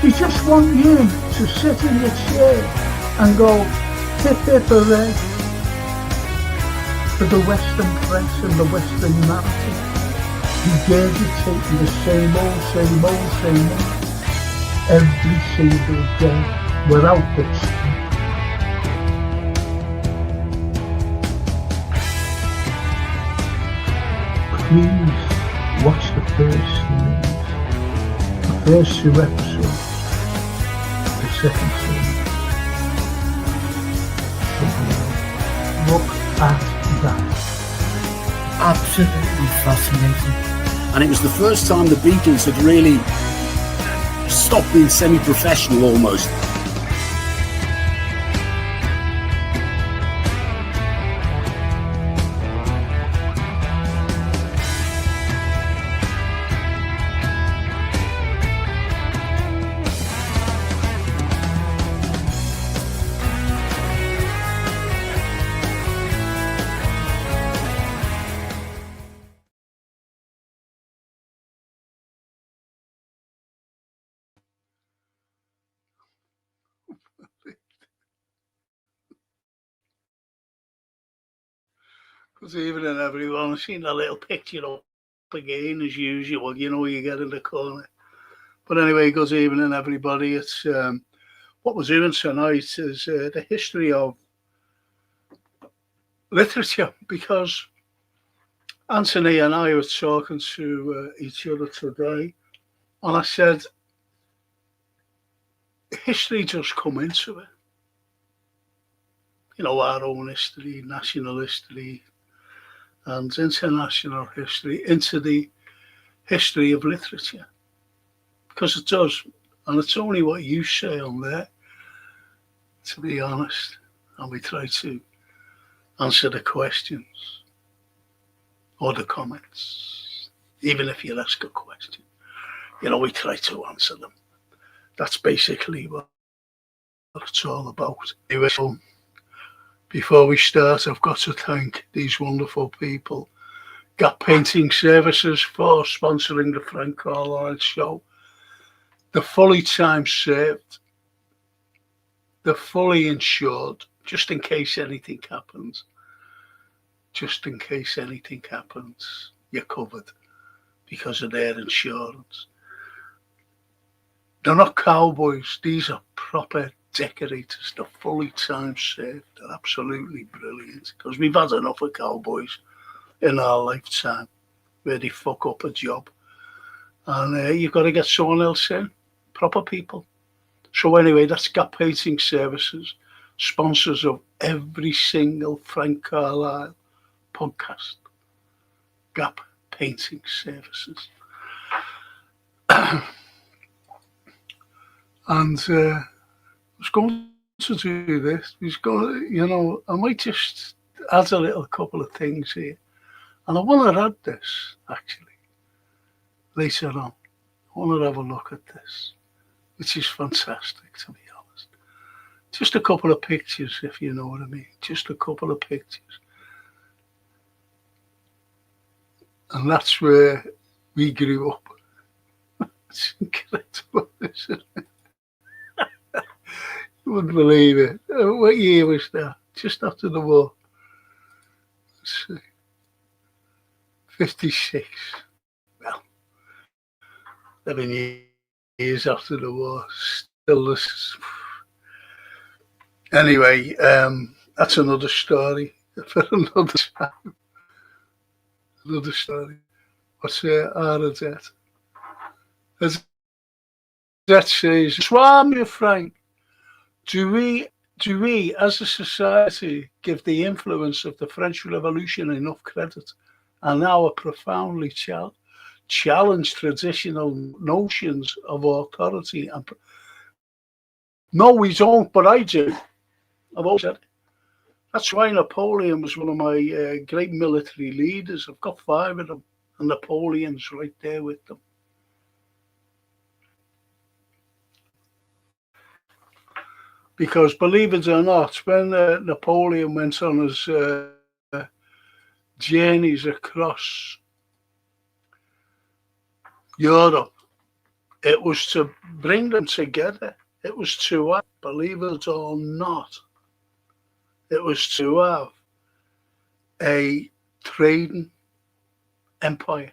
They just want you to sit in your chair and go, hip hip hooray, for the Western press and the Western narrative, regurgitating the same old, every single day, without this. Please watch the first series, the first 2 episodes, the second series. Look at that. Absolutely fascinating. And it was the first time the Beatles had really stopped being semi-professional almost. Good evening, everyone. I've seen a little picture up again, as usual. You know, you get in the corner. But anyway, good evening, everybody. It's what we're doing tonight is the history of literature, because Anthony and I were talking to each other today, and I said, history just come into it. You know, our own history, national history, and international history into the history of literature, because it does, and it's only what you say on there, to be honest, and we try to answer the questions or the comments, even if you ask a question, you know, we try to answer them. That's basically what it's all about. Anyway, so before we start, I've got to thank these wonderful people, Gap Painting Services, for sponsoring the Frank Carlyle show. They're fully time served. They're fully insured, just in case anything happens. Just in case anything happens, you're covered because of their insurance. They're not cowboys. These are proper decorators. They're fully time served. They're absolutely brilliant, because we've had enough of cowboys in our lifetime where they fuck up a job, and you've got to get someone else in, proper people. So anyway, that's Gap Painting Services, sponsors of every single Frank Carlyle podcast. Gap Painting Services. And I was going to do this. You know, I might just add a little couple of things here. And I want to add this, actually, later on. I want to have a look at this, which is fantastic, to be honest. Just a couple of pictures, if you know what I mean. Just a couple of pictures. And that's where we grew up. It's incredible, isn't it? You wouldn't believe it. What year was that? Just after the war. Let's see. 56. Well, 11 years after the war. Still this. Anyway, that's another story for another time. Another story. What's RZ? That says, Swami Frank, do we as a society give the influence of the French Revolution enough credit, and now a profoundly challenge traditional notions of authority? No, we don't, but I do. I've always said it. That's why Napoleon was one of my great military leaders. I've got 5 of them, and Napoleon's right there with them. Because believe it or not, when Napoleon went on his journeys across Europe, It was to bring them together. It was to have, believe it or not, it was to have a trading empire.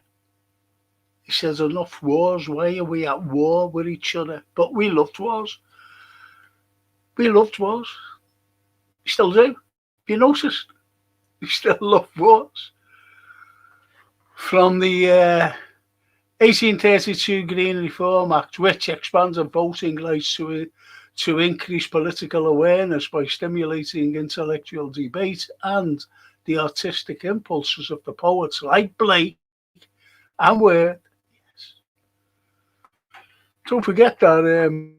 He says, enough wars. Why are we at war with each other? But we loved wars. We loved wars. We still do. You noticed? We still love wars. From the 1832 Green Reform Act, which expanded voting rights to increase political awareness by stimulating intellectual debate and the artistic impulses of the poets like Blake and Worth. Yes. Don't forget that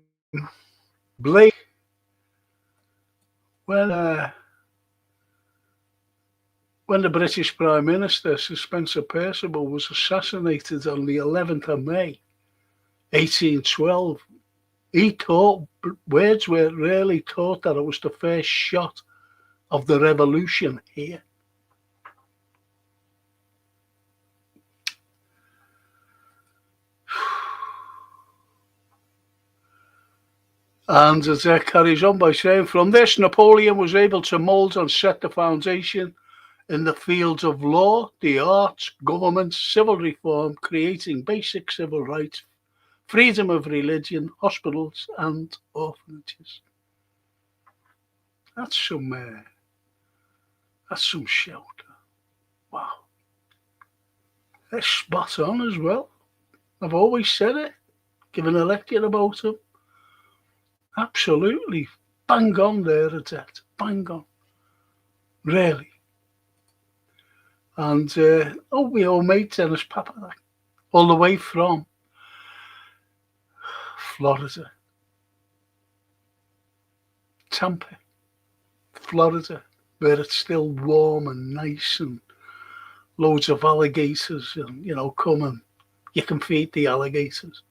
Blake, when the British Prime Minister, Sir Spencer Perceval, was assassinated on the 11th of May, 1812, he thought, Wordsworth really thought that it was the first shot of the revolution here. And as it carries on by saying, from this, Napoleon was able to mould and set the foundation in the fields of law, the arts, government, civil reform, creating basic civil rights, freedom of religion, hospitals and orphanages. That's some shelter. Wow. That's spot on as well. I've always said it, given a lecture about him. Absolutely bang on there at that. Bang on. Really. And we all made Dennis Papa all the way from Florida, Tampa, Florida, where it's still warm and nice and loads of alligators and, come and you can feed the alligators.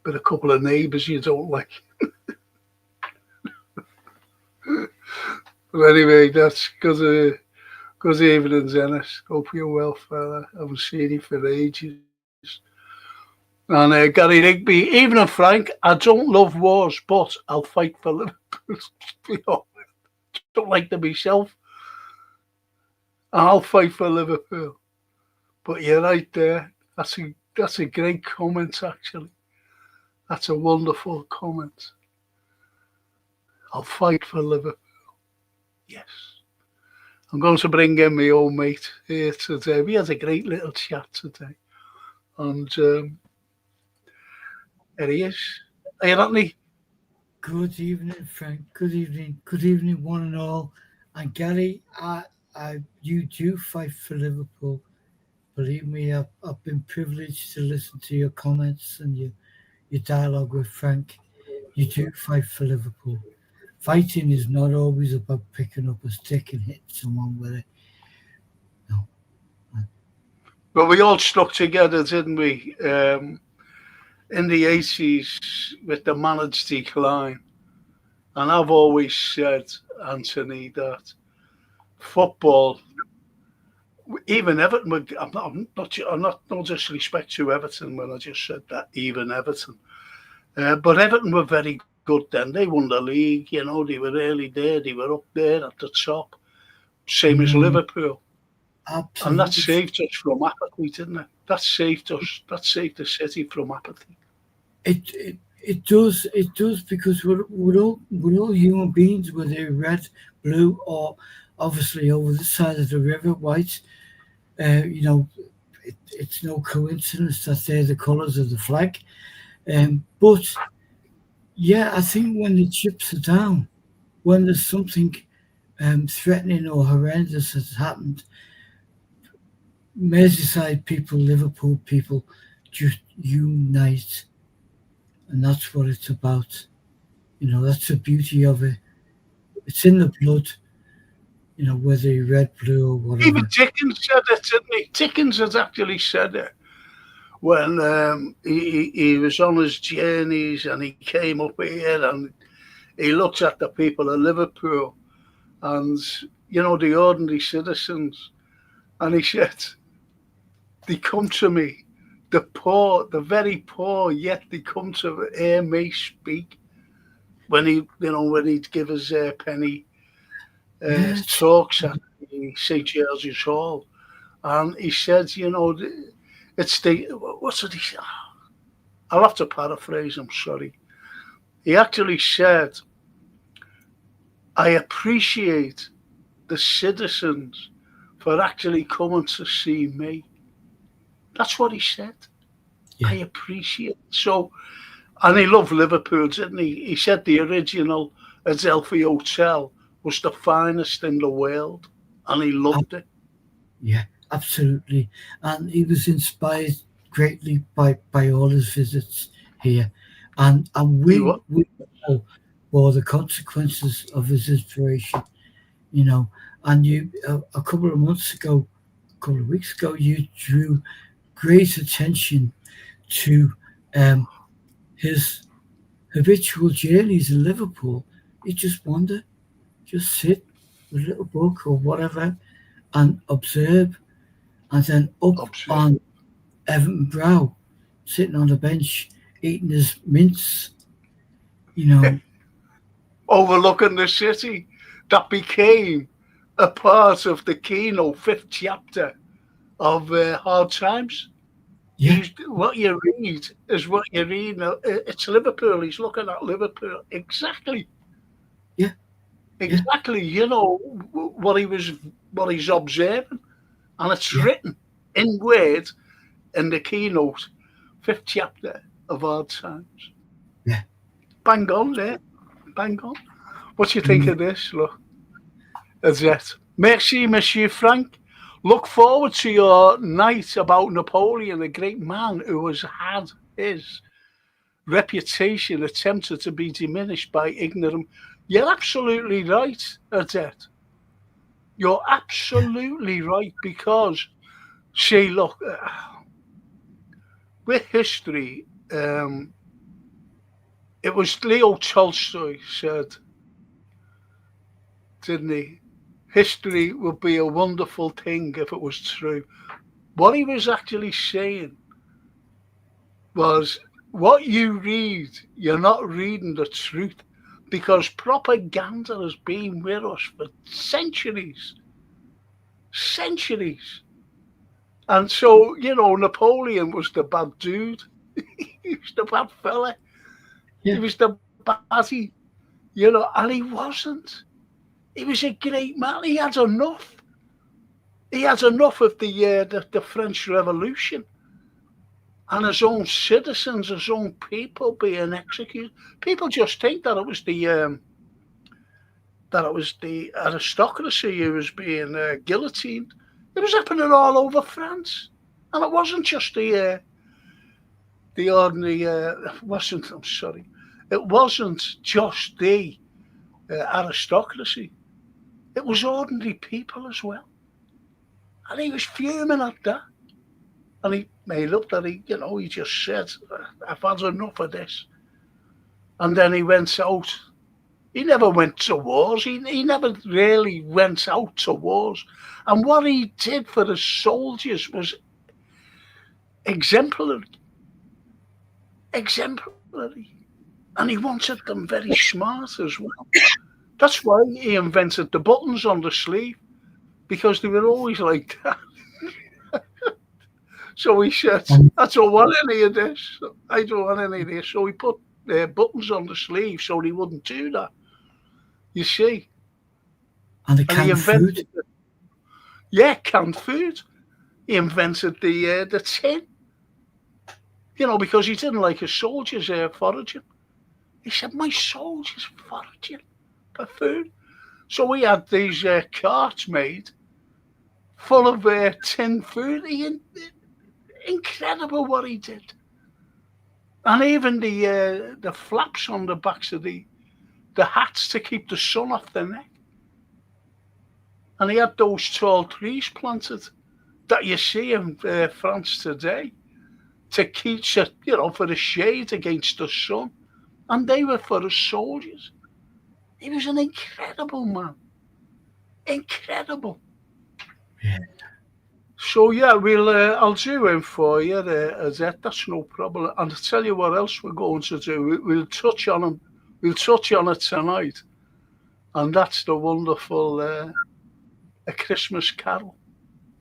But a couple of neighbours you don't like. But anyway, that's good evening, Dennis. Hope you're well, fella. I haven't seen you for ages. And Gary Rigby, evening, Frank. I don't love wars, but I'll fight for Liverpool. Don't like them myself. I'll fight for Liverpool. But you're right there. That's a great comment, actually. That's a wonderful comment. I'll fight for Liverpool. Yes. I'm going to bring in my old mate here today. We had a great little chat today. And there he is. Hey, Anthony. Good evening, Frank. Good evening. Good evening, one and all. And Gary, you do fight for Liverpool. Believe me, I've been privileged to listen to your comments and your dialogue with Frank. You do fight for Liverpool. Fighting is not always about picking up a stick and hitting someone with it. No. But we all stuck together, didn't we? In the 80s with the managed decline. And I've always said, Anthony, that football, even Everton, I'm not no disrespect to Everton when I just said that, even Everton. But Everton were very good then. They won the league, they were really there. They were up there at the top, same as Liverpool. Absolutely. And that saved us from apathy, didn't it? That saved us. That saved the city from apathy. It does because we're all human beings, whether they're red, blue, or obviously over the side of the river, white. It's no coincidence that they're the colours of the flag. But yeah, I think when the chips are down, when there's something threatening or horrendous has happened, Merseyside people, Liverpool people just unite. And that's what it's about. That's the beauty of it. It's in the blood, whether you're red, blue, or whatever. Even Dickens said it, didn't he? Dickens has actually said it when he was on his journeys and he came up here and he looked at the people of Liverpool and, the ordinary citizens. And he said, they come to me the poor, the very poor, yet they come to hear me speak when when he'd give us penny Yes. talks at the St. James's Hall. And he said, it's what's it he said? I'll have to paraphrase, I'm sorry. He actually said, I appreciate the citizens for actually coming to see me. That's what he said. Yeah. I appreciate it. So, and he loved Liverpool, didn't he? He said the original Adelphi Hotel was the finest in the world, and he loved it. Yeah, absolutely. And he was inspired greatly by all his visits here. And He we was. we know for the consequences of his inspiration, you know. And you a couple of months ago, a couple of weeks ago, you drew great attention to his habitual journeys in Liverpool. You just wander, just sit with a little book or whatever and observe, and then up Observe. on Everton Brow, sitting on the bench, eating his mince, you know. Overlooking the city that became a part of the keynote fifth chapter of Hard Times. Yeah, What you read is what you read. It's Liverpool. He's looking at Liverpool. Exactly. yeah, yeah, Exactly. What what he's observing, and it's yeah, written in word in the keynote fifth chapter of Hard Times. yeah. Bang on there. Bang on. What do you think Mm, of this? Look, that's it. Merci, Monsieur Frank. Look forward to your night about Napoleon, a great man who has had his reputation attempted to be diminished by ignorance. You're absolutely right, Adet. You're yeah, absolutely right because, see, look, with history, it was Leo Tolstoy said, didn't he? History would be a wonderful thing if it was true. What he was actually saying was what you read, you're not reading the truth because propaganda has been with us for centuries, centuries. And so, Napoleon was the bad dude. He was the bad fella. He yeah, was the baddie, and he wasn't. He was a great man. He had enough. He had enough of the French Revolution and his own citizens, his own people being executed. People just think that it was the aristocracy who was being guillotined. It was happening all over France, and it wasn't just the ordinary. Wasn't I'm sorry, it wasn't just the aristocracy. It was ordinary people as well, and he was fuming at that. And he made up that he just said, "I've had enough of this." And then he went out. He never went to wars. He never really went out to wars. And what he did for the soldiers was exemplary. Exemplary. And he wanted them very smart as well. That's why he invented the buttons on the sleeve, because they were always like that. So he said, and, I don't want any of this. I don't want any of this. So he put buttons on the sleeve so he wouldn't do that. You see? and the And he canned food. invented, canned food. He invented the tin, because he didn't like his soldiers foraging. He said, my soldiers foraging for food. So he had these carts made full of tin food. Incredible what he did. And even the flaps on the backs of the hats to keep the sun off their neck. And he had those tall trees planted that you see in France today to keep, for the shade against the sun. And they were for the soldiers. He was an incredible man. Incredible. Yeah. So yeah, we'll I'll do him for you, Azette. That's no problem. And I'll tell you what else we're going to do. We'll touch on him. We'll touch on it tonight, and that's the wonderful A Christmas Carol.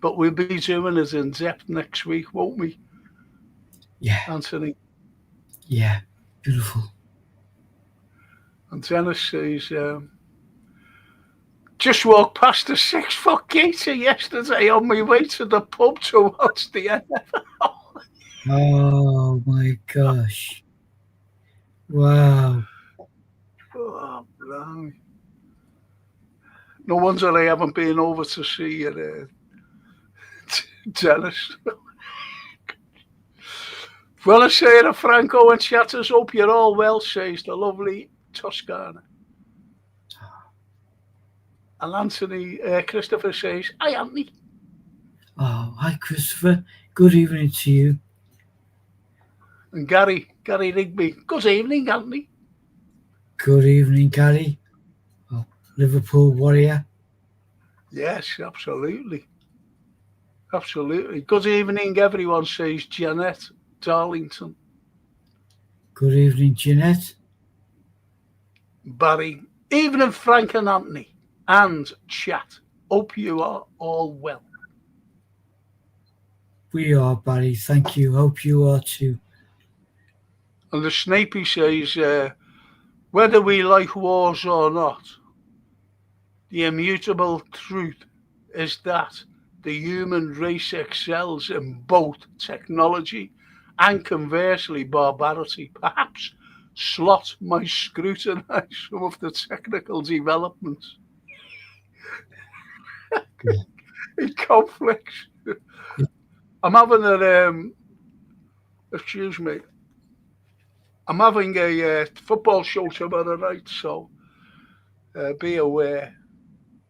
But we'll be doing it in depth next week, won't we, Yeah, Anthony? yeah, beautiful. And Dennis says, just walked past the 6 foot gator yesterday on my way to the pub to watch the NFL. Oh my gosh. Wow. Oh, blimey. No wonder I haven't been over to see you, Dennis. Well, I say to Franco and Chatters, hope you're all well, says the lovely Toscana. And Anthony Christopher says, hi, Anthony. Oh, hi, Christopher. Good evening to you. And Gary Rigby, good evening, Anthony. Good evening, Gary. Oh, Liverpool warrior. Yes, absolutely. Absolutely. Good evening, everyone, says Janet Darlington. Good evening, Jeanette. Barry, evening, Frank and Anthony, and chat. Hope you are all well. We are, Barry. Thank you. Hope you are too. And the Snapey says, whether we like wars or not, the immutable truth is that the human race excels in both technology and conversely barbarity. Perhaps Slot might scrutinise some of the technical developments in conflicts. I'm having I'm having a football show tomorrow night, so be aware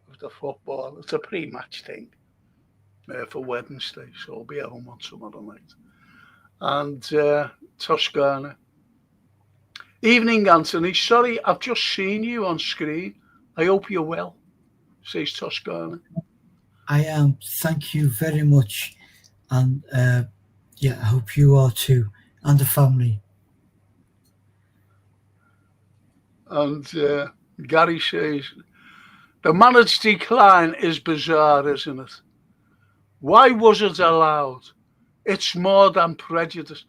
of the football. It's a pre-match thing for Wednesday, so I'll be at home on tomorrow night. And Toscana. Evening, Anthony. Sorry, I've just seen you on screen. I hope you're well, says Toscana. I am. Thank you very much. And yeah, I hope you are too. And the family. And Gary says, the managed decline is bizarre, isn't it? Why was it allowed? It's more than prejudice.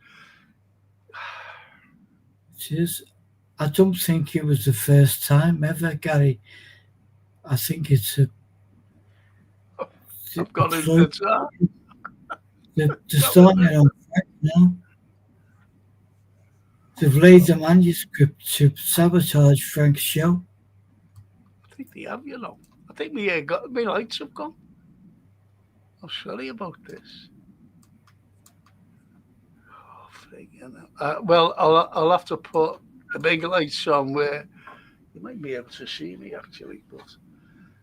It is. I don't think it was the first time ever, Gary. I think it's I've got it. They're starting it on track now. They've laid the manuscript to sabotage Frank's show. I think they have, I think my lights have gone. I'm sorry about this. Well, I'll have to put the big lights on where you might be able to see me, actually. But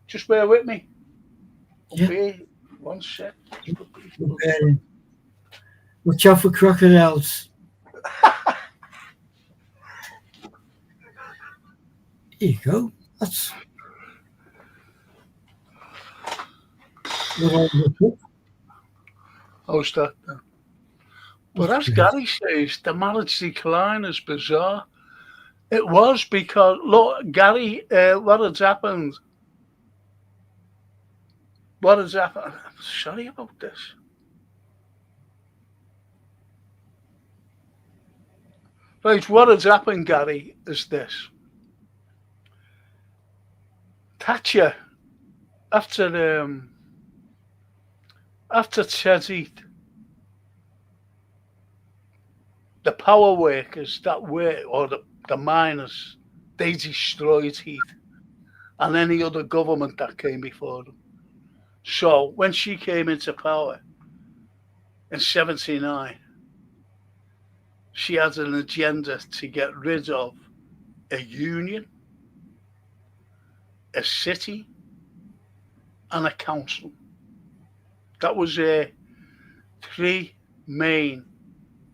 just bear with me. Yeah. Okay, 1 sec. Watch out for crocodiles. Here you go. That's how's that now? But as Gary says, the marriage decline is bizarre. It was because, look, Gary, what has happened? What has happened? I'm sorry about this. Right, what has happened, Gary, is this. Thatcher, after Teddy, the power workers that were, or the miners, they destroyed Heath and any other government that came before them. So when she came into power in 79, she had an agenda to get rid of a union, a city, and a council. That was her 3 main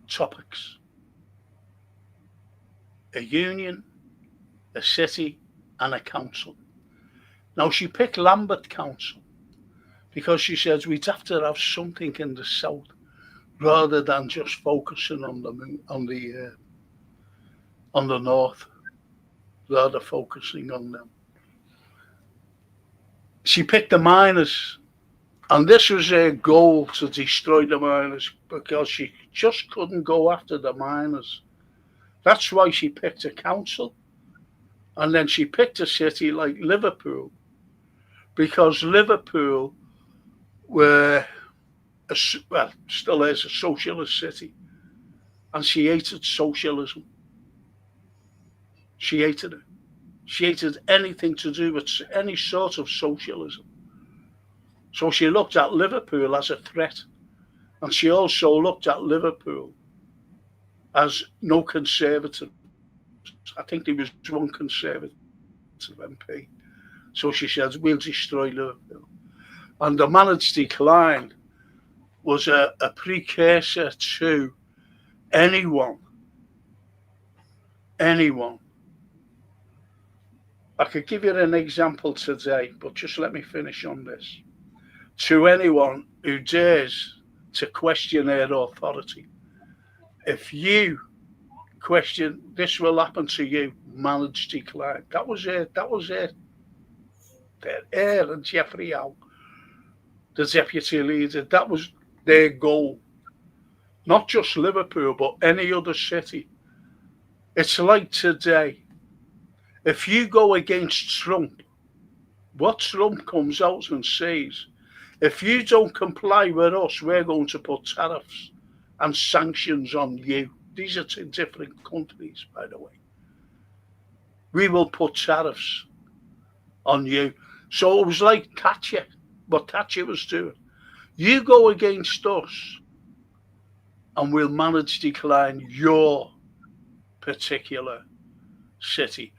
topics: a union, a city, and a council. Now, she picked Lambeth Council because she says we'd have to have something in the south rather than just focusing on the north, rather focusing on them. She picked the miners, and this was her goal, to destroy the miners, because she just couldn't go after the miners. That's why she picked a council, and then she picked a city like Liverpool, because Liverpool still is a socialist city, and she hated socialism. She hated it. She hated anything to do with any sort of socialism. So she looked at Liverpool as a threat, and she also looked at Liverpool as no conservative. I think there was one conservative MP. So she says, we'll destroy Liverpool. And the managed decline was a precursor to anyone. I could give you an example today, but just let me finish on this. To anyone who dares to question their authority, if you question, this will happen to you, managed decline. That was it. Eyre and Geoffrey Howe, the deputy leader, that was their goal. Not just Liverpool, but any other city. It's like today. If you go against Trump, what Trump comes out and says, if you don't comply with us, we're going to put tariffs and sanctions on you. These are two different countries, by the way. We will put tariffs on you. So it was like Thatcher, what Thatcher was doing. You go against us and we'll manage to decline your particular city.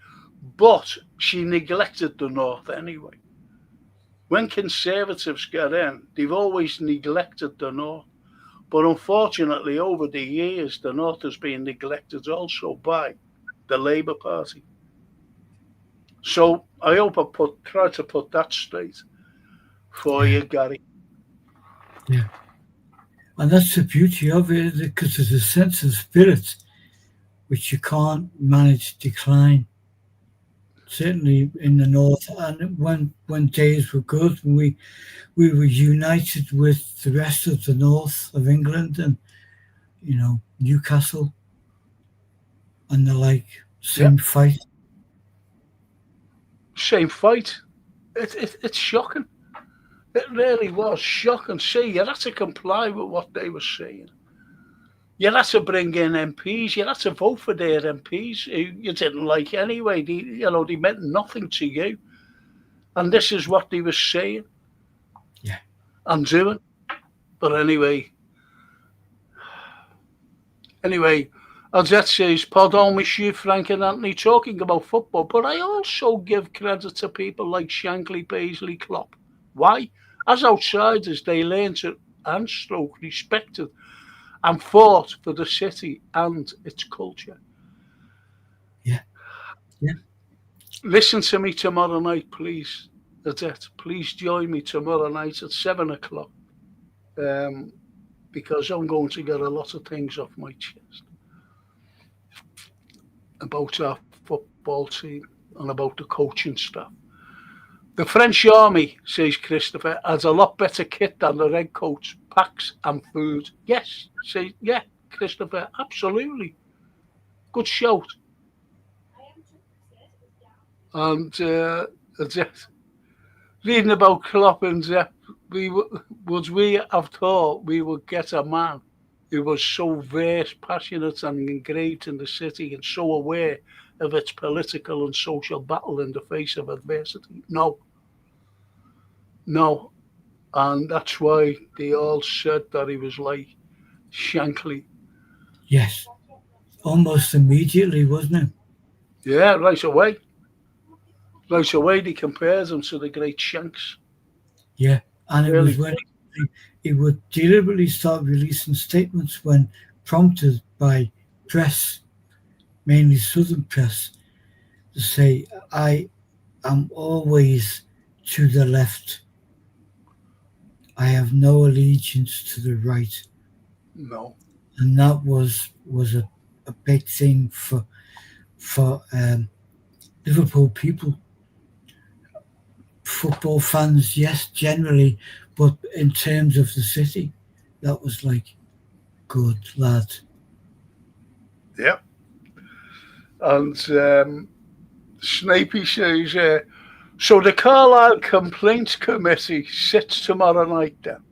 But she neglected the north anyway. When conservatives get in, they've always neglected the north. But unfortunately, over the years, the north has been neglected also by the Labour Party. So I hope I try to put that straight for you, Gary. Yeah. And that's the beauty of it, because there's a sense of spirit which you can't manage to decline. Certainly in the north, and when days were good, we were united with the rest of the north of England, and Newcastle and the like. Same fight. It's shocking. It really was shocking. See, you had to comply with what they were saying. You had to bring in MPs. You had to vote for their MPs who you didn't like anyway. They meant nothing to you. And this is what they were saying. Yeah. And doing. But anyway, as that says, pardon monsieur, Frank and Anthony, talking about football. But I also give credit to people like Shankly, Paisley, Klopp. Why? As outsiders, they learned to and respected and fought for the city and its culture. Yeah. Listen to me tomorrow night, please. That's it. Please join me tomorrow night at 7:00, because I'm going to get a lot of things off my chest about our football team and about the coaching staff. The French army, says Christopher, has a lot better kit than the Redcoats, packs and food. Yes, Christopher, absolutely. Good shout. And reading about Klopp and Zepp, we have thought we would get a man who was so versed, passionate and engaged in the city and so aware of its political and social battle in the face of adversity? No. And that's why they all said that he was like Shankly. Yes. Almost immediately, wasn't it? Yeah, right away. Right away, they compared him to the great Shanks. Yeah, and it was when he would deliberately start releasing statements when prompted by press, mainly Southern press, to say, I am always to the left. I have no allegiance to the right, No. and that was a big thing for Liverpool people, football fans, yes, generally, but in terms of the city, that was like, good lad. Yeah. And Snapey says, so the Carlisle Complaints Committee sits tomorrow night then.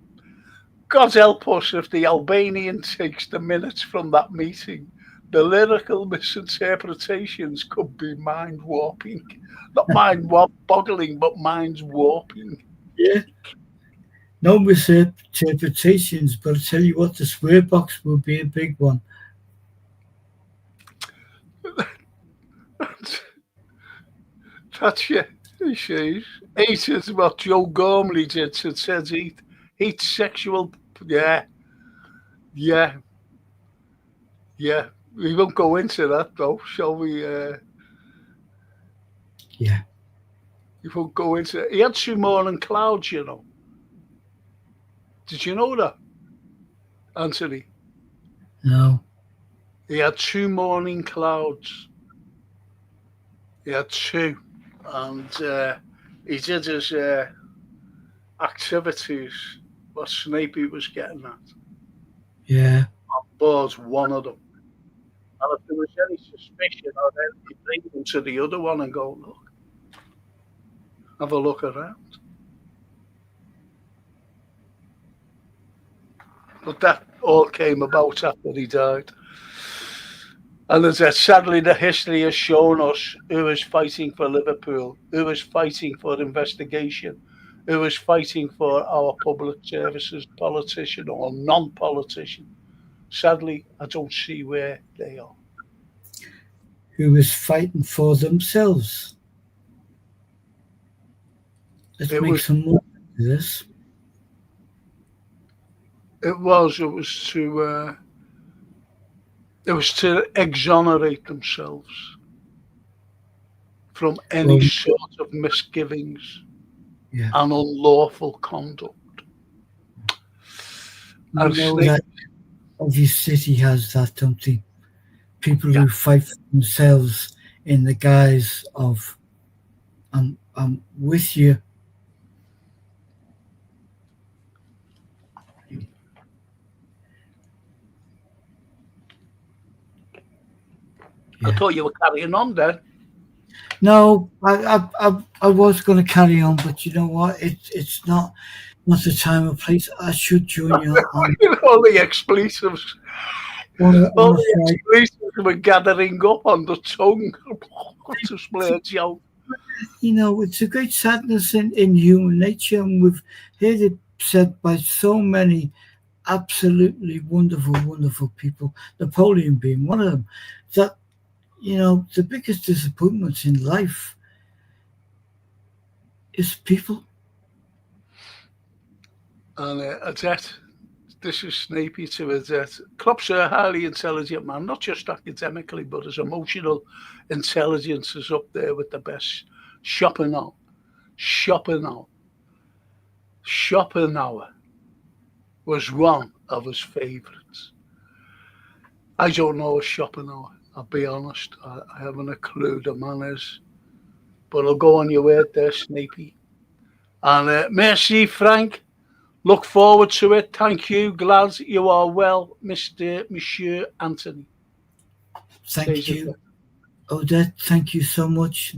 God help us if the Albanian takes the minutes from that meeting. The lyrical misinterpretations could be mind warping. Not mind boggling, but mind warping. Yeah. No misinterpretations, but I tell you what, the swear box will be a big one. That's it, he says. Eight is what Joe Gormley did. So it says heat sexual. Yeah, yeah, yeah. We won't go into that though, shall we? Yeah. We won't go into it. He had two morning clouds, you know. Did you know that, Anthony? No. He had two morning clouds. He had two. And he did his activities, what Snapey was getting at. Yeah. Board's one of them. And if there was any suspicion, I'd then bring them to the other one and go, look, have a look around. But that all came about after he died. And as I said, sadly, the history has shown us who is fighting for Liverpool, who is fighting for investigation, who is fighting for our public services, politician or non-politician. Sadly, I don't see where they are. Who is fighting for themselves. Let's make some more of this. It was to exonerate themselves from any sort of misgivings and unlawful conduct. I know that every city has that, don't they? People who fight for themselves in the guise of, I'm with you. I thought you were carrying on then. No, I was going to carry on, but you know what? It's not the time or place. I should join you on. All the expletives. All the expletives were gathering up on the tongue. To play a joke. You know, it's a great sadness in human nature, and we've heard it said by so many absolutely wonderful, wonderful people, Napoleon being one of them, that, you know, the biggest disappointments in life is people. And Adet, this is Snapey to Adet. Klopp's a highly intelligent man, not just academically, but his emotional intelligence is up there with the best. Schopenhauer was one of his favourites. I don't know a Schopenhauer, I'll be honest. I haven't a clue the man is. But I'll go on your word there, Snapey. And merci, Frank. Look forward to it. Thank you. Glad you are well, Monsieur Anthony. Thank you. Odette, thank you so much.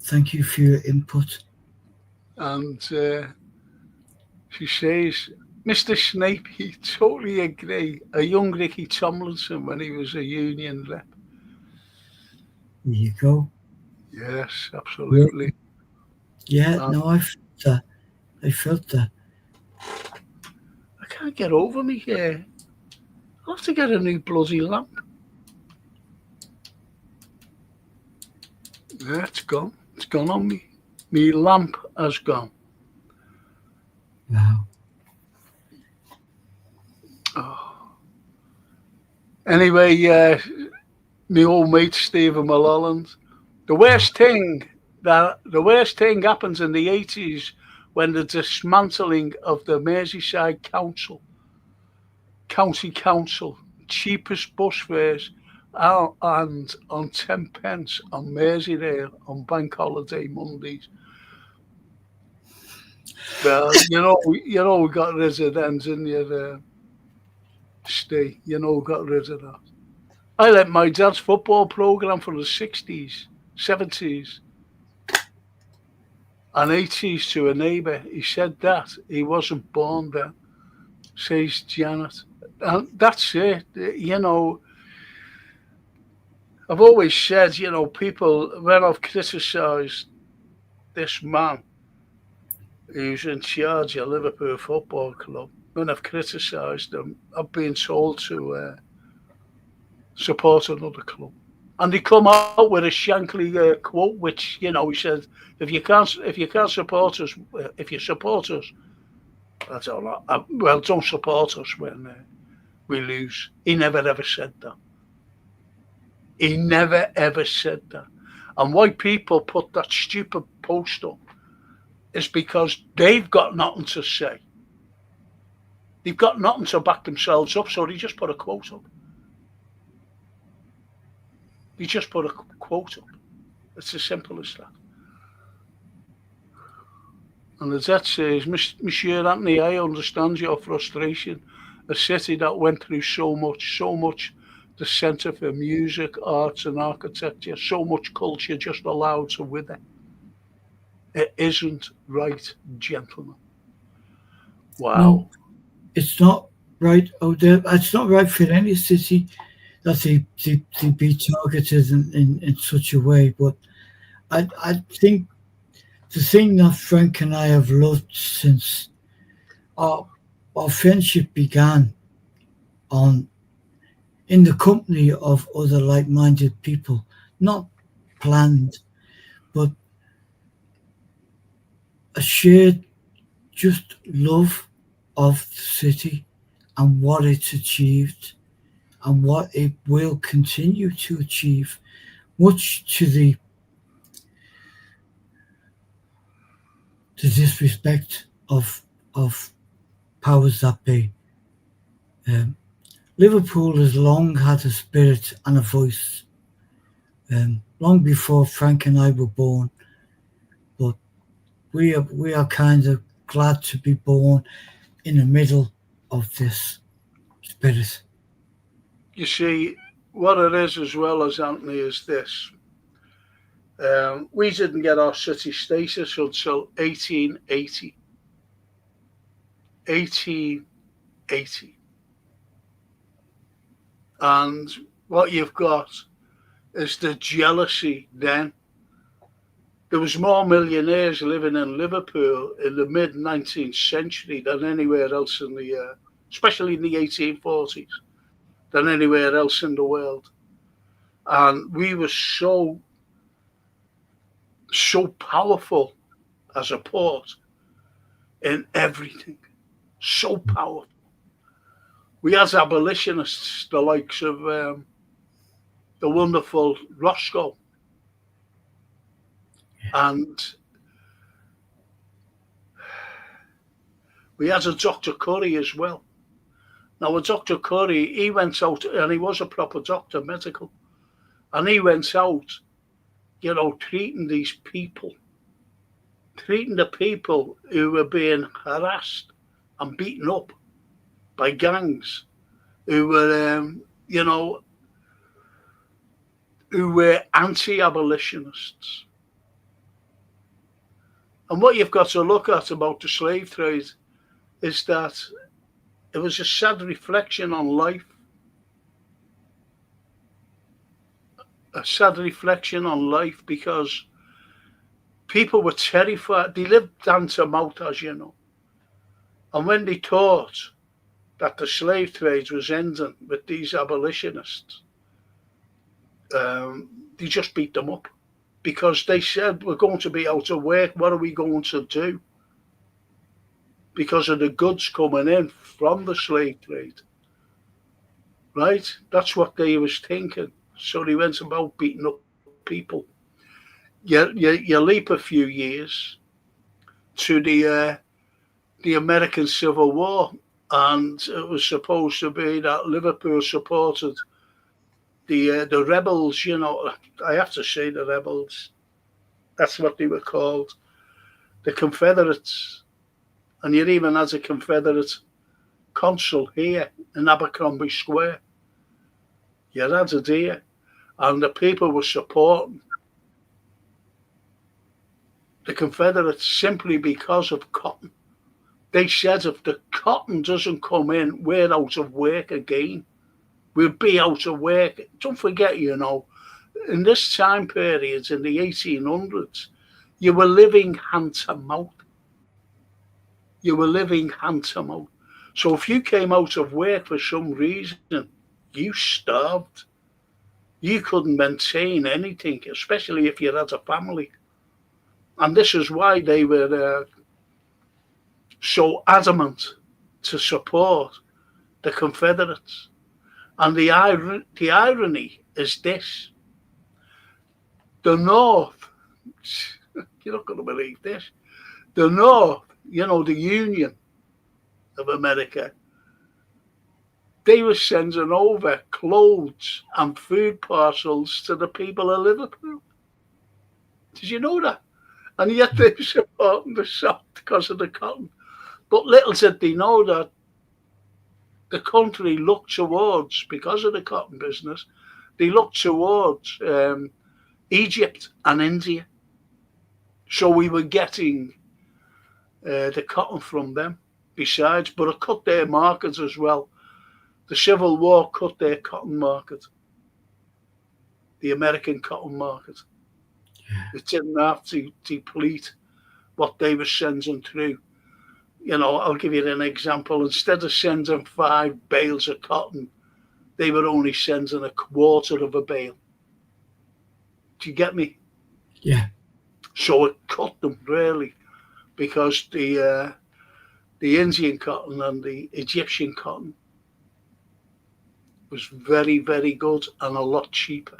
Thank you for your input. And she says, Mr. Snapey, totally agree. A young Ricky Tomlinson when he was a union rep. There you go. Yes, absolutely. Yeah, no, I felt that. I can't get over me here. I'll have to get a new bloody lamp. Yeah, it's gone. It's gone on me. My lamp has gone. Wow. Oh. Anyway, my old mate Stephen Mulholland. The worst thing happens in the 80s when the dismantling of the Merseyside County Council, cheapest bus fares, and on 10 pence on Merseyrail on bank holiday Mondays. Well, we got rid of them, didn't you, Steve? We got rid of that. I let my dad's football programme from the 60s, 70s, and 80s to a neighbour. He said that he wasn't born then, says Janet. And that's it. I've always said, people, when I've criticised this man who's in charge of Liverpool Football Club, when I've criticised him, I've been told to support another club. And he come out with a Shankly quote, which, he said, if you can't support us, if you support us, I don't know, well, don't support us when we lose. He never ever said that. He never ever said that. And why people put that stupid post up is because they've got nothing to say. They've got nothing to back themselves up, so they just put a quote up. You just put a quote up. It's as simple as that. And as that says, Monsieur Anthony, I understand your frustration. A city that went through so much, the centre for music, arts and architecture, so much culture just allowed to wither. It isn't right, gentlemen. Wow. No, it's not right out there. It's not right for any city that they be targeted in such a way. But I think the thing that Frank and I have loved since our friendship began in the company of other like-minded people, not planned, but a shared just love of the city and what it's achieved and what it will continue to achieve, much to the disrespect of powers that be. Liverpool has long had a spirit and a voice, long before Frank and I were born. But we are kind of glad to be born in the middle of this spirit. You see, what it is as well as Anthony is this. We didn't get our city status until 1880. 1880. And what you've got is the jealousy then. There was more millionaires living in Liverpool in the mid-19th century than anywhere else in the, especially in the 1840s, than anywhere else in the world. And we were so powerful as a port in everything. So powerful. We had abolitionists, the likes of the wonderful Roscoe. And we had a Dr. Curry as well. Now, a Dr. Curry, he went out, and he was a proper doctor, medical. And he went out, treating these people, treating the people who were being harassed and beaten up by gangs, who were, who were anti-abolitionists. And what you've got to look at about the slave trade is that it was a sad reflection on life. A sad reflection on life because people were terrified. They lived hand to mouth, as you know. And when they thought that the slave trade was ending with these abolitionists, they just beat them up because they said, we're going to be out of work. What are we going to do? Because of the goods coming in from the slave trade. Right? That's what they was thinking. So they went about beating up people. You leap a few years to the American Civil War, and it was supposed to be that Liverpool supported the rebels. You know, I have to say the rebels. That's what they were called, the Confederates. And you even had a Confederate consul here in Abercrombie Square. You had it here, and the people were supporting the Confederates simply because of cotton. They said if the cotton doesn't come in, we're out of work again. We'll be out of work. Don't forget, you know, in this time period, in the 1800s, you were living hand to mouth. You were living hand to mouth. So if you came out of work for some reason, you starved. You couldn't maintain anything, especially if you had a family. And this is why they were so adamant to support the Confederates. And the irony is this. The North, you're not going to believe this, the North, you know, the Union of America, they were sending over clothes and food parcels to the people of Liverpool. Did you know that? And yet they were supporting the South because of the cotton. But little did they know that the country looked towards, because of the cotton business, they looked towards Egypt and India. So we were getting the cotton from them besides, but it cut their markets as well. The Civil War cut their cotton market, the American cotton market. It didn't have to deplete what they were sending through. You know, I'll give you an example. Instead of sending 5 bales of cotton, they were only sending a quarter of a bale. Do you get me? Yeah. So it cut them really, because the Indian cotton and the Egyptian cotton was very, very good and a lot cheaper.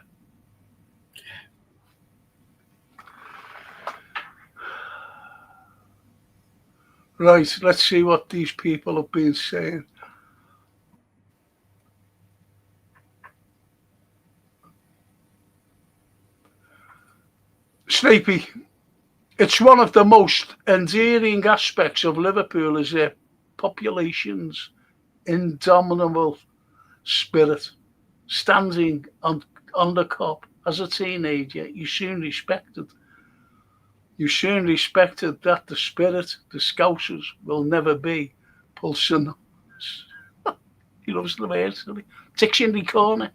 Right, let's see what these people have been saying. Snapey, it's one of the most endearing aspects of Liverpool is their population's indomitable spirit. Standing on the cop as a teenager, you soon respected that the spirit, the Scousers, will never be pulsing. He loves the words. Dictionary Corner.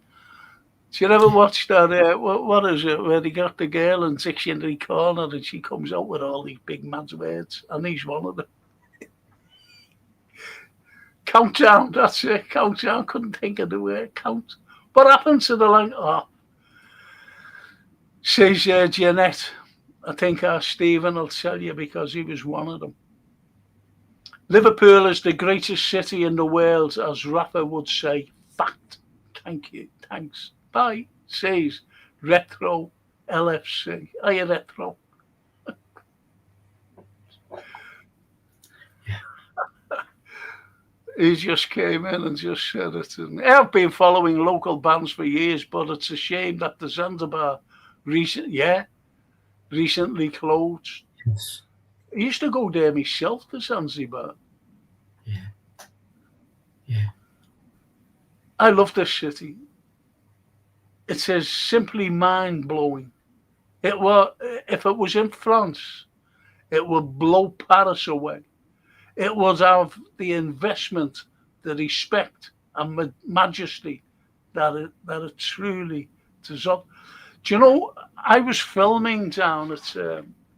Do you ever watch that? What is it? Where they got the girl in Dictionary Corner and she comes out with all these big mad words, and he's one of them. Countdown, that's it. Countdown. Couldn't think of the word. Count. What happened to the lang? Oh, says Jeanette. I think our Stephen will tell you because he was one of them. Liverpool is the greatest city in the world, as Rafa would say. Fact. Thank you. Thanks. Bye. Says Retro LFC. Are you Retro? He just came in and just said it. And I've been following local bands for years, but it's a shame that the Zanzibar recently closed. Yes. I used to go there myself to Zanzibar. Yeah. Yeah. I love this city. It says simply mind-blowing. If it was in France, it would blow Paris away. It would have the investment, the respect and majesty that it truly deserves. Do you know, I was filming down at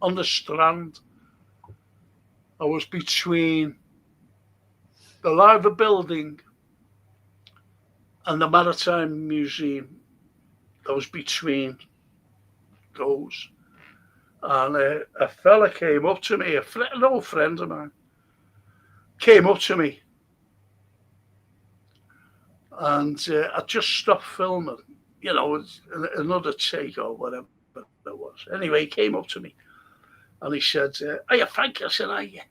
on the Strand. I was between the Liver Building and the Maritime Museum. I was between those. And a fella came up to me, an old friend of mine, came up to me. And I just stopped filming. You know, another take or whatever it was. Anyway, he came up to me. And he said, "Are you Frank?" I said, "Are you?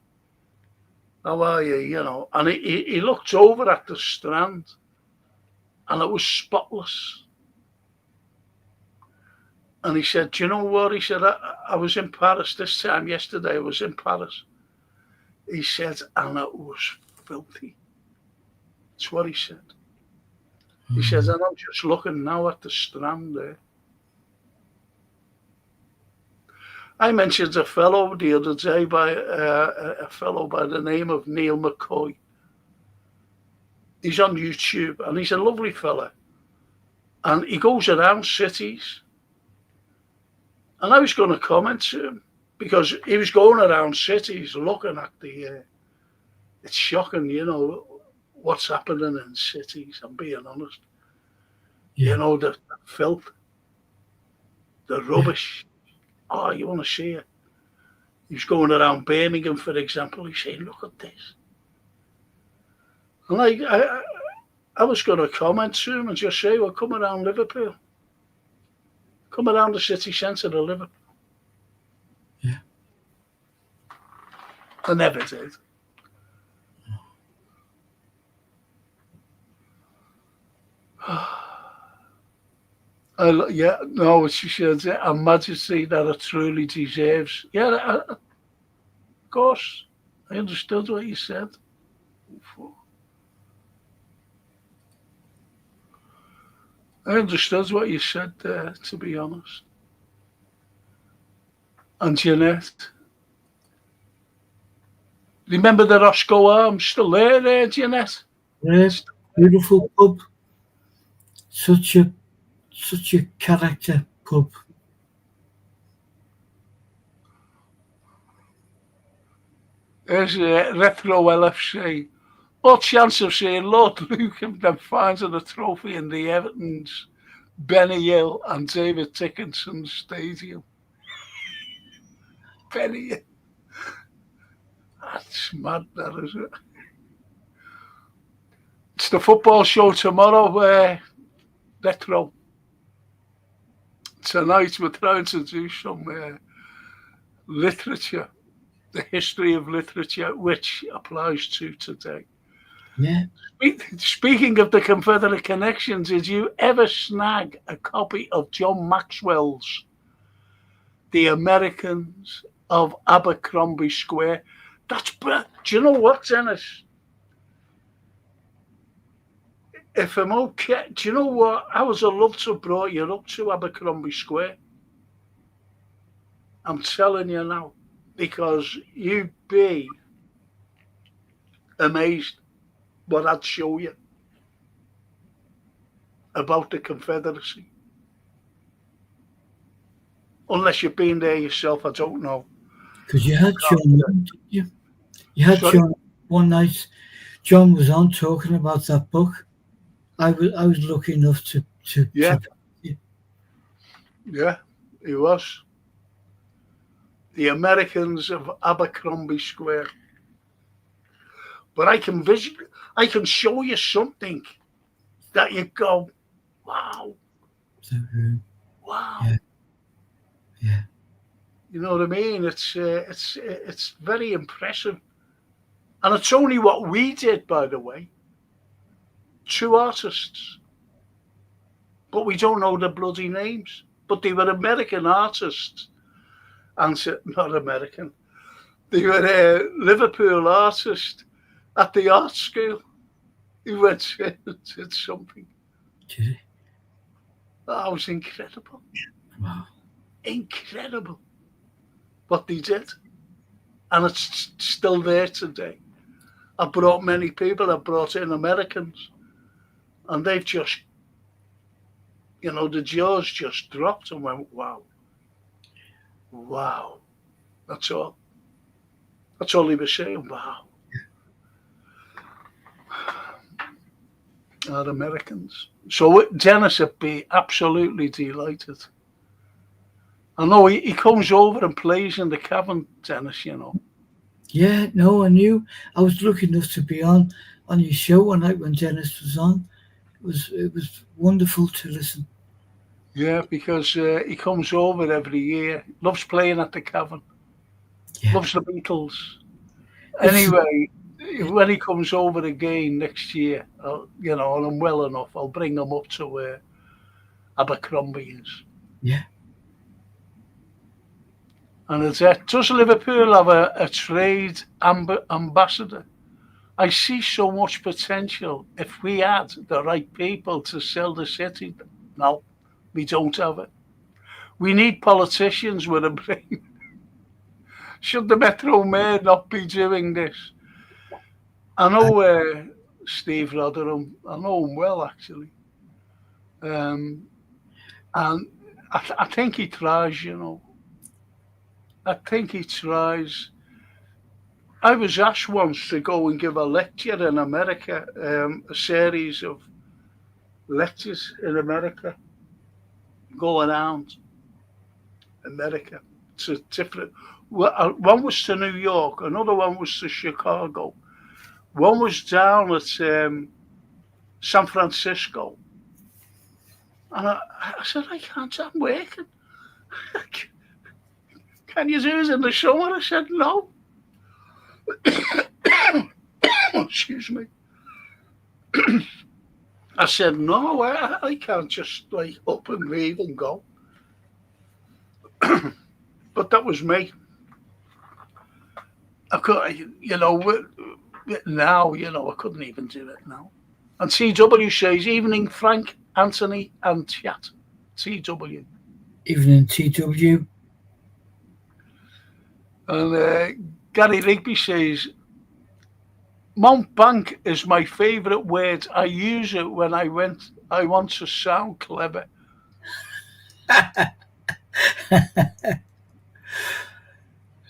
How are you?" You know. And he looked over at the strand, and it was spotless. And he said, "Do you know what?" He said, I was in Paris this time yesterday. I was in Paris. He said, and it was filthy. That's what he said. He says, and I'm just looking now at the strand there. I mentioned a fellow the other day by a fellow by the name of Neil McCoy. He's on YouTube, and he's a lovely fella. And he goes around cities. And I was going to comment to him because he was going around cities looking at the. It's shocking, you know, what's happening in cities. I'm being honest. Yeah. You know, the filth, the rubbish. Oh, you want to see it? He was going around Birmingham, for example. He's saying, "Look at this." And I was going to comment to him and just say, "Well, come around Liverpool. Come around the city centre of Liverpool." Yeah. I never did. She said, "A majesty that it truly deserves." Yeah, of course. I understood what you said. I understood what you said there, to be honest. And Jeanette, remember the Roscoe Arms? Still there, Jeanette? Yeah, beautiful pub. Such a character pub. There's Retro LFC. What chance of seeing Lord Lucan then finding a trophy in the Everton's Benny Hill and David Dickinson Stadium? Benny Hill. That's mad, that is it. It's the football show tomorrow, Retro. Tonight we're trying to do some literature, the history of literature, which applies to today. Yeah. Speaking of the Confederate connection, did you ever snag a copy of John Maxwell's The Americans of Abercrombie Square? Do you know what, Dennis? If I'm okay, do you know what? I would have loved to have brought you up to Abercrombie Square. I'm telling you now, because you'd be amazed what I'd show you about the Confederacy. Unless you've been there yourself, I don't know. Because you had John, didn't you? You had John one night. John was on talking about that book. I was lucky enough to yeah, he was. The Americans of Abercrombie Square. But I can show you something that you go, wow. Wow. Yeah. You know what I mean? It's very impressive. And it's only what we did, by the way. 2 artists. But we don't know their bloody names. But they were American artists. And not American. They were a Liverpool artist at the art school. He went and did something. Did he? That was incredible. Wow. Incredible what they did. And it's still there today. I brought many people. I brought in Americans. And they've just, the jaws just dropped and went, wow. Wow. That's all. That's all he was saying. Wow. Our Americans. So Dennis would be absolutely delighted. I know he comes over and plays in the Cavern, Dennis, Yeah, no, I knew. I was lucky enough to be on your show one night when Dennis was on. It was wonderful to listen. Yeah, because he comes over every year. Loves playing at the Cavern. Yeah. Loves the Beatles. It's- Anyway, when he comes over again next year, and I'm well enough, I'll bring him up to Abercrombie's. Yeah. And does Liverpool have a trade ambassador? I see so much potential if we had the right people to sell the city. No, we don't have it. We need politicians with a brain. Should the Metro Mayor not be doing this? I know Steve Rotherham. I know him well, actually. And I think he tries, I think he tries. I was asked once to go and give a lecture in America, a series of lectures in America, go around America to different. One was to New York, another one was to Chicago, one was down at San Francisco. And I said, I can't, I'm working. Can you do it in the summer? I said, no. Excuse me. I said, no, I can't just like up and leave and go. But that was me. I could, now, I couldn't even do it now. And TW says, evening, Frank, Anthony, and chat. TW. Evening, TW. And Gary Rigby says, Montbank is my favourite word. I use it when I want to sound clever.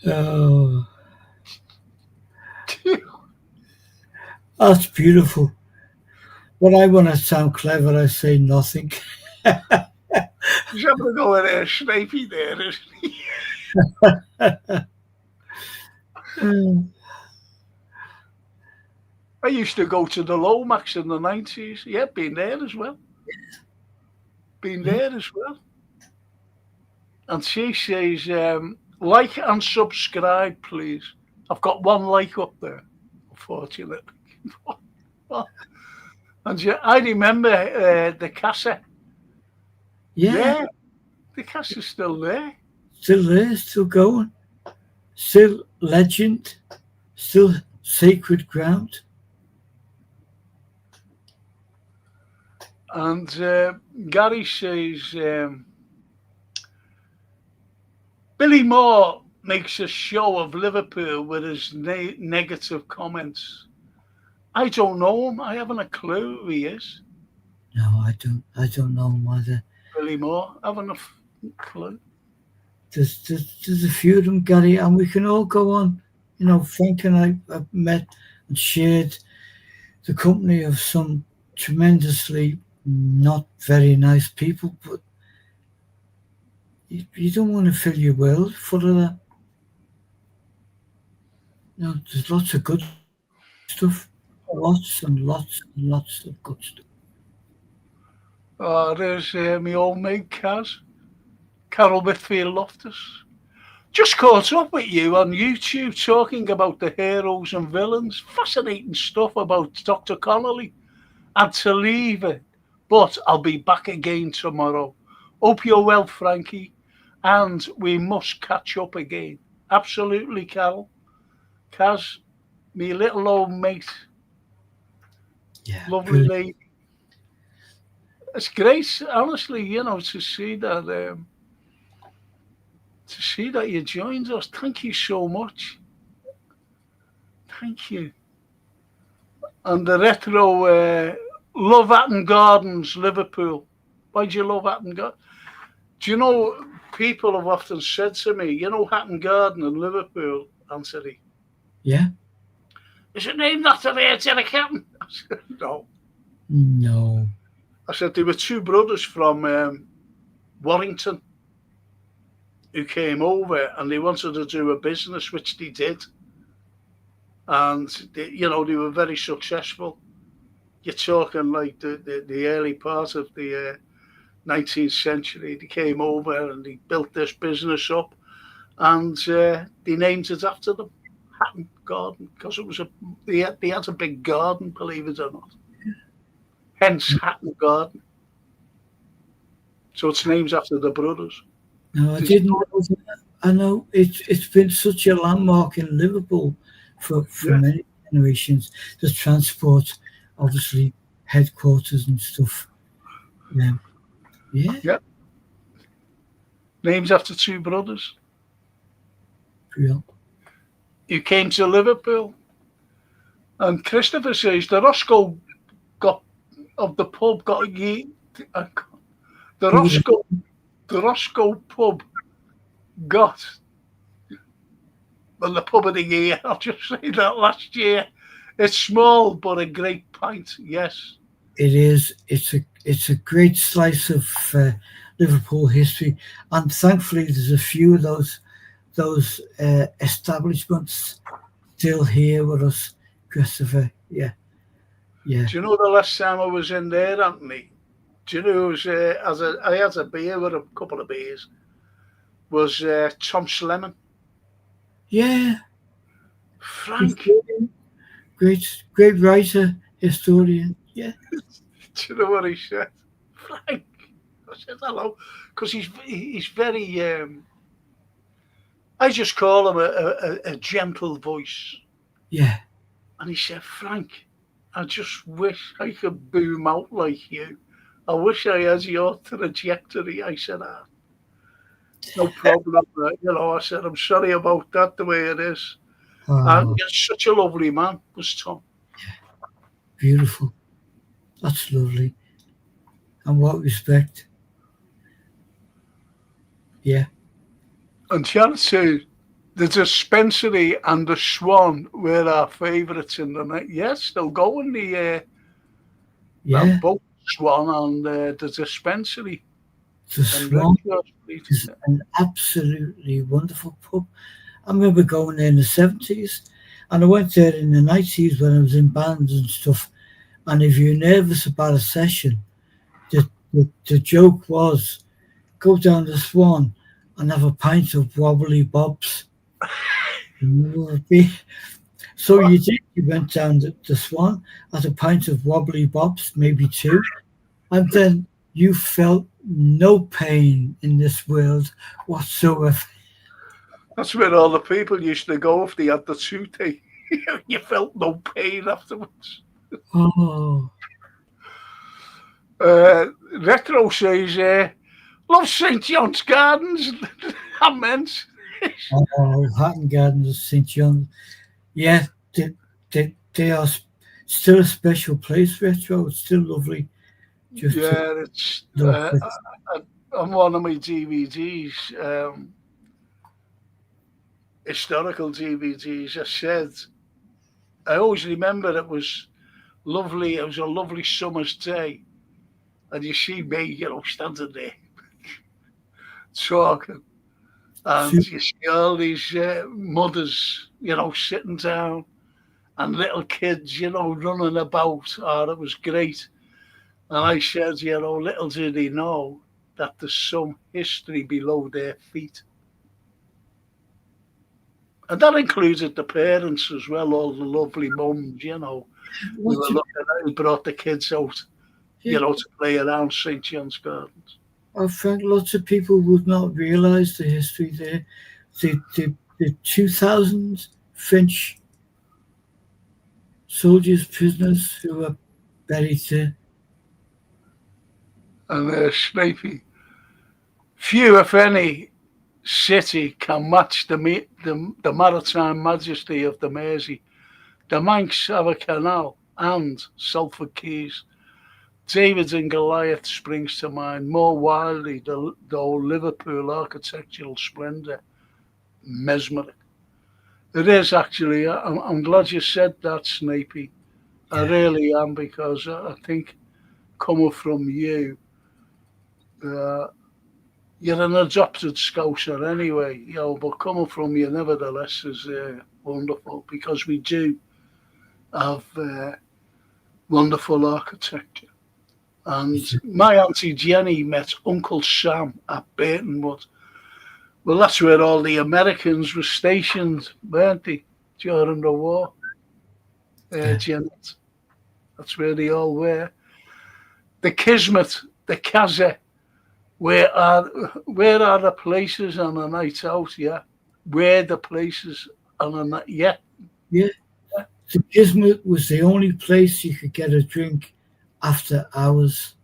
Oh, that's beautiful. When I want to sound clever, I say nothing. He's having to go in there, snapey there, isn't he? I used to go to the Lomax in the 90s. Yeah, been there as well. Been there as well. And she says, like and subscribe, please. I've got one like up there, unfortunately. And I remember the cassette. Yeah, the cassette's still there. Still there, still going. Still legend. Still sacred ground. And Gary says, Billy Moore makes a show of Liverpool with his negative comments. I don't know him. I haven't a clue who he is. No, I don't know him either. Billy Moore, I haven't a clue. There's a few of them, Gary, and we can all go on. Frank and I have met and shared the company of some tremendously not very nice people, but you don't want to fill your world full of that. There's lots of good stuff. Lots and lots and lots of good stuff. Oh, there's my old mate, Carol Whitfield Loftus. Just caught up with you on YouTube talking about the heroes and villains. Fascinating stuff about Dr. Connolly. Had to leave it, but I'll be back again tomorrow. Hope you're well, Frankie, and we must catch up again. Absolutely, Carol. Kaz, me little old mate. Yeah, lovely lady. It's great, honestly, to see that. To see that you joined us. Thank you so much. Thank you. And the retro, love Hatton Gardens, Liverpool. Why do you love Hatton Gardens? Do you know, people have often said to me, Hatton Garden in Liverpool, Anthony? Yeah. Is it named after the Angelic Hatton? I said, no. No. I said, there were two brothers from Warrington who came over and they wanted to do a business, which they did. And, they were very successful. You're talking like the early part of the 19th century. They came over and they built this business up. and they named it after them, Hatton Garden, because it was they had a big garden, believe it or not. Hence Hatton Garden. So it's named after the brothers. No, I Did you didn't know? know that. I know it's been such a landmark in Liverpool for Yeah, many generations. The transport, obviously, headquarters and stuff. Um, yeah, yeah. Names after two brothers real. who came to Liverpool. And Christopher says the Roscoe got of the pub got ye the Covered it. Roscoe the Roscoe pub got well the pub of the year. I'll just say that last year. It's small but a great pint. Yes. It is. It's a great slice of Liverpool history, and thankfully, there's a few of those establishments still here with us, Christopher. Yeah, yeah, Do you know the last time I was in there, Anthony? Do you know it was, I had a beer with a couple of beers. Was Tom Slemon, yeah. Frank? Historian, great writer, historian. Yeah, Do you know what he said? Frank. I said hello because he's very. I just call him a gentle voice, yeah. and he said, Frank, I just wish I could boom out like you. I wish I had your trajectory. I said, no problem. I said, I'm sorry about that, the way it is. And Oh, he's such a lovely man, was Tom. beautiful. That's lovely. And what respect. Yeah, And Chelsea, the dispensary and the Swan were our favourites in the night. Yes, still going yeah. both Swan and the dispensary The and Swan Redcross Street. is an absolutely wonderful pub. I remember going there in the 70s, and I went there in the 90s when I was in bands and stuff. And if you're nervous about a session, the joke was go down the Swan and have a pint of wobbly bobs. So you did. You went down the Swan, had a pint of wobbly bobs, maybe two, and then you felt no pain in this world whatsoever. That's where all the people used to go if they had the toothache. You felt no pain afterwards. Oh, Retro says, love St John's Gardens. That meant. oh, Hatton Gardens, St John. Yeah, they are still a special place. Retro, it's still lovely. Just to Yeah, it's look at. on one of my DVDs, historical DVDs. I always remember it was lovely. It was a lovely summer's day, and you see me, standing there talking, and you see all these mothers, sitting down, and little kids, running about. Oh, it was great. And I said, little did they know that there's some history below their feet. And that included the parents as well, all the lovely mums, We were Lots of, looking at who brought the kids out, yeah, to play around St John's Gardens. I think lots of people would not realise the history there. The 2000 French soldiers, prisoners who were buried there. And Snapey, few, if any, city can match the maritime majesty of the Mersey. The Manx have a canal and Salford Quays. David and Goliath springs to mind more widely, though Liverpool architectural splendour, mesmeric. It is actually. I'm glad you said that, Snapey. I really am, because I think coming from you, uh, you're an adopted Scouser anyway, but coming from you nevertheless is wonderful, because we do have wonderful architecture. And my Auntie Jenny met Uncle Sam at Burtonwood, Well, that's where all the Americans were stationed, weren't they, during the war, Janet? That's where they all were. The Kismet, the Kaza, where are the places on a night out, yeah? Where the places on a night, yeah? Yeah. The Kismet was the only place you could get a drink after hours.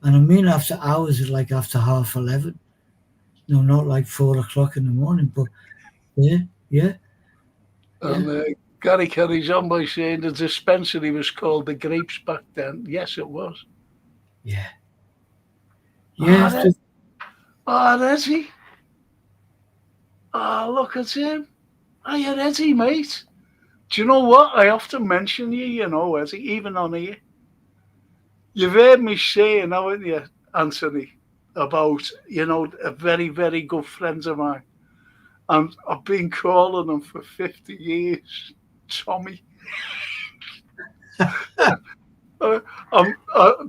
And I mean after hours is like after 11:30. No, not like 4 o'clock in the morning, but yeah, yeah, yeah, And Gary carries on by saying the dispensary was called the Grapes back then. Yes, it was. yeah. Ah, Yeah, there's he. Oh, look at him. Hiya, Eddie, mate. Do you know what? I often mention you, Eddie, even on here. You've heard me saying, haven't you, Anthony, about, a very, very good friend of mine. And I've been calling him for 50 years, Tommy. The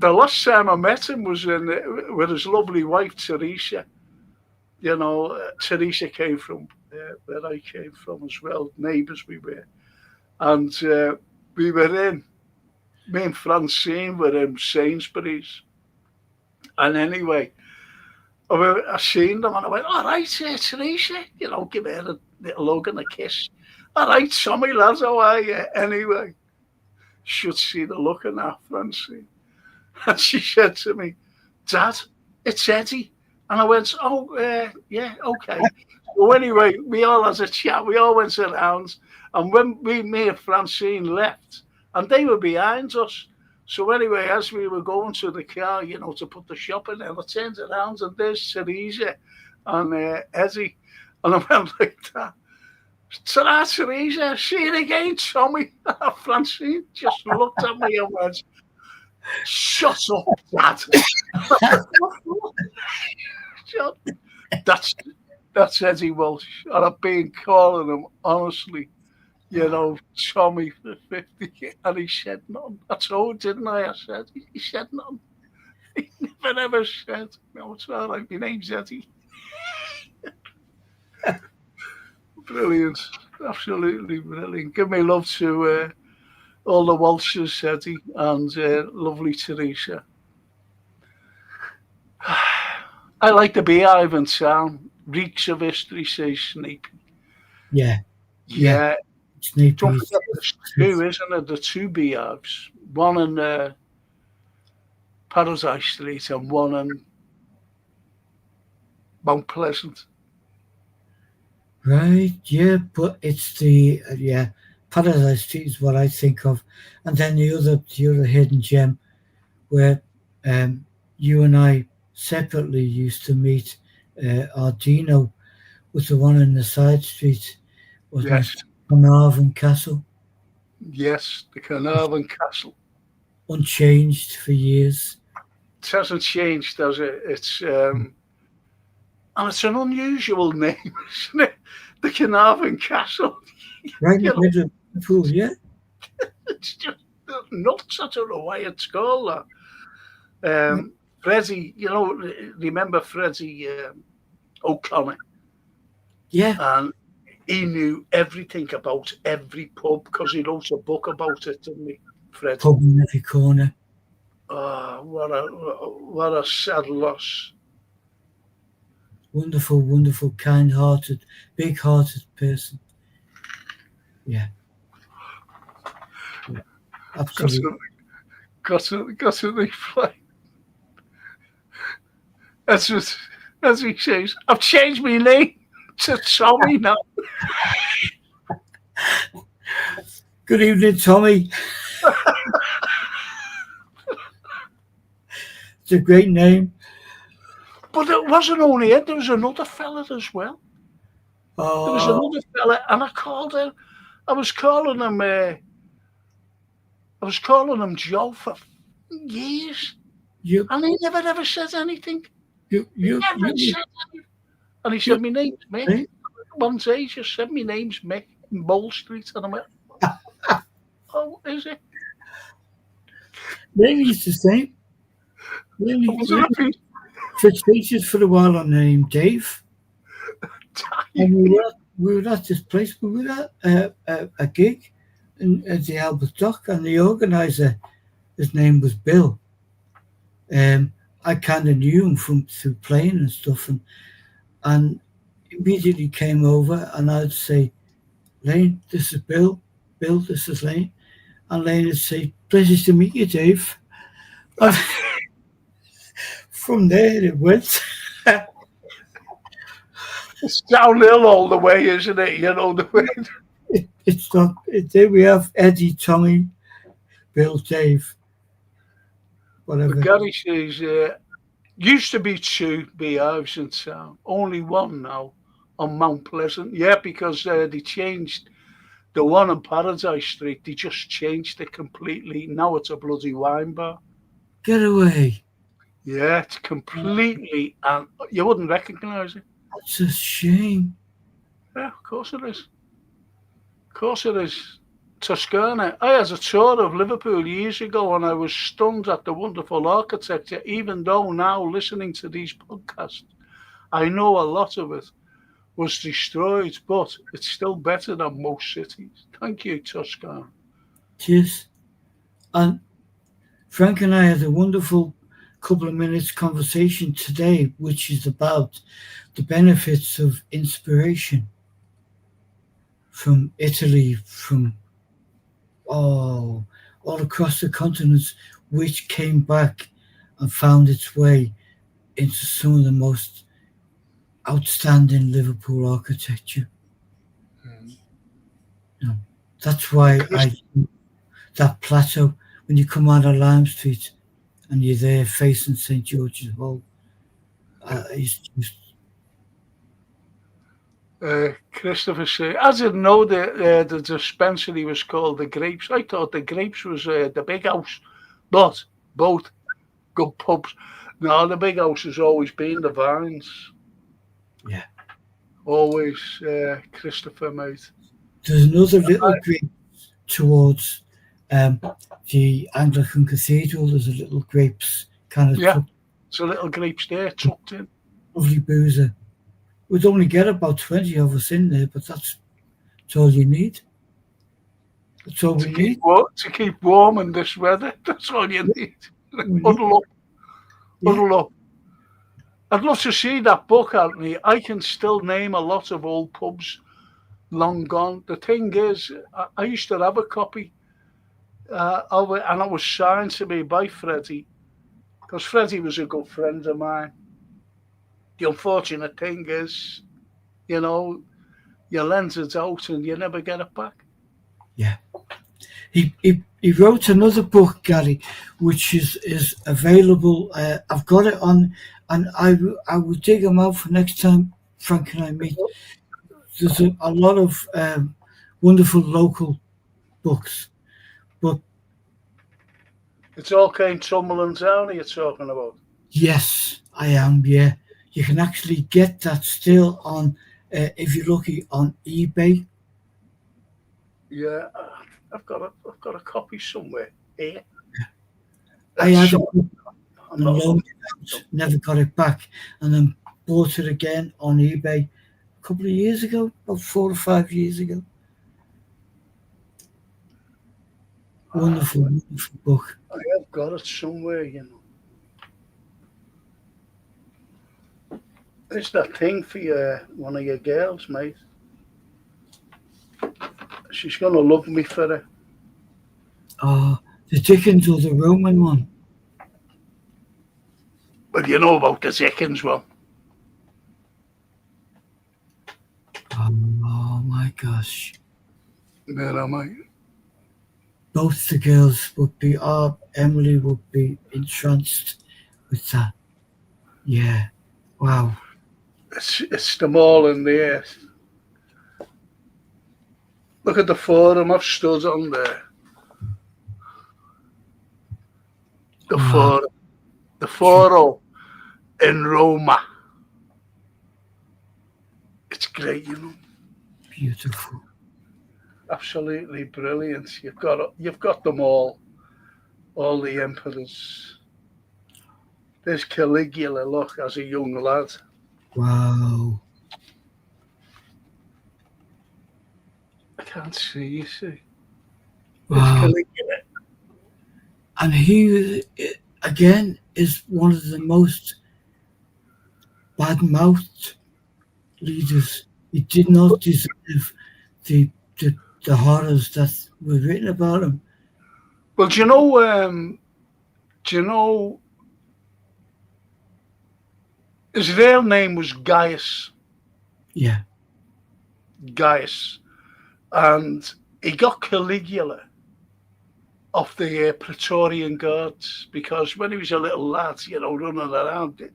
last time I met him was with his lovely wife, Teresa. Teresa came from where I came from as well, neighbours we were. And we were me and Francine were in Sainsbury's. And anyway, I seen them and I went, all right, Teresa, give her a little hug and a kiss. All right, Tommy, lads, how are you? Anyway, should see the look in that, Francine. And she said to me, Dad, it's Eddie. And I went, oh, yeah, okay. So anyway, we all had a chat. We all went around. And when me and Francine left, and they were behind us. So anyway, as we were going to the car, to put the shopping in, I turned around and there's Teresa and Eddie. And I went like that. Ta-ra, Teresa, see you again, Tommy. Francine just looked at me and went, shut up, Dad. That's Eddie Welsh. And I've been calling him, honestly, Tommy for 50, and he said nothing. I told, didn't I? I said, he said nothing. He never ever said, no, it's all right, my name's Eddie. Brilliant. Absolutely brilliant. Give me love to all the Welshes, Eddie, and lovely Teresa. I like the beehive in town. Reeks of history, says Snape. yeah. Don't forget there's two, isn't it? The two beehives. One in Paradise Street and one in Mount Pleasant. Right, yeah, but it's the Paradise Street is what I think of, and then the other hidden gem where you and I separately used to meet. Ardino was the one in the side street, wasn't Yes. it? Carnarvon Castle. Yes, the Carnarvon Castle. Unchanged for years. It hasn't changed, does it? It's and it's an unusual name, isn't it? The Carnarvon Castle. Right in the middle of Liverpool, yeah. It's just nuts. I don't know why it's called that. Freddie, remember Freddie O'Connor? Yeah. And he knew everything about every pub because he wrote a book about it, didn't he, Freddie? Pub in every corner. Oh, what a sad loss. Wonderful, wonderful, kind-hearted, big-hearted person. Yeah. Absolutely. Got to replay. As he says, I've changed my name to Tommy now. Good evening, Tommy. It's a great name. But it wasn't only it. There was another fella as well. There was another fella, and I was calling him Joe for years, and he never ever said anything. And he said, my name's Mick. One day he just said, my name's Mick in Bowl Street. And I went, oh, is it? Name's the same. For teachers for a while, I named Dave. And we were at this place. We were at a gig at the Albert Dock, and the organizer, his name was Bill. I kind of knew him from through playing and stuff, and immediately came over, and I'd say, "Lane, this is Bill. Bill, this is Lane," and Lane would say, "Pleasure to meet you, Dave." And from there it went. It's downhill all the way, isn't it? You know the way. It's not. There we have Eddie, Tommy, Bill, Dave, whatever. Gary says, used to be two beehives in town, only one now on Mount Pleasant. Yeah, because they changed the one on Paradise Street. They just changed it completely. Now it's a bloody wine bar. Get away. Yeah, it's completely, and you wouldn't recognise it. That's a shame. Yeah, of course it is. Of course it is. Toscana. I had a tour of Liverpool years ago and I was stunned at the wonderful architecture, even though now listening to these podcasts, I know a lot of it was destroyed, but it's still better than most cities. Thank you, Toscana. Cheers. And Frank and I had a wonderful couple of minutes conversation today, which is about the benefits of inspiration from Italy, from all across the continents, which came back and found its way into some of the most outstanding Liverpool architecture. You know, that's why that plateau, when you come out of Lime Street and you're there facing St. George's Hall, it's just... Christopher said, I didn't know that the dispensary was called the Grapes. I thought the Grapes was the big house, but both good pubs. No, the big house has always been the Vines. Yeah. Always, Christopher, mate. There's another little grape towards the Anglican Cathedral. There's a little grapes kind of... Yeah, it's a little grapes there tucked in. Lovely boozer. We'd only get about 20 of us in there, but that's all you need. That's all we need. To keep warm in this weather, that's all you need. Huddle up. Huddle up. I'd love to see that book, Anthony. I can still name a lot of old pubs long gone. The thing is, I used to have a copy of it, and it was signed to me by Freddie, because Freddie was a good friend of mine. The unfortunate thing is, you know, you lend it out and you never get it back. Yeah. He wrote another book, Gary, which is available. I've got it on, and I will dig them out for next time Frank and I meet. There's a lot of wonderful local books, but it's all came tumbling down. You're talking about? Yes, I am. Yeah, you can actually get that still on, if you're lucky, on eBay. Yeah, I've got a copy somewhere here. I had it and loaned it out, never got it back, and then bought it again on eBay a couple of years ago, about 4 or 5 years ago. Wonderful, wonderful book. I have got it somewhere, you know. It's that thing for one of your girls, mate. She's going to love me for it. Oh, the Dickens or the Roman one? Well, you know about the Dickens one. Oh my gosh. Yeah, mate. Both the girls would be, Emily would be entranced with that. Yeah. Wow. It's them all in there. Look at the forum I've stood on there. The forum in Roma. It's great, you know. Beautiful. Absolutely brilliant. You've got them all the emperors. There's Caligula, look, as a young lad. Wow. can't see, you see. Wow. It's Caligula. And he, again, is one of the most bad-mouthed leaders. He did not deserve the, the, the horrors that were written about him. Well, do you know his real name was Gaius. Yeah, Gaius. And he got Caligula off the Praetorian Guards because when he was a little lad, running around,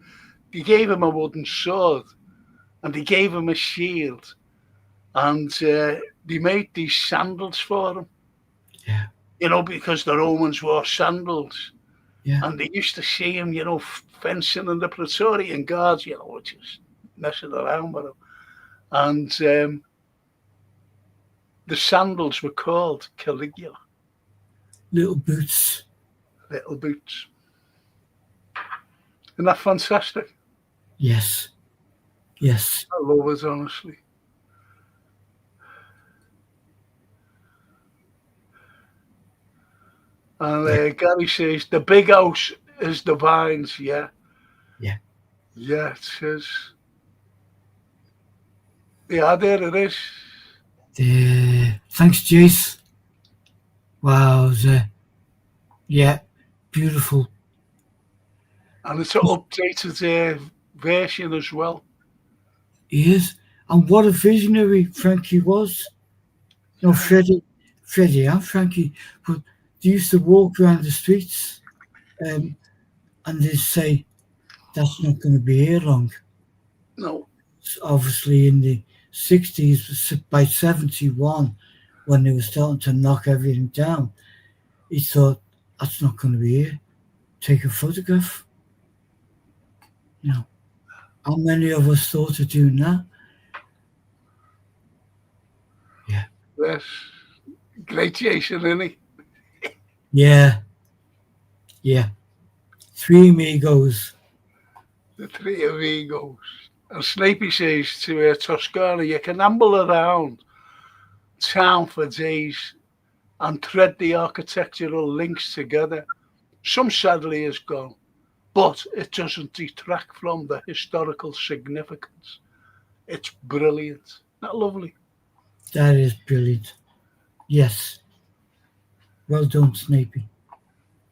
they gave him a wooden sword and they gave him a shield and they made these sandals for him. Yeah. Because the Romans wore sandals. Yeah. And they used to see him, fencing in the Praetorian Guards, just messing around with him. And the sandals were called Caligula. Little boots. Little boots. Isn't that fantastic? Yes. Yes. I love it, honestly. And Gary says, the big house is the vines, yeah. Yeah. Yeah, it says. Yeah, there it is. Thanks, Jace. Wow. Yeah, beautiful. And it's an updated version as well. He is. And what a visionary Frankie was. No, Freddie and Frankie, but they used to walk around the streets and they'd say, that's not going to be here long. No. Obviously in the 60s, by 71, when they were starting to knock everything down, he thought, that's not going to be here. Take a photograph. How many of us thought of doing that? Yeah. Yes. Great Jason, isn't he? Yeah. Yeah. Three amigos. The three amigos. And Snapey says to Toscana, you can amble around town for days and thread the architectural links together. Some sadly is gone, but it doesn't detract from the historical significance. It's brilliant. Isn't that lovely? That is brilliant. Yes. Well done, Snapey.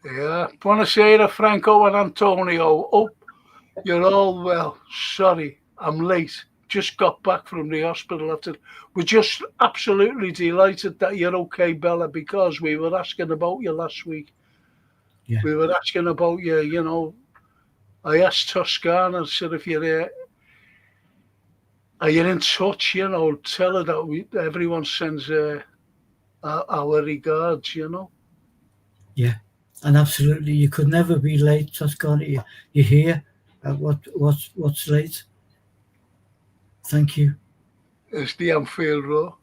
Yeah. Buonasera, Franco and Antonio. Oh, you're all well. Sorry, I'm late. Just got back from the hospital after. We're just absolutely delighted that you're okay, Bella, because we were asking about you last week. Yeah. We were asking about you, I asked Toscana, said if you're are you in touch, tell her that everyone sends our regards, Yeah. And absolutely, you could never be late, Toscana. You're here. What's late? Thank you. It's the Anfield Row.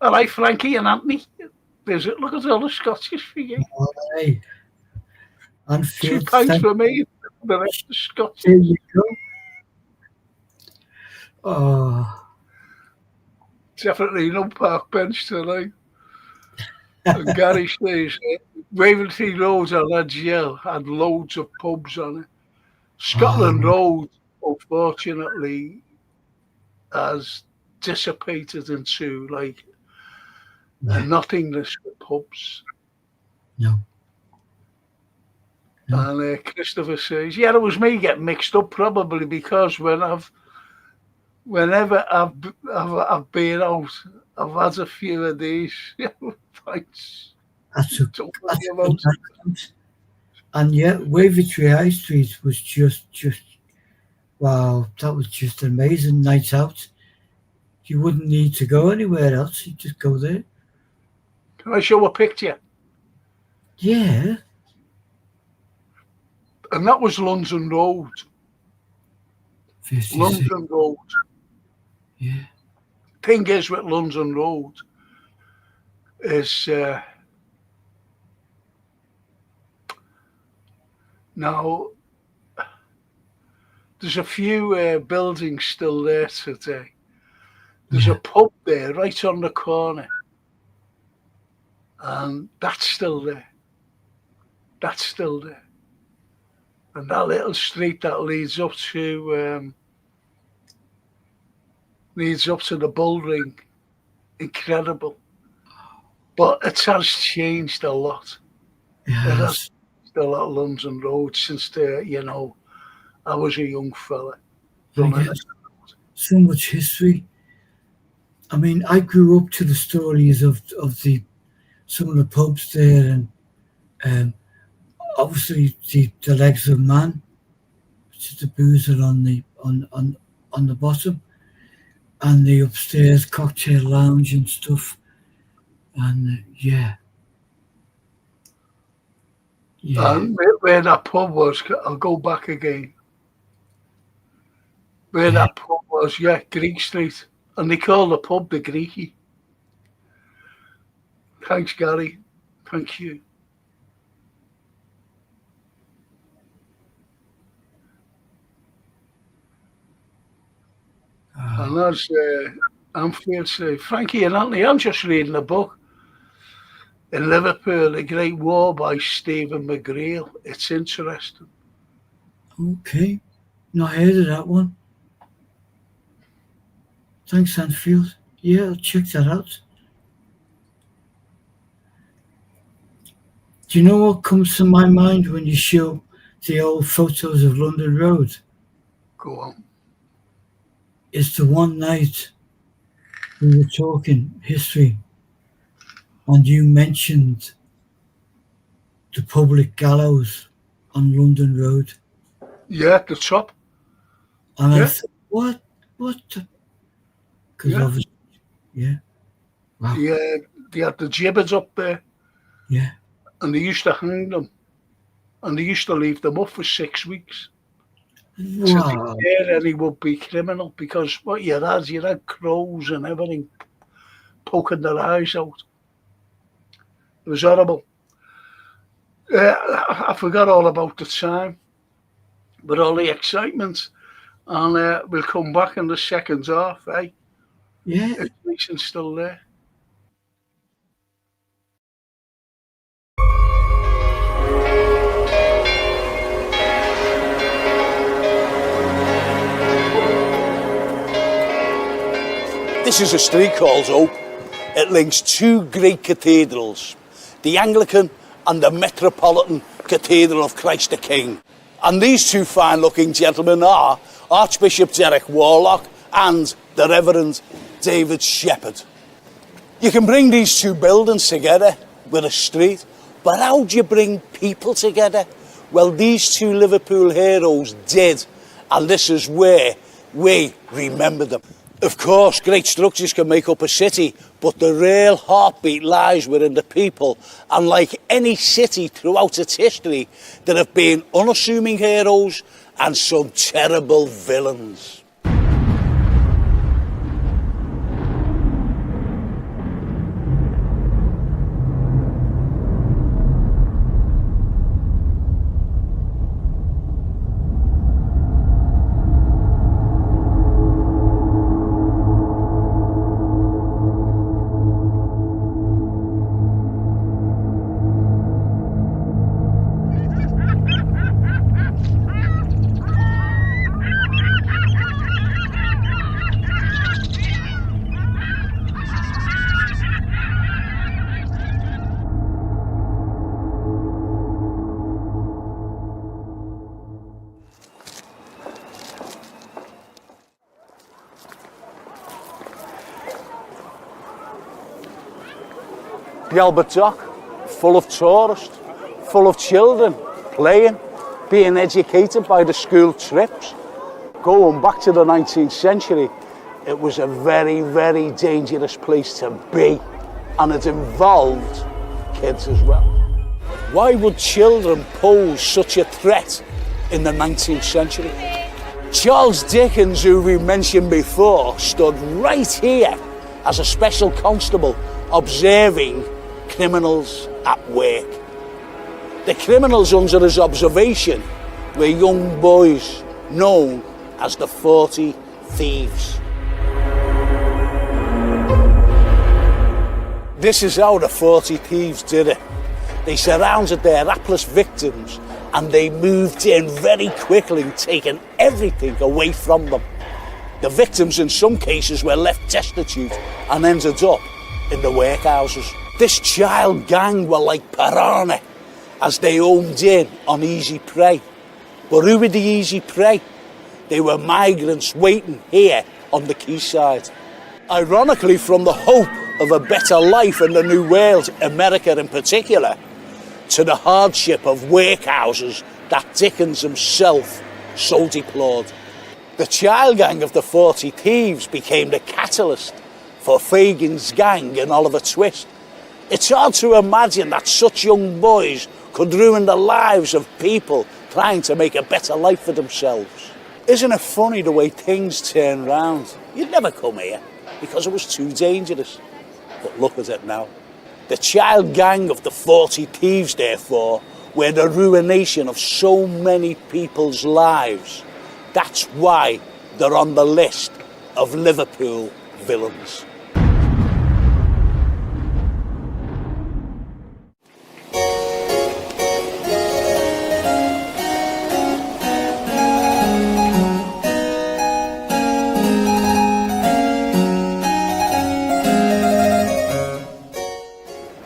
All right, Frankie and Anthony. Look at all the Scottish for you. All right. Anfield. 2 pints for me. The rest of Scottish. There you go. Oh. Definitely no park bench tonight. And Gary says, Wavertree Road on Edgell had loads of pubs on it. Scotland Road, unfortunately, has dissipated into a nothingness with pubs. No. And Christopher says, yeah, it was me getting mixed up probably because whenever I've been out, I've had a few of these fights. That's a and yet Wavertree High Street was just wow, that was just an amazing night out. You wouldn't need to go anywhere else, you'd just go there. Can I show a picture? Yeah. And that was London Road. 56. London Road. Yeah. Thing is with London Road is now there's a few buildings still there today. There's a pub there right on the corner And that's still there. That's still there. And that little street that leads up to the bull ring, incredible. But it has changed a lot. Yes. It has changed a lot of London roads since I was a young fella. So much history. I mean, I grew up to the stories of some of the pubs there, and obviously the Legs of Man, which is the boozer on the bottom, and the upstairs cocktail lounge and stuff, and yeah. And where that pub was, I'll go back again. Where that pub was, Greek Street. And they call the pub the Greeky. Thanks, Gary. Thank you. And that's Anfield Street. Frankie and Anthony, I'm just reading a book in Liverpool, The Great War by Stephen McGreal. It's interesting. Okay. Not heard of that one. Thanks, Anfield. Yeah, I'll check that out. Do you know what comes to my mind when you show the old photos of London Road? Go on. It's the one night we were talking history and you mentioned the public gallows on London Road. Yeah, the top. And I thought, what the? Because obviously, wow. Yeah, they had the gibbets up there. Yeah. And they used to hang them. And they used to leave them up for 6 weeks. Wow. To declare any would-be criminal, because what you had crows and everything poking their eyes out. It was horrible. I forgot all about the time, but all the excitement. And we'll come back in the second half, eh? Yeah. It's still there. This is a street called Hope. It links two great cathedrals, the Anglican and the Metropolitan Cathedral of Christ the King. And these two fine-looking gentlemen are Archbishop Derek Warlock and the Reverend David Shepherd. You can bring these two buildings together with a street, but how do you bring people together? Well, these two Liverpool heroes did, and this is where we remember them. Of course, great structures can make up a city, but the real heartbeat lies within the people. And like any city throughout its history, there have been unassuming heroes and some terrible villains. The Albert Dock, full of tourists, full of children playing, being educated by the school trips. Going back to the 19th century, it was a very, very dangerous place to be, and it involved kids as well. Why would children pose such a threat in the 19th century? Charles Dickens, who we mentioned before, stood right here as a special constable observing criminals at work. The criminals under his observation were young boys known as the 40 Thieves. This is how the 40 Thieves did it. They surrounded their hapless victims and they moved in very quickly, taking everything away from them. The victims in some cases were left destitute and ended up in the workhouses. This child gang were like piranha as they homed in on easy prey. But who were the easy prey? They were migrants waiting here on the quayside. Ironically, from the hope of a better life in the New World, America in particular, to the hardship of workhouses that Dickens himself so deplored. The child gang of the 40 Thieves became the catalyst for Fagin's gang and Oliver Twist. It's hard to imagine that such young boys could ruin the lives of people trying to make a better life for themselves. Isn't it funny the way things turn round? You'd never come here because it was too dangerous. But look at it now. The child gang of the 40 Thieves, therefore, were the ruination of so many people's lives. That's why they're on the list of Liverpool villains.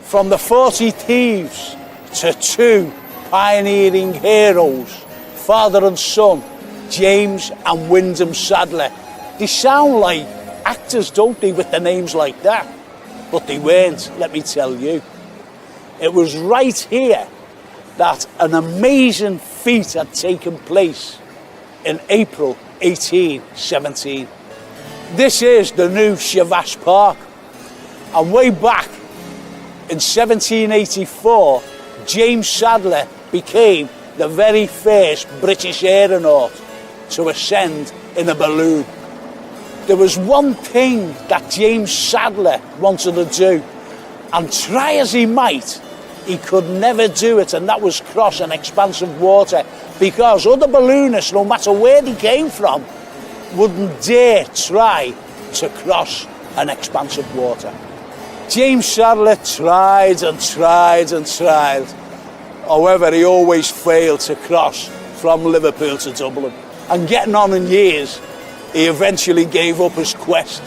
From the 40 Thieves to two pioneering heroes, father and son, James and Wyndham Sadler. They sound like actors, don't they, with the names like that? But they weren't, let me tell you. It was right here that an amazing feat had taken place in April 1817. This is the new Shavash Park. And way back in 1784, James Sadler became the very first British aeronaut to ascend in a balloon. There was one thing that James Sadler wanted to do, and try as he might, he could never do it, and that was cross an expanse of water, because other balloonists, no matter where they came from, wouldn't dare try to cross an expanse of water. James Sadler tried and tried and tried. However, he always failed to cross from Liverpool to Dublin. And getting on in years, he eventually gave up his quest.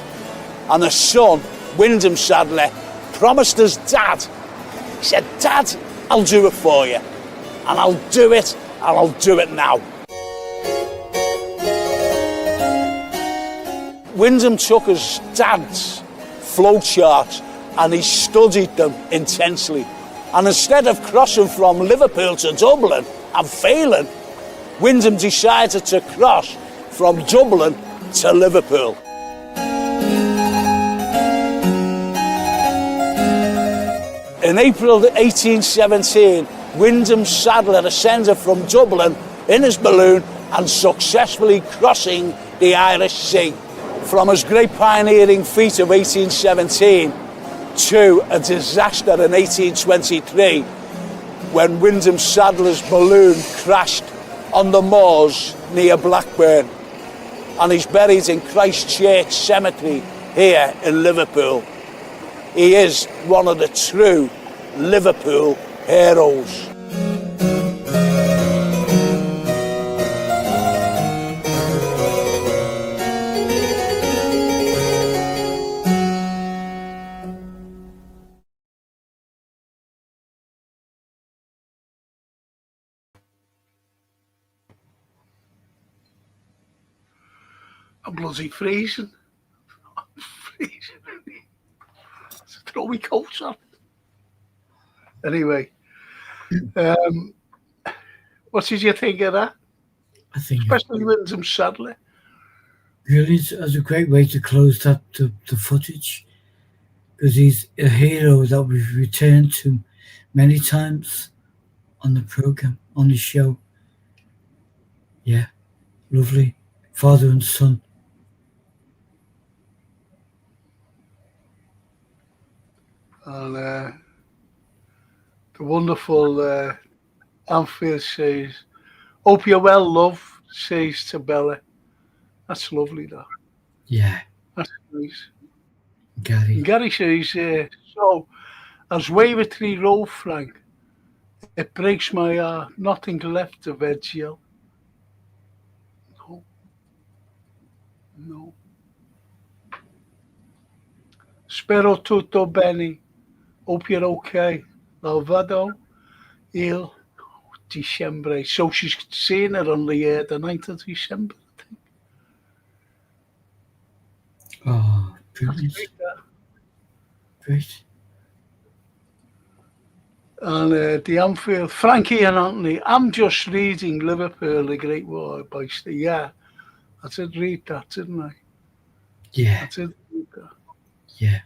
And his son, Wyndham Sadler, promised his dad. He said, "Dad, I'll do it for you. And I'll do it, and I'll do it now." Wyndham took his dad's flowcharts and he studied them intensely. And instead of crossing from Liverpool to Dublin and failing, Wyndham decided to cross from Dublin to Liverpool. In April 1817, Wyndham Sadler ascended from Dublin in his balloon and successfully crossing the Irish Sea. From his great pioneering feat of 1817 to a disaster in 1823 when Wyndham Sadler's balloon crashed on the moors near Blackburn, and he's buried in Christ Church Cemetery here in Liverpool. He is one of the true Liverpool heroes. I'm bloody freezing. I'm freezing. Throw my coats on. Anyway, what did you think of that? I think Especially Wyndham Sadler. really it's a great way to close that the footage, because he's a hero that we've returned to many times on the program, on the show. Yeah, lovely. Father and son. And the wonderful Anfield says, "Hope you're well, love," says to Bella. That's lovely, that. Yeah, That's nice. Gary. Gary says, so as Wavertree Road, Frank, it breaks my heart. Nothing left of Edgehill. No, no. Spero tutto bene. Hope you're okay. Salvador, il December. So she's seeing it on the 9th of December, I think. Oh, That's privilege. great, that. Great. And the Anfield, Frankie and Anthony. I'm just reading Liverpool, the Great War by Steve. Yeah, I did read that, didn't I? Yeah. I did read that. Yeah.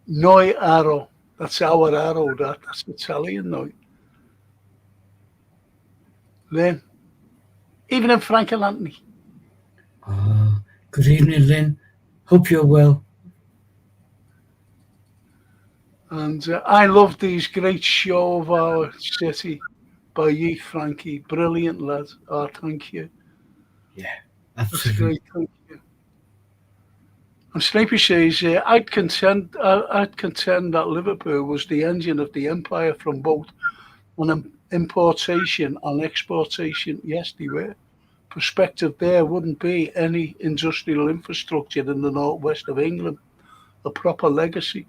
Noi Arrow. That's our arrow, that's Italian, Noi. Then, even in Frank and Anthony. Oh, good evening, Lynn. Hope you're well. And I love these great show of our city by you, Frankie. Brilliant, lad. Oh, thank you. Yeah, That's absolutely. great, thank you. And Snapey says, I'd contend that Liverpool was the engine of the empire from both an importation and exportation. Yes, they were. Perspective there wouldn't be any industrial infrastructure in the northwest of England. A proper legacy.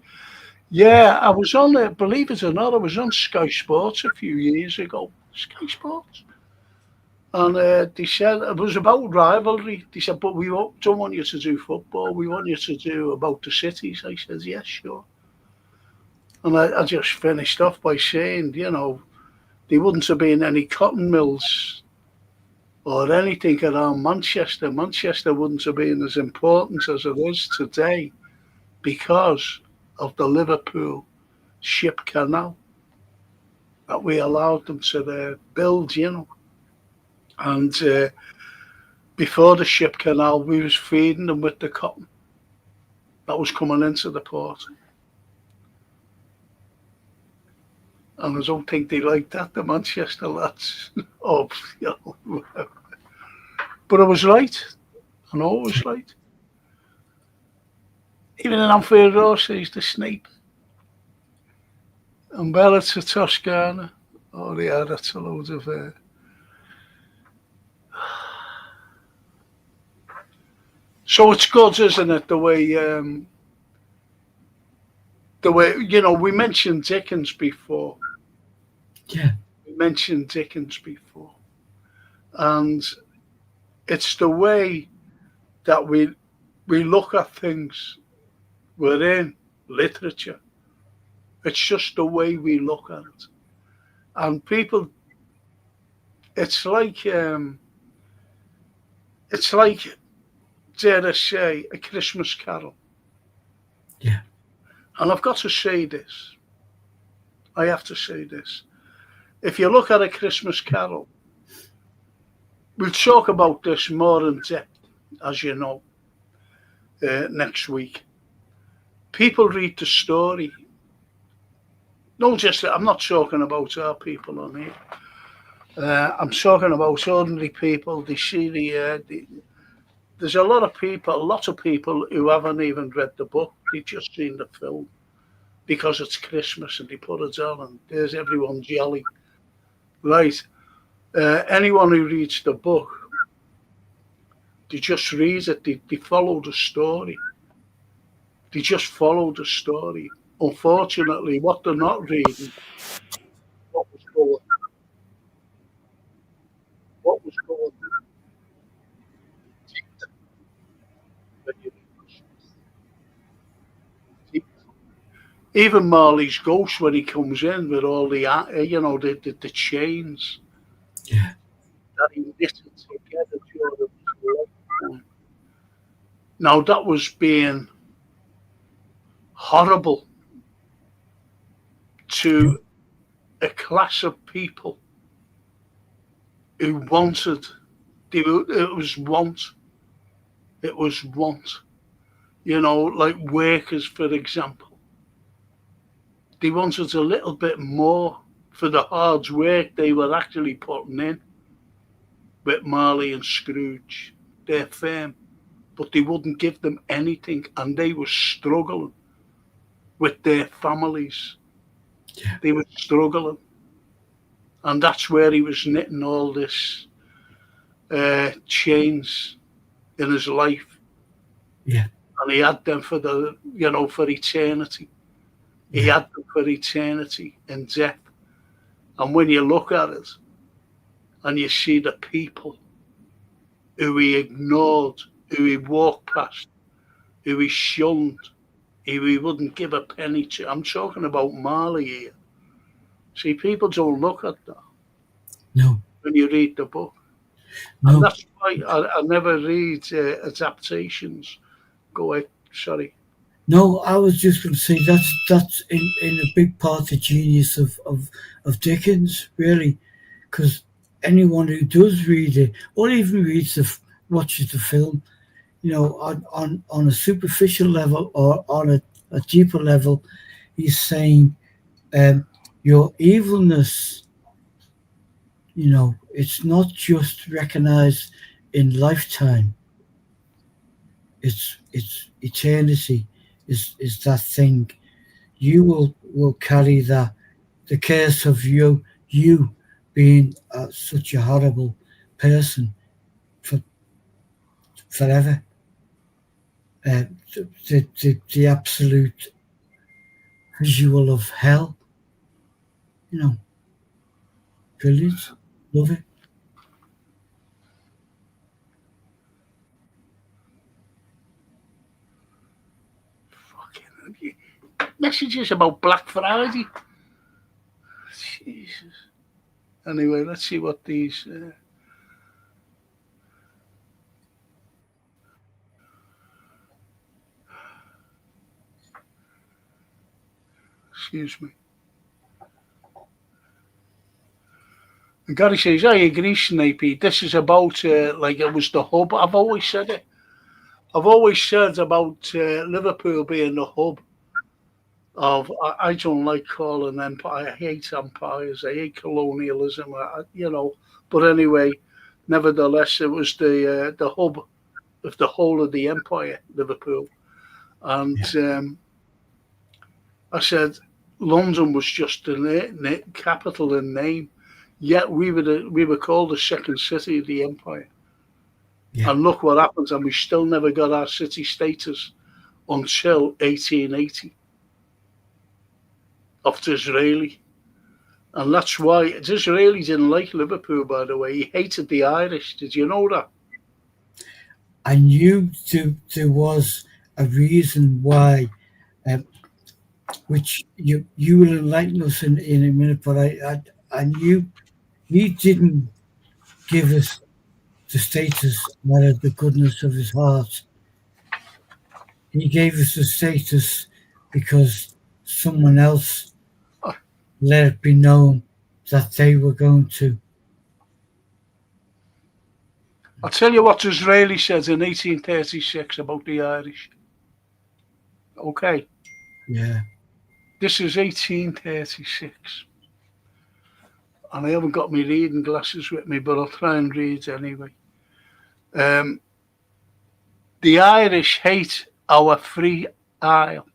Yeah, I was on it, believe it or not, I was on Sky Sports a few years ago. Sky Sports. And they said it was about rivalry. They said, but we don't want you to do football. We want you to do about the cities. I said, yes, sure. And I just finished off by saying, there wouldn't have been any cotton mills or anything around Manchester. Manchester wouldn't have been as important as it is today because of the Liverpool ship canal that we allowed them to build, And before the ship canal, we was feeding them with the cotton that was coming into the port. And I don't think they liked that, the Manchester lads. But I was right. I know I was right. Even in Anfield Road says the Snape. And Bella to Toscana. Oh, yeah, that's a load of... So it's good, isn't it, the way, we mentioned Dickens before. Yeah. We mentioned Dickens before. And it's the way that we look at things within literature. It's just the way we look at it. And people, it's like, dare I say, a Christmas carol. Yeah. And I've got to say this. I have to say this. If you look at a Christmas carol, we'll talk about this more in depth, as you know, next week. People read the story. No, I'm not talking about our people on here. I'm talking about ordinary people. They see there's a lot of people who haven't even read the book. They've just seen the film because it's Christmas and they put it on and there's everyone jolly. Right. Anyone who reads the book, they just read it. They follow the story. They just follow the story. Unfortunately, what they're not reading, what was going, what was going even Marley's ghost when he comes in with all the chains Yeah. that he knitted together during his lifetime. Now that was being horrible to a class of people who wanted. It was want. It was want. Like workers, for example. They wanted a little bit more for the hard work they were actually putting in with Marley and Scrooge, their firm. but they wouldn't give them anything, and they were struggling with their families. Yeah. They were struggling, and that's where he was knitting all this chains in his life. Yeah. And he had them for for eternity. He Yeah. had them for eternity in death. And when you look at it and you see the people who he ignored, who he walked past, who he shunned, who he wouldn't give a penny to. I'm talking about Marley here. See, people don't look at that No. when you read the book. And No. that's why I never read adaptations. Go ahead, sorry. No, I was just going to say that's in a big part the genius of Dickens, really, because anyone who does read it or even watches the film, on a superficial level or on a deeper level, he's saying, your evilness, it's not just recognized in lifetime. It's eternity is that thing. You will carry the curse of you being such a horrible person for forever. The absolute visual of hell, you know, brilliant, love it. Fucking messages about Black Friday. Jesus. Anyway, let's see what these. Excuse me. And Gary says, I agree, Snipey. This is about, like it was the hub. I've always said it. I've always said about Liverpool being the hub of, I don't like calling empire. I hate empires. I hate colonialism, But anyway, nevertheless, it was the hub of the whole of the empire, Liverpool. And I said, London was just the capital in name. Yet we were called the second city of the empire. Yeah. And look what happens, and we still never got our city status until 1880 of Disraeli. And that's why Disraeli didn't like Liverpool, by the way. He hated the Irish. Did you know that? I knew there was a reason why, which you will enlighten us in a minute, but I knew he didn't give us the status out of the goodness of his heart. He gave us the status because someone else let it be known that they were going to. I'll tell you what Disraeli says in 1836 about the Irish. Okay. Yeah. This is 1836. And I haven't got my reading glasses with me, but I'll try and read anyway. The Irish hate our free isle.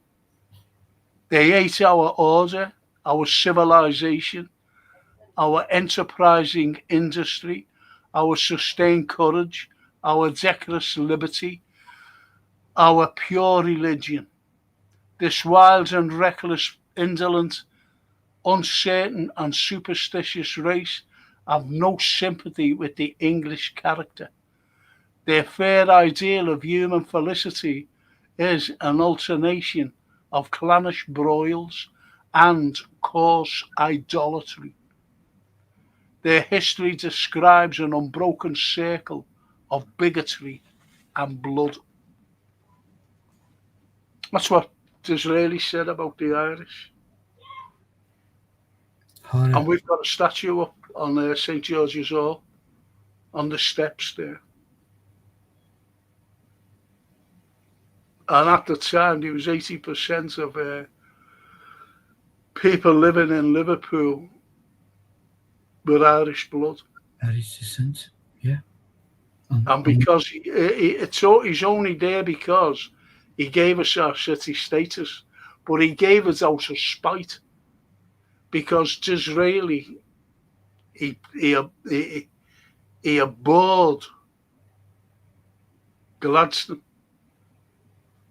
They hate our order, our civilization, our enterprising industry, our sustained courage, our decorous liberty, our pure religion. This wild and reckless, indolent, uncertain and superstitious race have no sympathy with the English character. Their fair ideal of human felicity is an alternation of clannish broils and coarse idolatry. Their history describes an unbroken circle of bigotry and blood. That's what Disraeli said about the Irish. Horror. And we've got a statue up on St. George's Hall on the steps there. And at the time, there was 80% of people living in Liverpool with Irish blood. Irish descent. Yeah. And because he's only there because he gave us our city status, but he gave it out of spite. Because Disraeli, he abhorred Gladstone.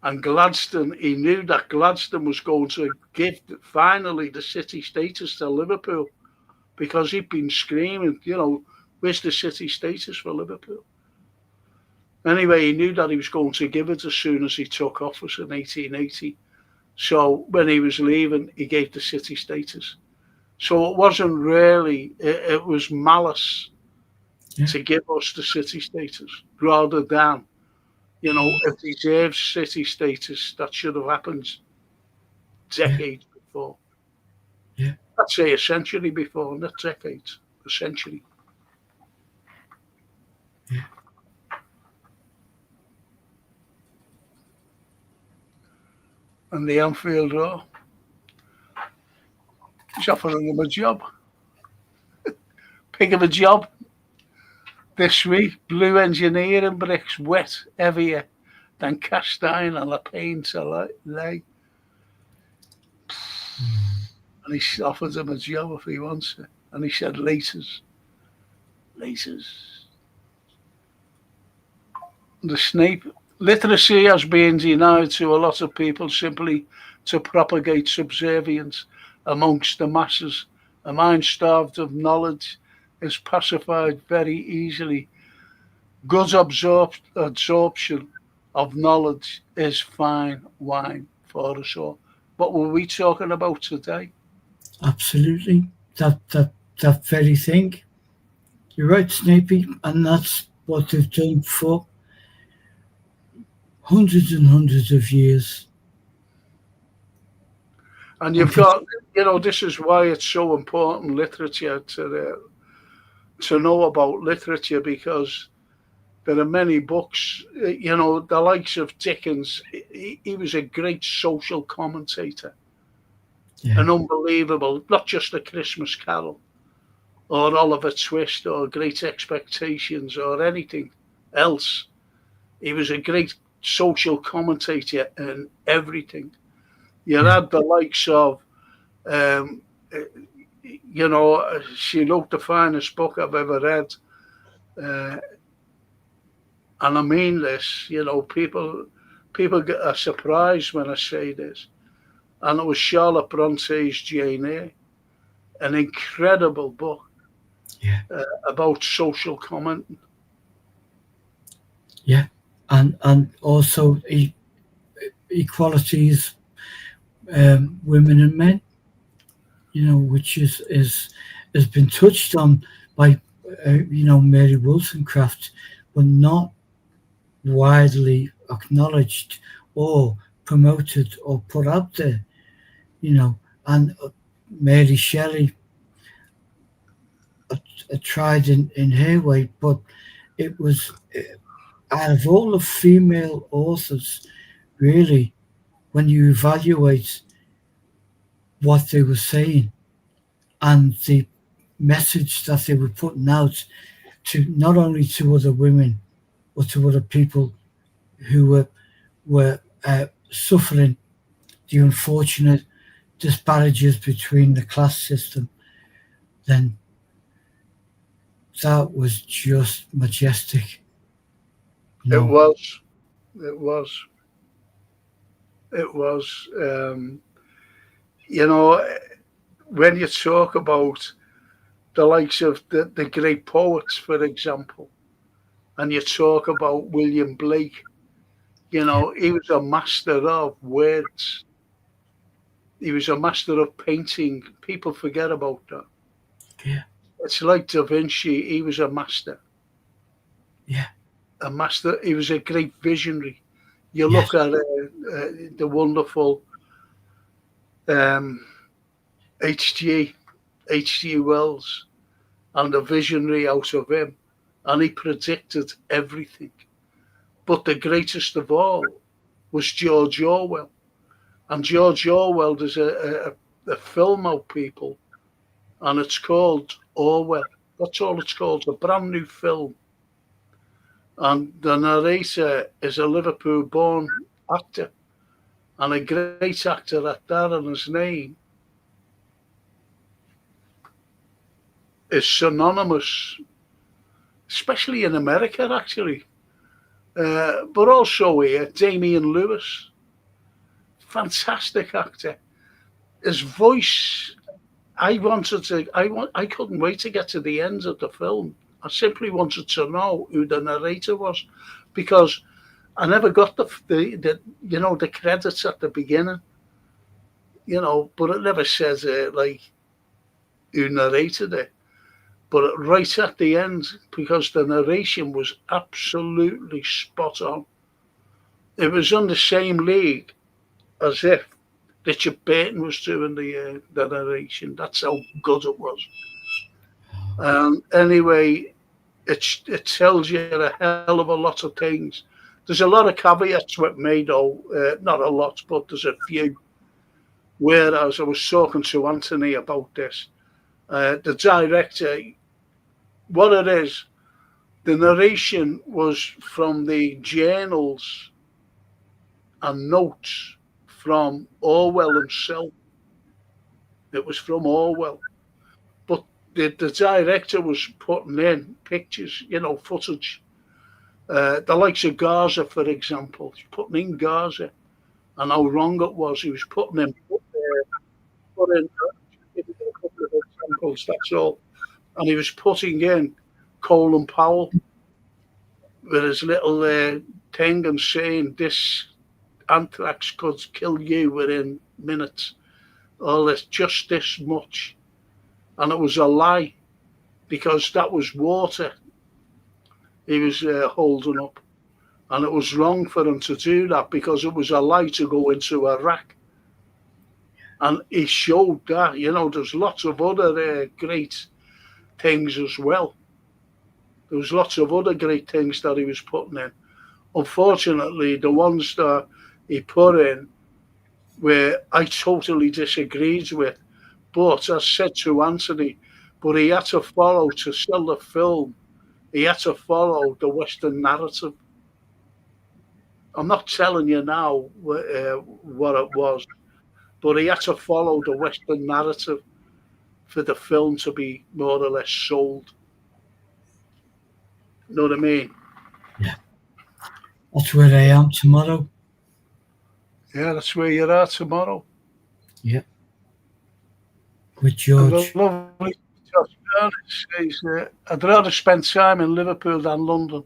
And Gladstone, he knew that Gladstone was going to give finally the city status to Liverpool, because he'd been screaming, where's the city status for Liverpool? Anyway, he knew that he was going to give it as soon as he took office in 1880. So when he was leaving, he gave the city status. So it wasn't really, it was malice to give us the city status, rather than, if he deserves city status, that should have happened decades before. Yeah. I'd say a century before, not decades, a century. Yeah. And the Anfield Road, he's offering him a job. Pick of a job this week. Blue engineering bricks, wet, heavier than cast iron on a painter lay. And he offered him a job if he wants it. And he said, laters. The Snape. Literacy has been denied to a lot of people simply to propagate subservience amongst the masses. A mind starved of knowledge is pacified very easily. Good absorption of knowledge is fine wine for us all. What were we talking about today? Absolutely. That very thing. You're right, Snapey, and that's what they've done for hundreds and hundreds of years. And you've got, this is why it's so important, literature, to know about literature, because there are many books, the likes of Dickens. He was a great social commentator, an unbelievable, not just A Christmas Carol or Oliver Twist or Great Expectations or anything else. He was a great social commentator in everything. You had the likes of, she wrote the finest book I've ever read. And I mean this, people are surprised when I say this. And it was Charlotte Bronte's Jane Eyre, an incredible book about social commenting. Yeah, and also equalities, women and men, which has been touched on by Mary Wollstonecraft, but not widely acknowledged or promoted or put out there, and Mary Shelley tried in her way, but it was out of all the female authors, really, when you evaluate what they were saying and the message that they were putting out to not only to other women but to other people who were suffering the unfortunate disparages between the class system, then that was just majestic. It was. When you talk about the likes of the great poets, for example, and you talk about William Blake, he was a master of words. He was a master of painting. People forget about that. Yeah. It's like Da Vinci. He was a master. Yeah. A master. He was a great visionary. You look at the wonderful H.G. Wells and the visionary out of him, and he predicted everything. But the greatest of all was George Orwell. And George Orwell, there's a film out, people, and it's called Orwell. That's all it's called. A brand new film. And the narrator is a Liverpool-born actor, and a great actor at that, and his name is synonymous, especially in America, actually, but also here, Damian Lewis, fantastic actor. His voice, I couldn't wait to get to the end of the film. I simply wanted to know who the narrator was, because I never got the credits at the beginning, but it never says like who narrated it. But right at the end, because the narration was absolutely spot on, it was on the same league as if Richard Burton was doing the narration. That's how good it was. Anyway, it tells you a hell of a lot of things. There's a lot of caveats with me, though. Not a lot, but there's a few. Whereas I was talking to Anthony about this, the director, what it is, the narration was from the journals and notes from Orwell himself. It was from Orwell. But the director was putting in pictures, footage. The likes of Gaza, for example, he's putting in Gaza and how wrong it was. He was putting in, a couple of examples, that's all. And he was putting in Colin Powell with his little thing and saying this anthrax could kill you within minutes. All this, just this much. And it was a lie, because that was water he was holding up. And it was wrong for him to do that, because it was a lie to go into Iraq. And he showed that, there's lots of other great things as well. There was lots of other great things that he was putting in. Unfortunately, the ones that he put in where I totally disagreed with, but I said to Anthony, but he had to follow, to sell the film, he had to follow the Western narrative. I'm not telling you now what it was, but he had to follow the Western narrative for the film to be more or less sold. You know what I mean? Yeah. That's where I am tomorrow. Yeah, that's where you're at tomorrow. Yeah. With George. Lovely says, I'd rather spend time in Liverpool than London.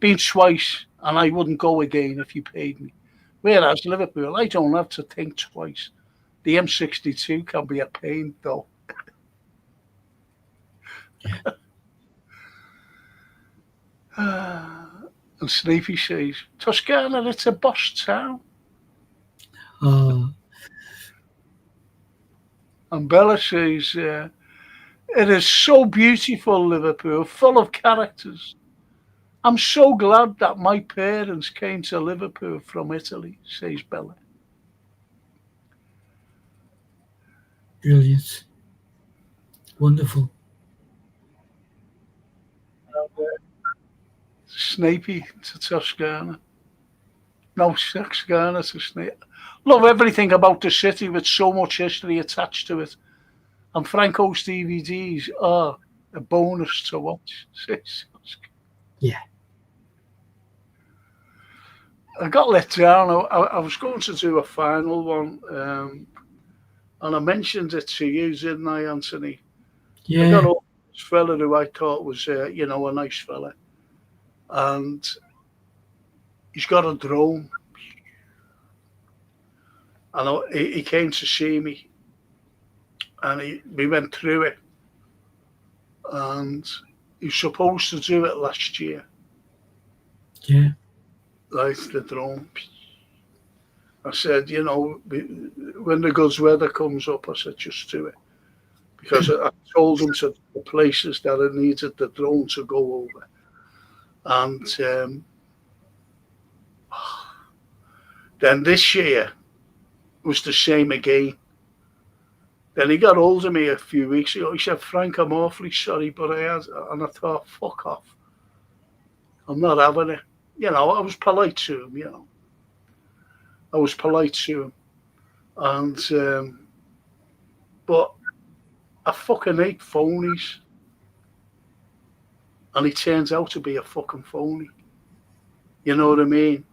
Been twice, and I wouldn't go again if you paid me. Whereas Liverpool, I don't have to think twice. The M62 can be a pain, though. And Sleepy says, Toscana, it's a boss town. And Bella says, it is so beautiful, Liverpool, full of characters. I'm so glad that my parents came to Liverpool from Italy, says Bella. Brilliant. Wonderful. Snapey to Toscana. No, Toscana to Snape. Love everything about the city with so much history attached to it. And Franco's DVDs are a bonus to watch. Yeah. I got let down. I was going to do a final one, and I mentioned it to you, didn't I, Anthony? Yeah. I got all this fella who I thought was, a nice fella, and he's got a drone, and he came to see me, and we went through it, and he's supposed to do it last year. Yeah. Like the drone. I said, when the good weather comes up, I said, just do it. Because I told him to the places that I needed the drone to go over. And then this year was the same again. Then he got hold of me a few weeks ago. He said, Frank, I'm awfully sorry, but I thought, fuck off. I'm not having it. You know, I was polite to him, you know. I was polite to him. And, but I fucking hate phonies. And he turns out to be a fucking phony. You know what I mean?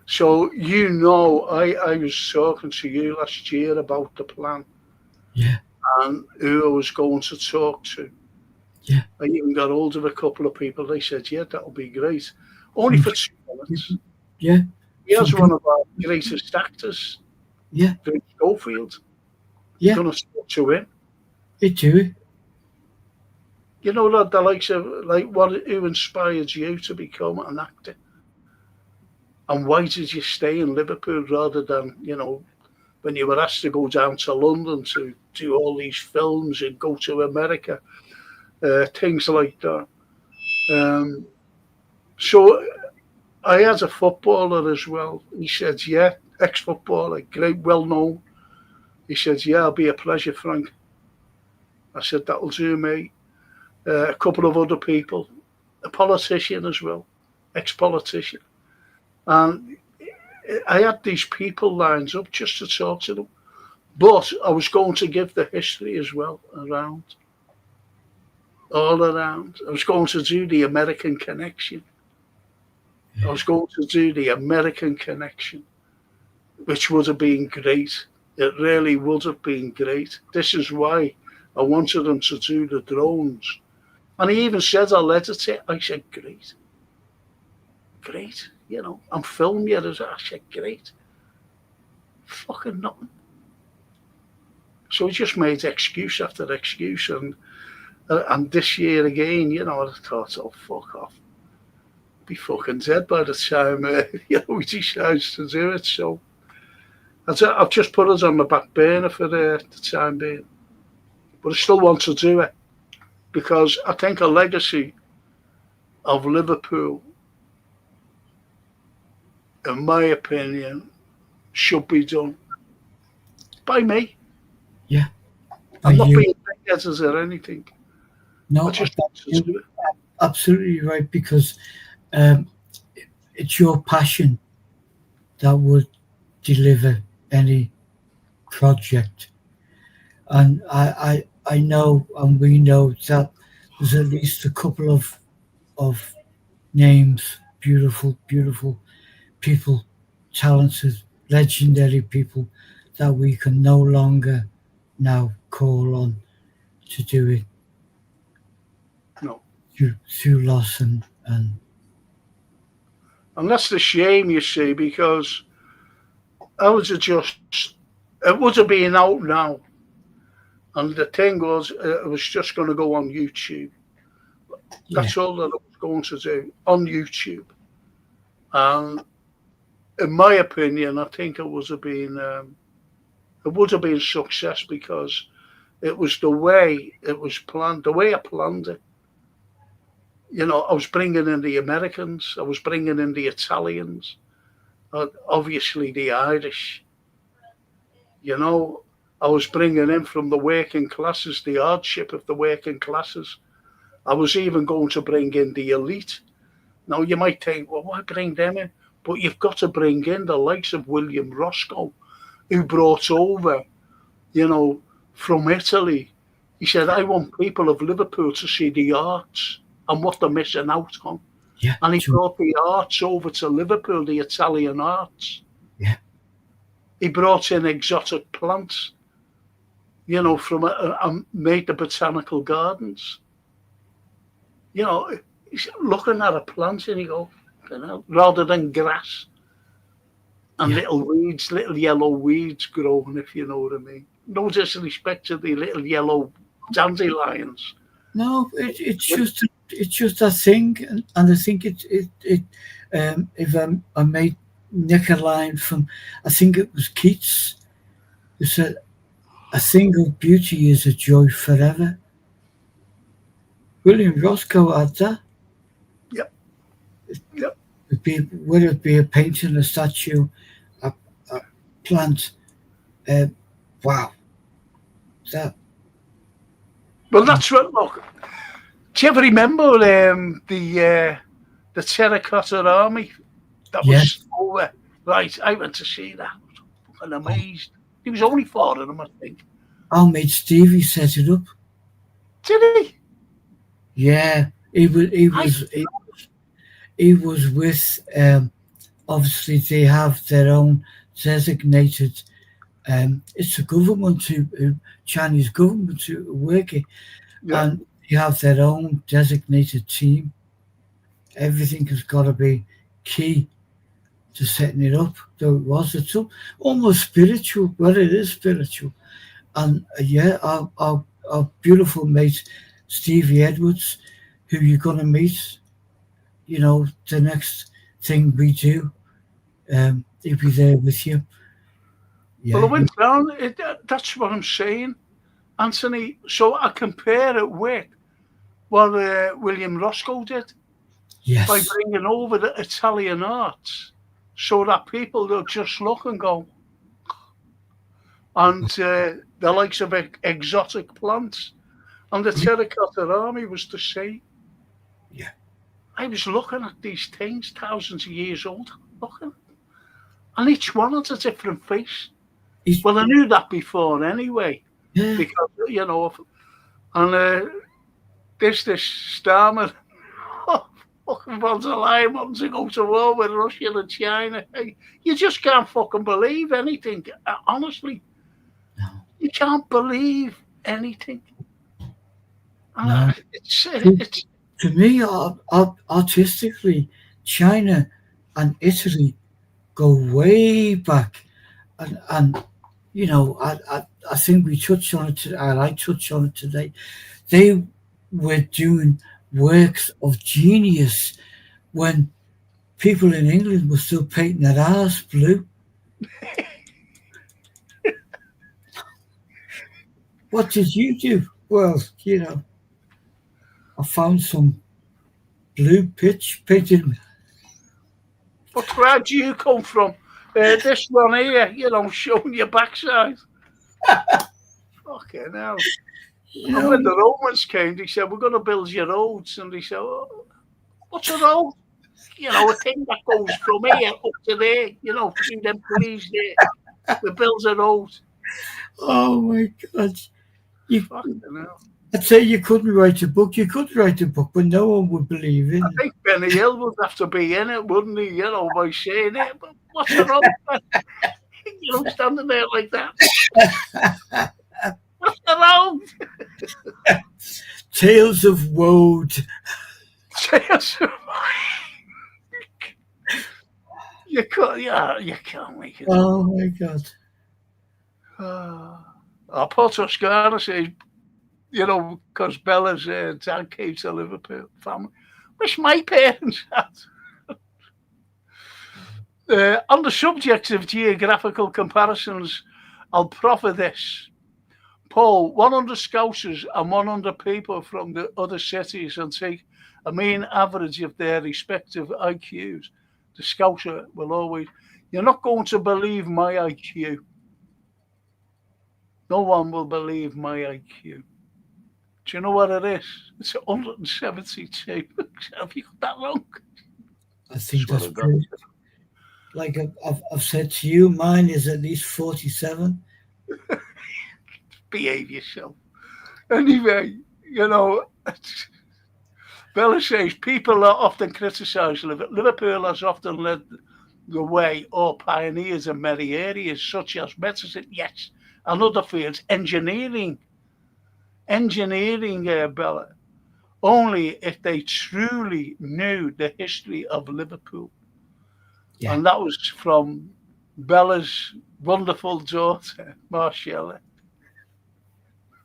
So, you know, I was talking to you last year about the plan. Yeah. And who I was going to talk to. Yeah. I even got hold of a couple of people. They said, yeah, that'll be great. Only for 2 minutes. Yeah. He has one of our greatest actors. Yeah. Schofield. Yeah. Going to talk to him. It too. You know, that the likes of, like, who inspired you to become an actor? And why did you stay in Liverpool rather than, you know, when you were asked to go down to London to do all these films and go to America, things like that. So I had a footballer as well. He said, yeah, ex-footballer, great, well-known. He said, yeah, it'll be a pleasure, Frank. I said, that'll do me. A couple of other people, a politician as well, ex-politician. And I had these people lined up just to talk to them. But I was going to give the history as well around, all around. I was going to do the American connection. I was going to do the American connection, which would have been great. It really would have been great. This is why I wanted them to do the drones. And he even said, I'll edit it. I said, great. Great. You know, I'm filming you. I said, great. Fucking nothing. So he just made excuse after excuse. And this year again, you know, I thought, oh, fuck off. Be fucking dead by the time, you know, he decides to do it. So I've just put it on the back burner for the time being. But I still want to do it. Because I think a legacy of Liverpool, in my opinion, should be done by me. Yeah. I'm not being big-headed or anything. No, I just want to do it. Absolutely right, because it's your passion that would deliver any project. And I know, and we know that there's at least a couple of names, beautiful people, talented, legendary people that we can no longer now call on to do it. No. Through loss and that's the shame, you see, because I was just, it would have been out now. And the thing was, it was just going to go on YouTube. That's all that I was going to do, on YouTube. And in my opinion, I think it would have been success because it was the way it was planned, the way I planned it. You know, I was bringing in the Americans, I was bringing in the Italians, obviously the Irish. You know, I was bringing in from the working classes, the hardship of the working classes. I was even going to bring in the elite. Now, you might think, well, why bring them in? But you've got to bring in the likes of William Roscoe, who brought over, you know, from Italy. He said, I want people of Liverpool to see the arts and what they're missing out on. Yeah, and he brought the arts over to Liverpool, the Italian arts. Yeah. He brought in exotic plants, you know, from made the botanical gardens. You know, he's looking at a plant and you go, you know, rather than grass and little weeds, little yellow weeds growing, if you know what I mean. No disrespect to the little yellow dandelions. No, it's just a thing, and I think if I may nick a line from, I think it was Keats, who said, "A single beauty is a joy forever." William Roscoe had that. Yep. Whether it be a painting, a statue, a plant, wow, that. Well, that's what. Look, do you ever remember the the Terracotta Army that Yes. was over. Right, I went to see that. I was fucking amazed. There was only 4 of them, I think. Our mate Stevie set it up. Did he? Yeah, he was with. Obviously, they have their own designated. It's the government who Chinese government who work it, Yeah. and they have their own designated team. Everything has got to be key to setting it up. Though it's almost spiritual. Well, it is spiritual, and yeah, our beautiful mate Stevie Edwards, who you're gonna meet, the next thing we do, he'll be there with you. Well, I Yeah, went down. That's what I'm saying, Anthony. So I compare it with what William Roscoe did yes, by bringing over the Italian arts, so that people will just look and go, and the likes of exotic plants. And the Terracotta Army was the same. yeah. I was looking at these things, thousands of years old, looking, and each one has a different face. Well, I knew that before anyway, Yeah. because and this Starmer, fucking von der Leyen wanting to go to war with Russia and China. You just can't fucking believe anything. Honestly, No. you can't believe anything. No. It's To me, artistically, China and Italy go way back, and I think we touched on it. I touched on it today. They were doing works of genius when people in England were still painting their arse blue. What did you do? Well, I found some blue pitch painted. But where do you come from? This one here, showing your backside. Fucking hell. And when the Romans came, they said, we're going to build your roads. And they said, oh, what's a road? A thing that goes from here up to there, through them trees there. We build a road. Oh, my God. Fucking hell. I'd say you couldn't write a book. You could write a book, but no one would believe it. I think Benny Hill would have to be in it, wouldn't he? By saying it. But what's a road? Standing there like that. What's a road? Tales of Woad. Tales of You can't make it. Oh my God. Paul Toscana says, because Bella's dad came to Liverpool family. Wish my parents had. On the subject of geographical comparisons, I'll proffer this. Paul, 100 Scousers and 100 people from the other cities and take a mean average of their respective IQs. The Scouser will always... You're not going to believe my IQ. No one will believe my IQ. Do you know what it is? It's 172. Have you got that wrong? I think that's true. Like I've said to you, mine is at least 47. Behave yourself. Anyway, Bella says people are often criticised. Liverpool has often led the way, or pioneers in many areas such as medicine, yes, and other fields. Engineering, Bella. Only if they truly knew the history of Liverpool. Yeah. And that was from Bella's wonderful daughter, Marcella.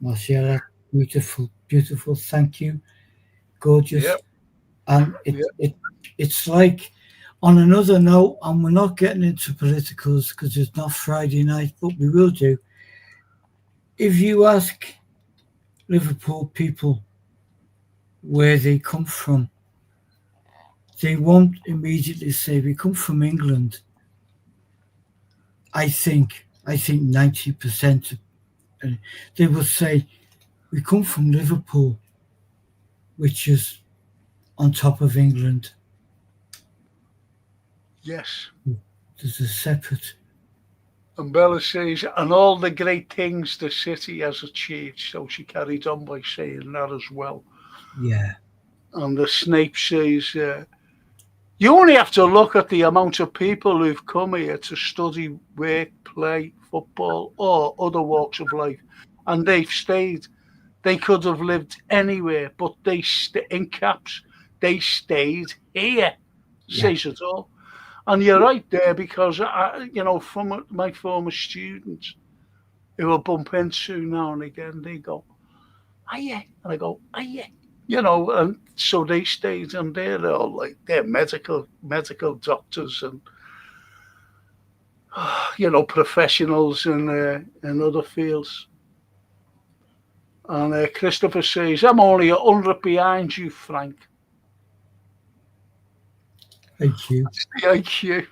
Marcella, beautiful, beautiful. Thank you. Gorgeous. Yep. And it's like, on another note, and we're not getting into politicals because it's not Friday night, but we will do. If you ask Liverpool people where they come from, they won't immediately say we come from England. I think 90%. They will say we come from Liverpool, which is on top of England. Yes. There's a separate. And Bella says, and all the great things the city has achieved. So she carried on by saying that as well. Yeah. And the Snape says, you only have to look at the amount of people who've come here to study, work, play, football, or other walks of life, and they've stayed. They could have lived anywhere, but in caps, they stayed here. Yeah. Says it all. And you're right there because, from my former students who I bump into now and again, they go, "Ah, yeah," and I go, "Ah, yeah." And so they stayed, and they're all like they're medical doctors and professionals in other fields. And Christopher says, "I'm only 100 behind you, Frank." Thank you. That's the IQ.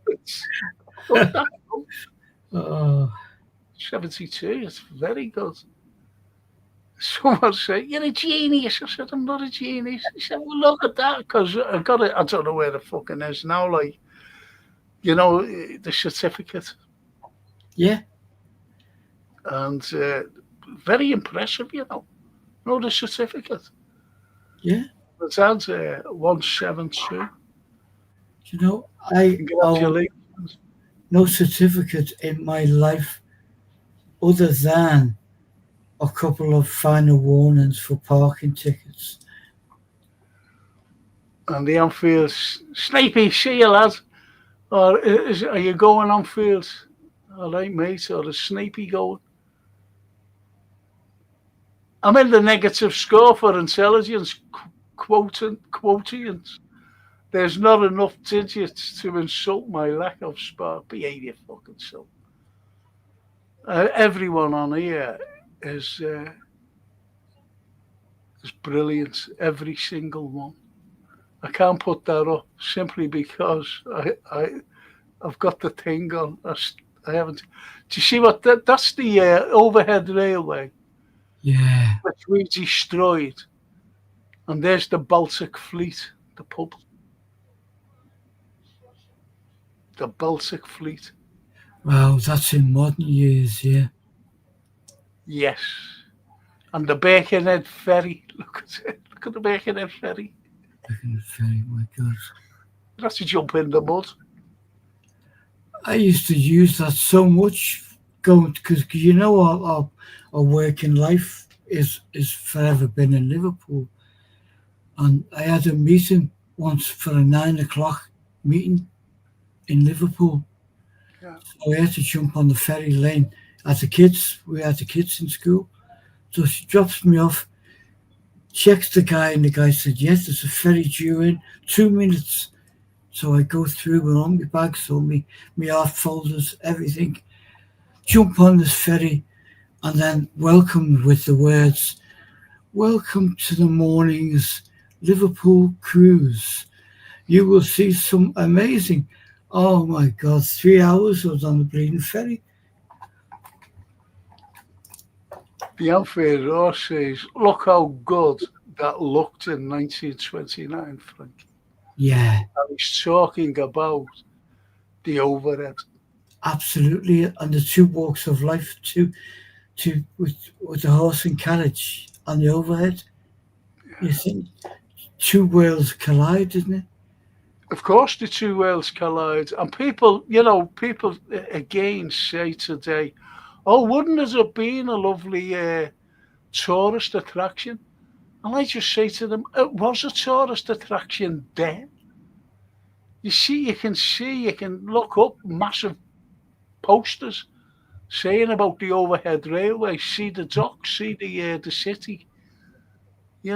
What's that? Oh, 72. It's very good. Someone said, "You're a genius." I said, "I'm not a genius." He said, "Well, look at that, because I got it. I don't know where the fucking is now. Like, the certificate." yeah. And very impressive, the certificate. Yeah. It's at 172. I own Congratulations. no certificate in my life other than a couple of final warnings for parking tickets. And the Anfield, Snapey, see you, lad. Or are you going Anfield? All right, mate. Or is Snapey going? I'm in the negative score for intelligence quotients. There's not enough digits to insult my lack of spark. Behave your fucking self. Everyone on here is brilliant. Every single one. I can't put that up simply because I've got the thing on. I haven't. Do you see what that's the overhead railway? Yeah. Which we destroyed. And there's the Baltic Fleet, the pub. The Baltic Fleet. Wow, that's in modern years, yeah. Yes. And the Birkenhead Ferry. Look at it. Look at the Birkenhead Ferry. My God. You have to jump in the mud. I used to use that so much going because our working life is forever been in Liverpool, and I had a meeting once for a 9 o'clock meeting in Liverpool. Yeah. So I had to jump on the ferry lane. We had the kids in school, so she drops me off, checks the guy, and the guy said, "Yes, there's a ferry due in 2 minutes." So I go through with all my bags, so me art folders, everything, jump on this ferry, and then welcome with the words, "Welcome to the morning's Liverpool cruise. You will see some amazing." Oh my God, 3 hours I was on the bleeding ferry. The Anfield Roar says, "Look how good that looked in 1929, Frank." Yeah, And he's talking about the overhead. absolutely. And the two walks of life with the horse and carriage on the overhead. You think two worlds collide, isn't it? Of course, the two worlds collide. And people again say today, "Oh, wouldn't it have been a lovely tourist attraction?" And I just say to them, it was a tourist attraction then. You can look up massive posters saying about the overhead railway, see the docks, see the city. They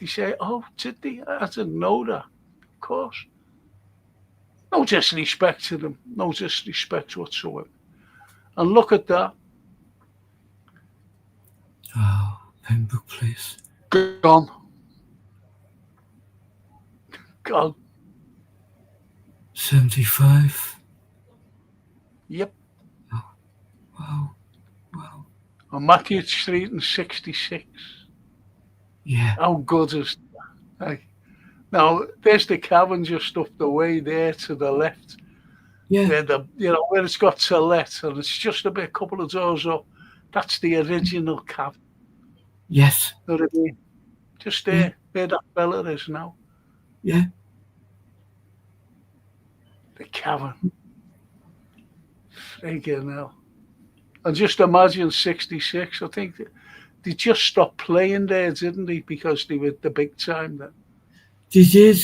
say, "Oh, did they? I didn't know that." Of course. No disrespect to them, no disrespect whatsoever. And look at that. Oh, Pembroke Place. Gone. Gone. 75. Yep. Wow. On Matthew Street in 66. Yeah. How good is that? Hey. Now, there's the cavern just up the way there to the left, Yeah. where where it's got to let, and it's just a couple of doors up. That's the original cavern. Yes. You know what I mean? Just there, where that fella is now. Yeah. The cavern. Friggin' hell. And just imagine 66. I think they just stopped playing there, didn't they? Because they were the big time then. They did.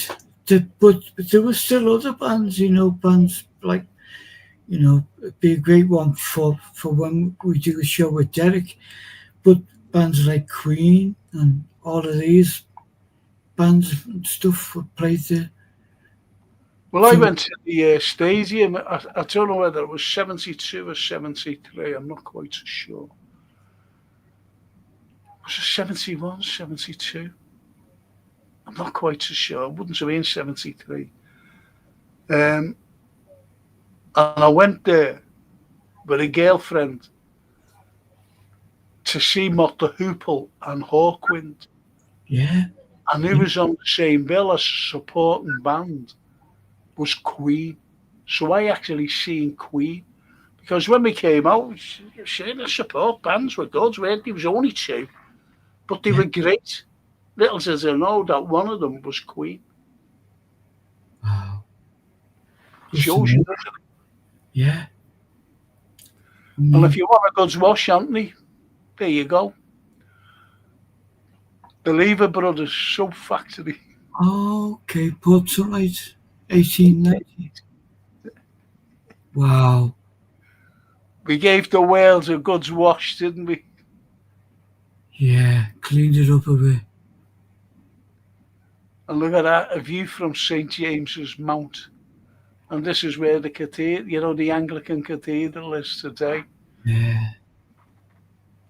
But there were still other bands, bands like, it'd be a great one for when we do a show with Derek. But bands like Queen and all of these bands and stuff were played there. Well, I So, went to the stadium. I don't know whether it was 72 or 73. I'm not quite so sure. Was it 71, 72? I'm not quite so sure. It wouldn't have been 73. And I went there with a girlfriend to see Mott the Hoople and Hawkwind. yeah. And who was on the same bill as a supporting band was Queen. So I actually seen Queen. Because when we came out, the support bands were good, weren't they? There was only two, but they were great. Little did I know that one of them was Queen. Wow. Shows you, doesn't it? Yeah. And if you want a good wash, Anthony, there you go. The Lever Brothers Soap Factory. Okay, Portside, 1890. Wow. We gave the Wales a good wash, didn't we? Yeah, cleaned it up a bit. And look at that, a view from St. James's Mount. And this is where the cathedral, the Anglican Cathedral is today. Yeah.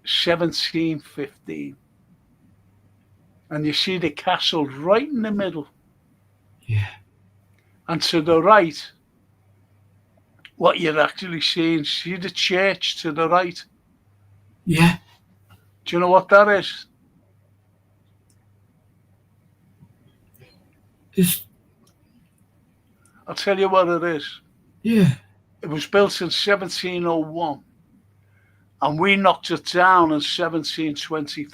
1715. And you see the castle right in the middle. Yeah. And to the right, what you're actually seeing, see the church to the right. Yeah. Do you know what that is? I'll tell you what it is. Yeah. It was built in 1701. And we knocked it down in 1820.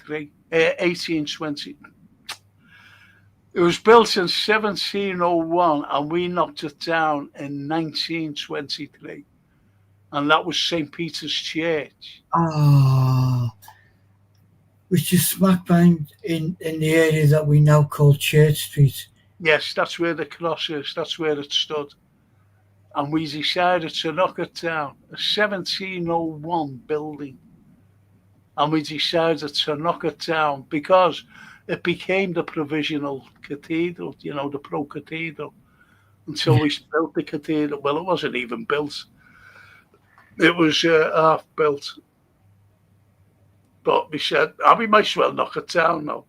It was built in 1701 and we knocked it down in 1923. And that was St. Peter's Church. Ah. Which is smack bang in the area that we now call Church Street. Yes, that's where the cross is. That's where it stood. And we decided to knock it down. A 1701 building. And we decided to knock it down because it became the provisional cathedral, the pro-cathedral, until we built the cathedral. Well, it wasn't even built. It was half built. But we said, we might as well knock it down now.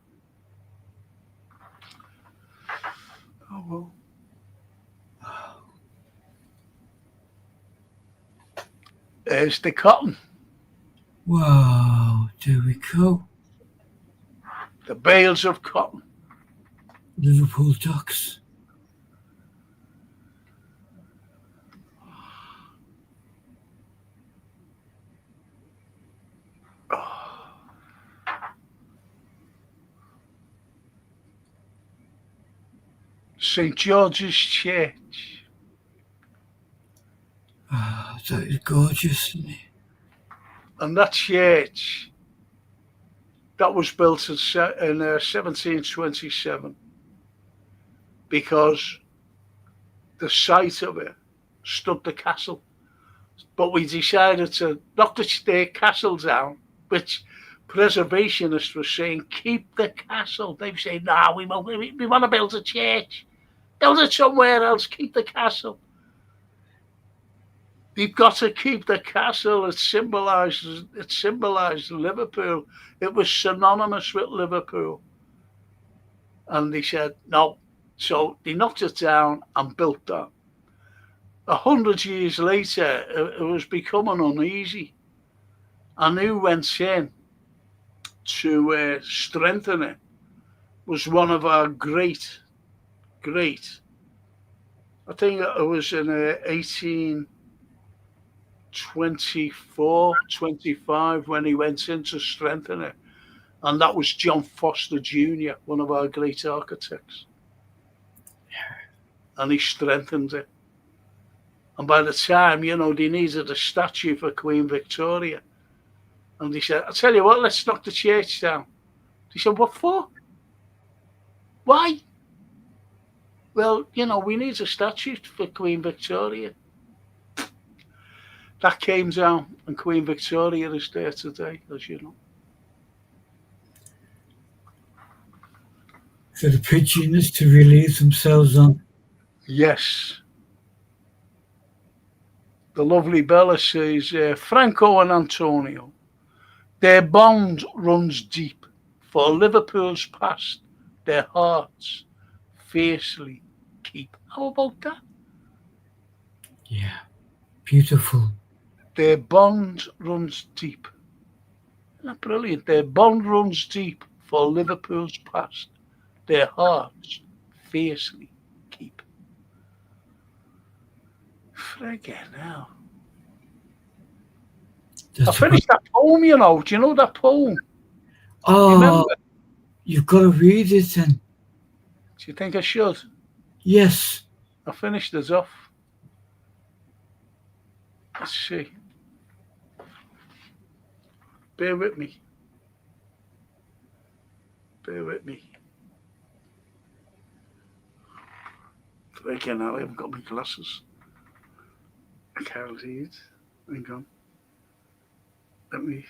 Oh, well. There's the cotton. Wow, there we go. The bales of cotton. Liverpool docks. St. George's Church. Ah, that is gorgeous, isn't it? And that church, that was built in 1727 because the site of it stood the castle. But we decided to knock the castle down, which preservationists were saying, keep the castle. They were saying, no, we want to build a church. Build it somewhere else, keep the castle. You've got to keep the castle. It symbolised Liverpool. It was synonymous with Liverpool. And they said, no. So they knocked it down and built that. 100 years later, it was becoming uneasy. And who went in to strengthen it was one of our great great. I think it was in 1824, 25 when he went in to strengthen it. And that was John Foster Jr., one of our great architects. And he strengthened it. And by the time, they needed a statue for Queen Victoria. And he said, I tell you what, let's knock the church down. He said, what for? Why? Well, we need a statue for Queen Victoria. That came down, and Queen Victoria is there today, as you know. For the pigeons to release themselves on. Yes. The lovely Bella says, Franco and Antonio, their bond runs deep. For Liverpool's past, their hearts fiercely keep. How about that? Yeah, beautiful. Their bond runs deep. Isn't that brilliant? Their bond runs deep for Liverpool's past. Their hearts fiercely keep. Friggin' hell. I finished that poem, Do you know that poem? Oh, you've got to read it then. Do you think I should? Yes. I finished it off. Let's see. Bear with me. Again, I haven't got my glasses. I can't see it. Hang on. Let me.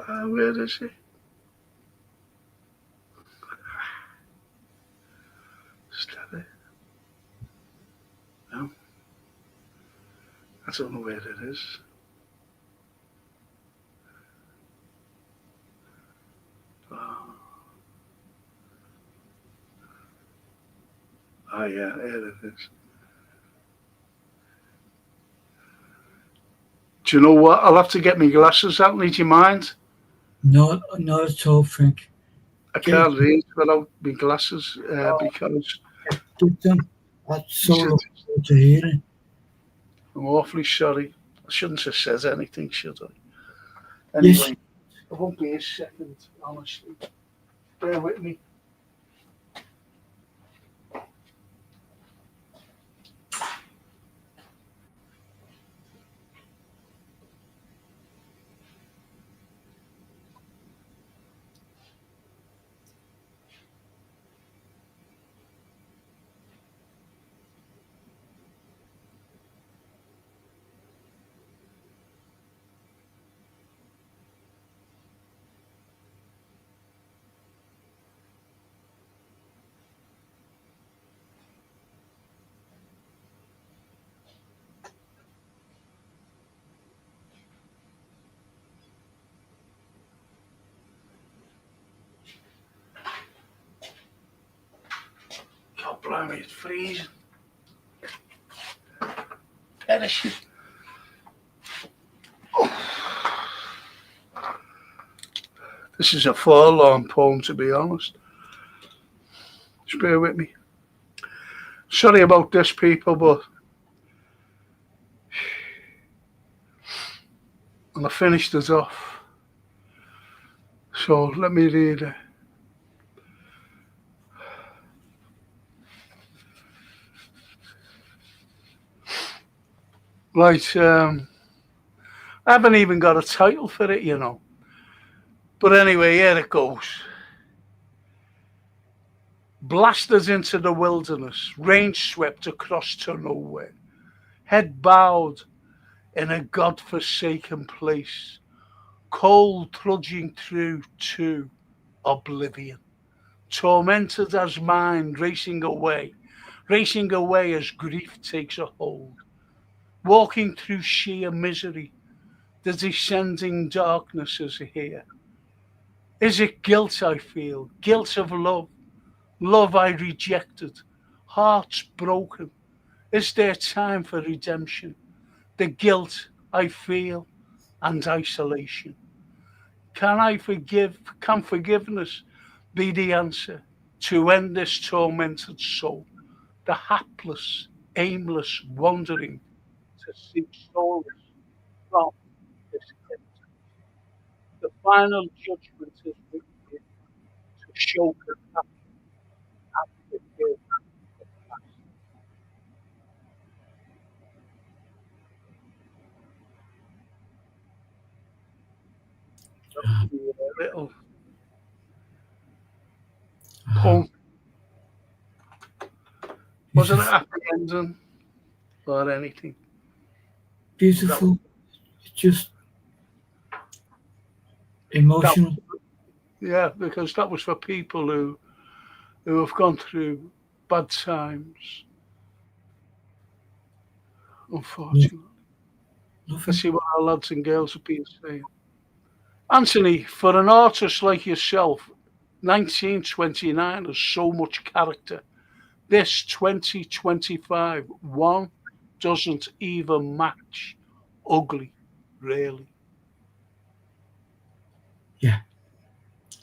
Where is it? Steady. No. I don't know where it is. Oh, yeah, there it is. Do you know what? I'll have to get my glasses out. Need you mind? No, not at all, Frank. I can't read without my glasses because Get them. That's so lovely to hear it. I'm awfully sorry. I shouldn't have said anything, should I? Anyway, Yes. It won't be a second, honestly. Bear with me. God blimey, it's freezing. Perishing. This is a forlorn poem, to be honest. Just bear with me. Sorry about this, people, but and I finished it off. So let me read it. Right, I haven't even got a title for it, But anyway, here it goes. Blasted into the wilderness, range swept across to nowhere, head bowed in a God-forsaken place, cold trudging through to oblivion, tormented as mind racing away as grief takes a hold, walking through sheer misery, the descending darkness is here. Is it guilt I feel, guilt of love, love I rejected, hearts broken? Is there time for redemption? The guilt I feel, and isolation. Can forgiveness be the answer to end this tormented soul, the hapless, aimless wandering to seek solace from this gift? The final judgment is revealed to show compassion and forgive. A little poem. Wasn't it happy ending or anything? Beautiful. Just emotional. Yeah, because that was for people who have gone through bad times, unfortunately. Nothing. Let's see what our lads and girls have been saying. Anthony, for an artist like yourself, 1929 has so much character. This 2025 one doesn't even match. Ugly, really. Yeah.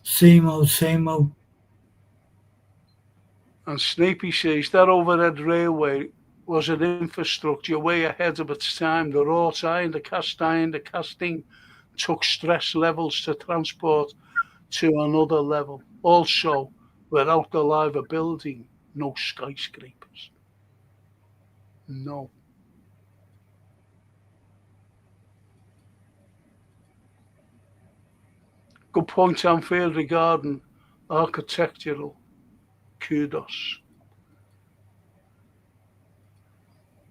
Same old, same old. And Snapey says that overhead railway was an infrastructure way ahead of its time. The wrought iron, the cast iron, the casting took stress levels to transport to another level. Also, without the live building, no skyscrapers. No. Good point, Anfield, regarding architectural kudos.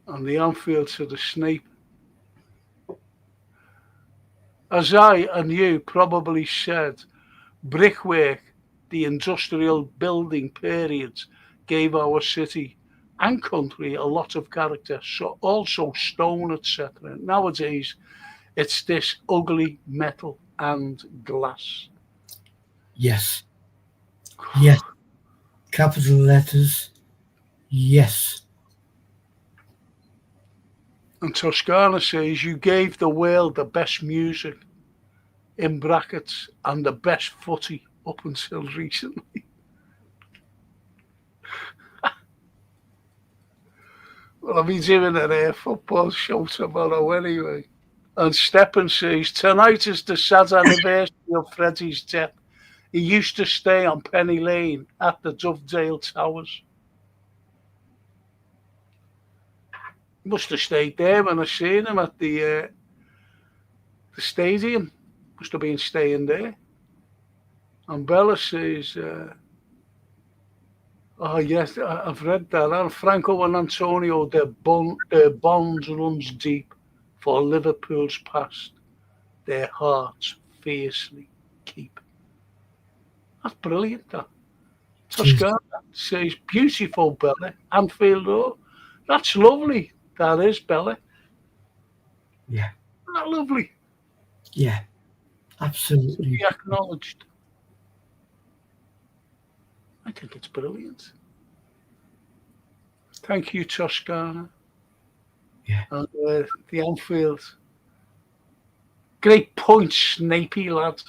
And the Anfield to the Snape. As I and you probably said, brickwork, the industrial building periods, gave our city and country a lot of character. So also stone, etc. Nowadays, it's this ugly metal and glass. Yes. Yes. Capital letters. Yes. And Toscana says you gave the world the best music in brackets and the best footy up until recently. Well, I'll be doing a football show tomorrow anyway. And Steppen says tonight is the sad anniversary of Freddie's death. He used to stay on Penny Lane at the Dovedale Towers. Must have stayed there when I seen him at the stadium. Must have been staying there. And Bella says, oh yes, I've read that. And Franco and Antonio, their bonds runs deep for Liverpool's past. Their hearts fiercely keep. That's brilliant, that. Toscana says, beautiful, Bella. Anfield Road. That's lovely. That is, Bella. Yeah. Isn't that lovely? Yeah. Absolutely. Be acknowledged. I think it's brilliant. Thank you, Toscana. Yeah. And the Anfield. Great point, Snapey, lad.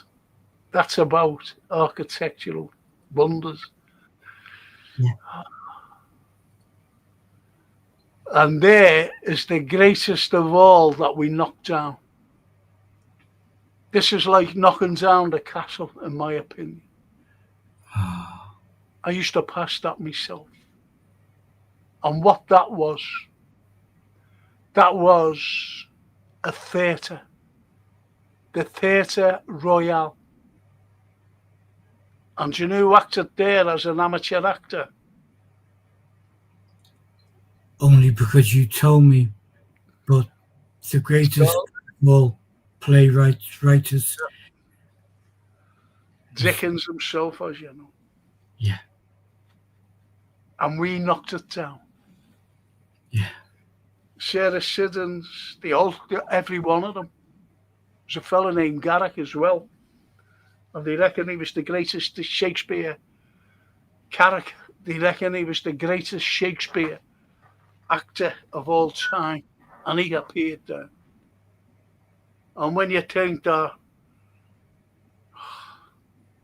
That's about architectural wonders. Yeah. And there is the greatest of all that we knocked down. This is like knocking down the castle, in my opinion. I used to pass that myself. And what that was a theatre. The Theatre Royal. And you know who acted there as an amateur actor? Only because you told me, but the greatest of all playwrights, writers. Dickens himself, as you know. Yeah. And we knocked it down. Yeah. Sarah Siddons, every one of them. There's a fella named Garrick as well. And they reckon he was the greatest Shakespeare. Carrick, they reckon he was the greatest Shakespeare actor of all time. And he appeared there. And when you think that,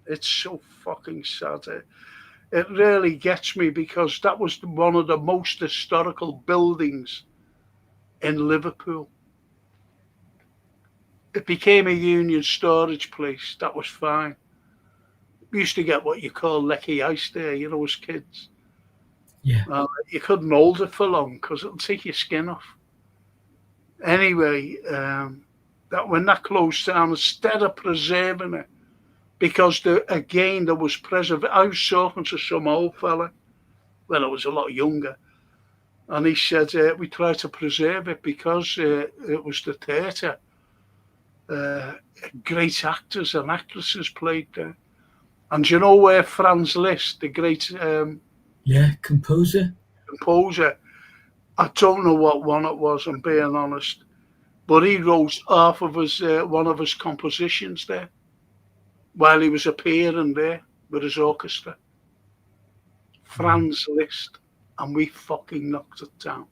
it's so fucking sad. It really gets me because that was one of the most historical buildings in Liverpool. It became a union storage place. That was fine. We used to get what you call lecky ice there, as kids. Yeah. You couldn't hold it for long because it'll take your skin off. Anyway, that when that closed down, instead of preserving it, because there was I was talking to some old fella when I was a lot younger, and he said we tried to preserve it because it was the theatre. Great actors and actresses played there. And do you know where Franz Liszt, the great composer? I don't know what one it was, I'm being honest, but he wrote half of his one of his compositions there while he was appearing there with his orchestra. Franz Liszt, and we fucking knocked it down.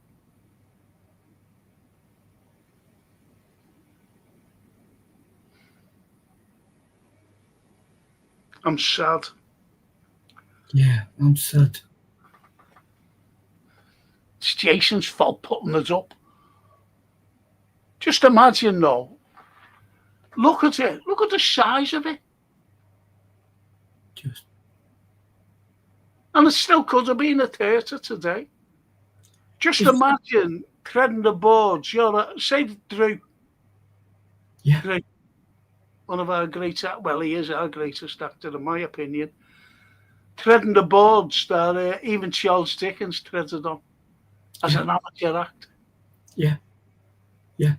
I'm sad. Yeah, I'm sad. It's Jason's fault putting it up. Just imagine, though. Look at it. Look at the size of it. And it still could have been a theatre today. Just imagine treading the boards. Say Drew. Yeah. Drew, one of our great, well, he is our greatest actor, in my opinion. Treading the boards that even Charles Dickens treaded on as an amateur actor. Yeah. Yeah.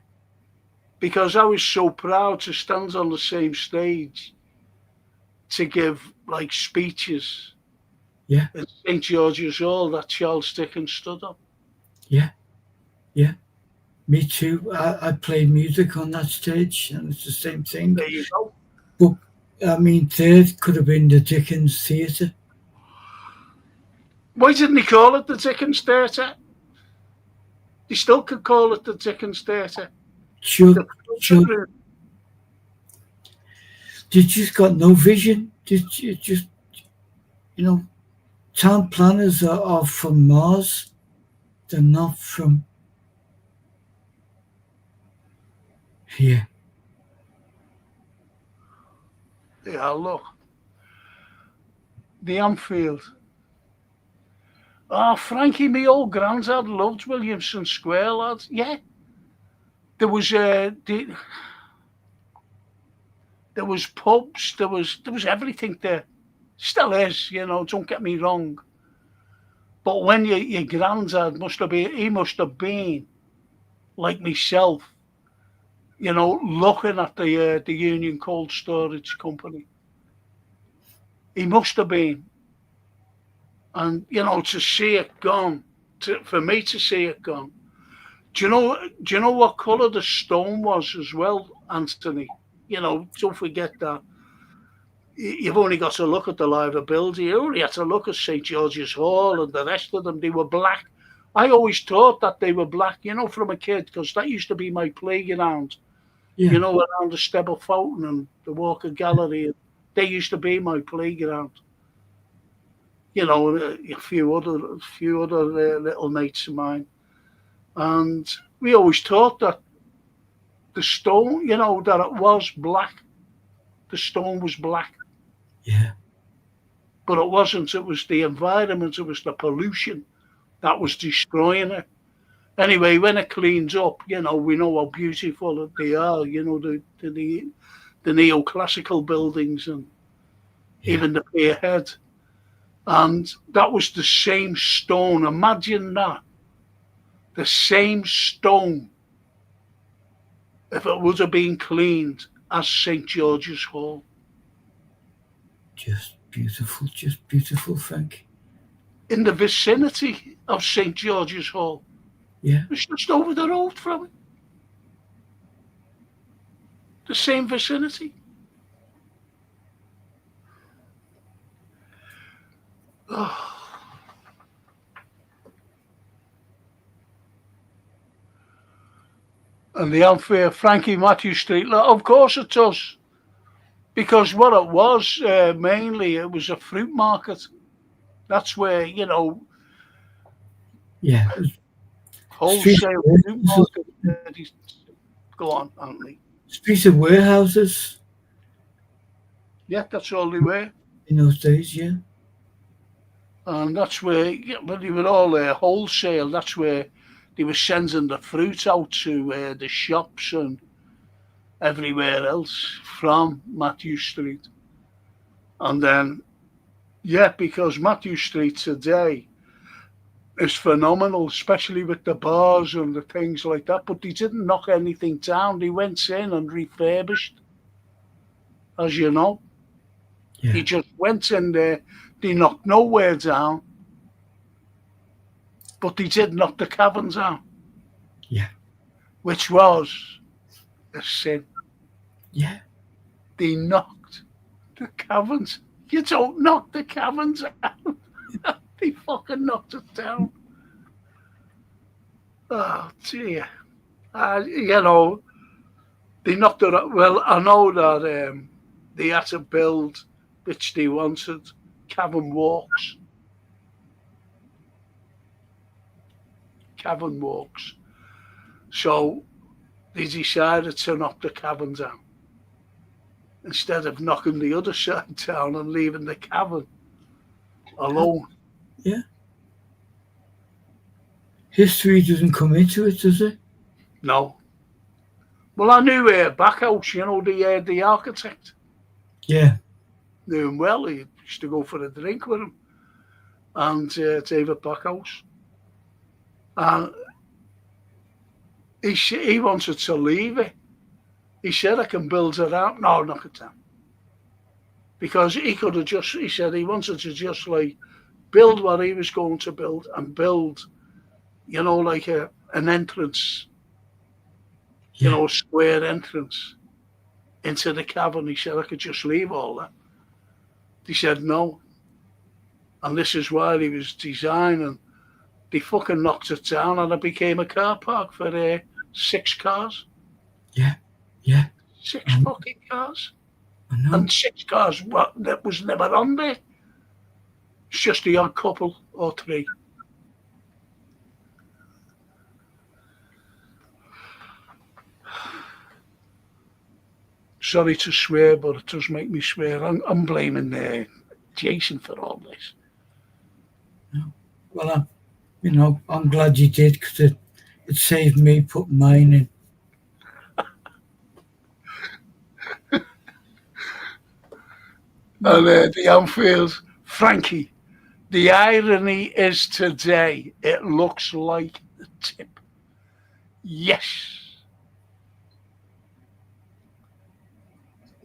Because I was so proud to stand on the same stage to give like speeches. Yeah. At St. George's Hall that Charles Dickens stood on. Yeah. Yeah. Me too. I played music on that stage, and it's the same thing. There you go. But I mean, third could have been the Dickens Theatre. Why didn't he call it the Dickens Theatre? He still could call it the Dickens Theatre. They just got no vision. Town planners are from Mars. They're not from here. Yeah, look. The Anfield. Oh, Frankie, me old granddad loved Williamson Square, lads. Yeah. There was pubs, there was everything there. Still is, don't get me wrong. But when your granddad must have been like myself, looking at the Union Cold Storage Company. He must have been. And, to see it gone, for me to see it gone. Do you know what colour the stone was as well, Anthony? Don't forget that. You've only got to look at the Liver building. You only had to look at St. George's Hall and the rest of them. They were black. I always thought that they were black, from a kid, because that used to be my playground. Yeah. Around the Stebble Fountain and the Walker Gallery. They used to be my playground. A few other little mates of mine. And we always thought that the stone, that it was black. The stone was black. Yeah. But it wasn't. It was the environment. It was the pollution that was destroying it. Anyway, when it cleans up, we know how beautiful they are. The neoclassical buildings and even the Pier Head. And that was the same stone. Imagine that. The same stone, if it would have been cleaned, as St. George's Hall. Just beautiful, Frank. In the vicinity of St. George's Hall. Yeah. It's just over the road from it. The same vicinity. Oh. And the unfair Frankie Matthew Street, of course it does. Because what it was, mainly, it was a fruit market. That's where, Yeah. Streets wholesale of fruit warehouses. market. Go on, Anthony. Streets of warehouses Yeah, that's all they were. in those days, yeah. And that's where, when they were all wholesale, that's where they were sending the fruit out to the shops and everywhere else from Matthew Street. And then, because Matthew Street today is phenomenal, especially with the bars and the things like that. But they didn't knock anything down. They went in and refurbished, as you know. Yeah. They just went in there. They knocked nowhere down, but they did knock the caverns down. Yeah. Which was a sin. Yeah. They knocked the caverns. You don't knock the caverns out. They fucking knocked it down. Oh, dear. They knocked it up. Well, I know that they had to build, which they wanted, cavern walks. Cavern walks. So they decided to knock the cavern down instead of knocking the other side down and leaving the cavern alone. Yeah. History doesn't come into it, does it? No. Well, I knew Backhouse, the architect. Yeah. Knew him well. He used to go for a drink with him. And David Backhouse. And he wanted to leave it. He said, I can build it out. No, knock it down. Because he could have he said he wanted to just like build what he was going to build and build, like an entrance, a square entrance into the cavern. He said, I could just leave all that. He said, no. And this is why he was designing. They fucking knocked it down and it became a car park for 6 cars. Yeah. Yeah. 6 fucking cars. I know. And 6 cars that was never on there. It's just a odd couple or 3. Sorry to swear, but it does make me swear. I'm blaming Jason for all this. No. Well, I'm glad you did because it saved me putting mine in. And the Anfield, Frankie, the irony is today, it looks like a tip. Yes.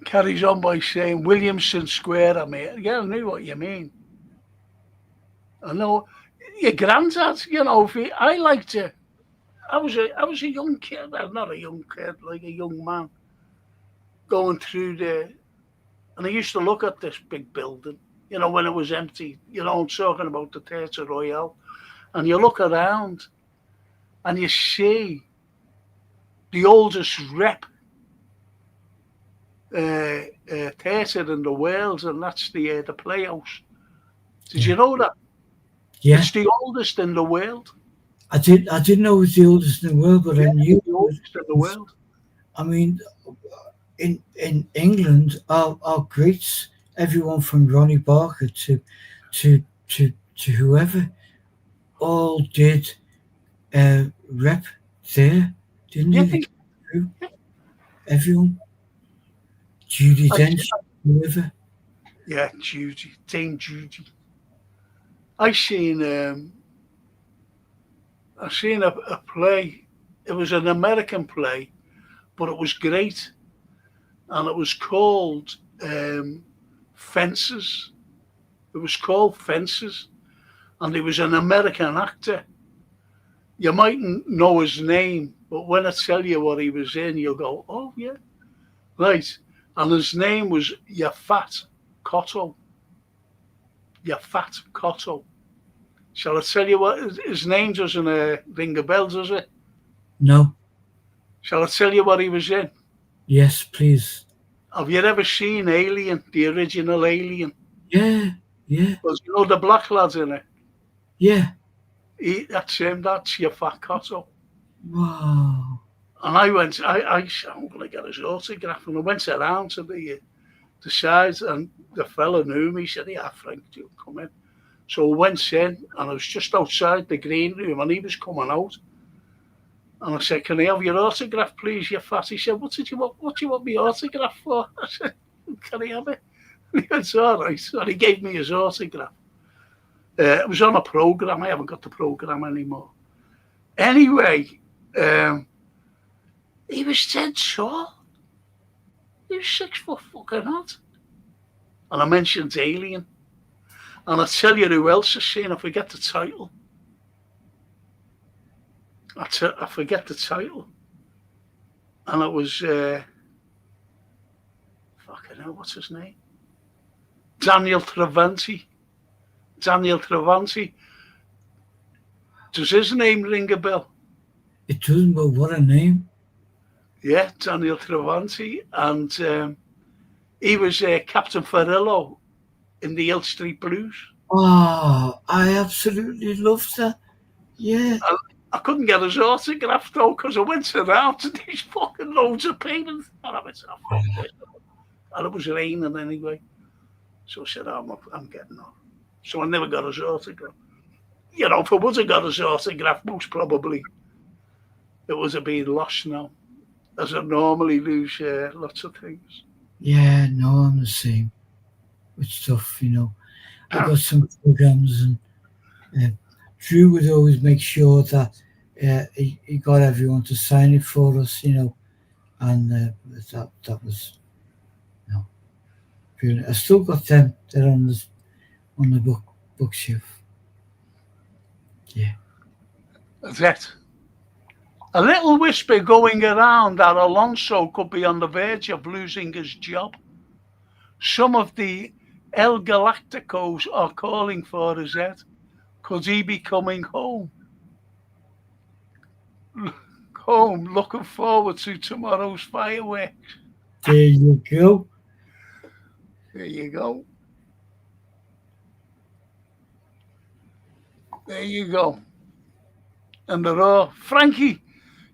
Carries on by saying Williamson Square, yeah, I knew what you mean. I know your granddad, I liked it. I was a young kid, well, not a young kid, like a young man, going through there. And I used to look at this big building, when it was empty. I'm talking about the Theatre Royal. And you look around and you see the oldest rep theatre in the world, and that's the Playhouse. Did you know that? Yeah. It's the oldest in the world. I didn't know it was the oldest in the world, but I knew the oldest in the world. I mean, in England, our greats, everyone from Ronnie Barker to whoever, all did rep there, didn't they? Everyone. Judy Dench, whoever. Yeah, Dame Judy. I seen a play. It was an American play, but it was great. And it was called Fences. It was called Fences. And he was an American actor. You mightn't know his name, but when I tell you what he was in, you'll go, oh, yeah. Right. And his name was Yaphet Kotto. Yaphet Kotto. Shall I tell you what? His name doesn't ring a bell, does it? No. Shall I tell you what he was in? Yes, please. Have you ever seen Alien, the original Alien? Yeah, yeah, Well, you know the black lad's in it? yeah. That's him, that's your fat Cotto. Wow. And I said, I'm going to get his autograph. And I went around to the sides, and the fella knew me. He said, yeah, Frank, do come in. So I went in, and I was just outside the green room, and he was coming out. And I said, can I have your autograph, please, you fat? He said, what do you want my autograph for? I said, can I have it? And he went, all right. So he gave me his autograph. It was on a programme. I haven't got the programme anymore. Anyway, he was dead tall. He was 6 foot fucking hot. And I mentioned Alien. And I tell you who else has seen, I forget the title. I forget the title. And it was, fucking hell, what's his name? Daniel Travanti. Does his name ring a bell? It doesn't, but what a name. Yeah, Daniel Travanti. And he was Captain Farillo in the Hill Street Blues. Oh, I absolutely love that. Yeah. I couldn't get his autograph though, because I went around to these fucking loads of paintings. And I went, oh, fuck this. And it was raining anyway. So I said, oh, I'm getting off. So I never got his autograph. You know, if I would have got his autograph, most probably it would have been lost now, as I normally lose lots of things. Yeah, no, I'm the same with stuff, you know. I got some programs, and Drew would always make sure that he got everyone to sign it for us, you know, and that was, you know, brilliant. I still got them. They're on the bookshelf. Yeah. That a little whisper going around that Alonso could be on the verge of losing his job. Some of the El Galacticos are calling for his head. Could he be coming home? Looking forward to tomorrow's fireworks. There you go. There you go. There you go. And they're all, Frankie,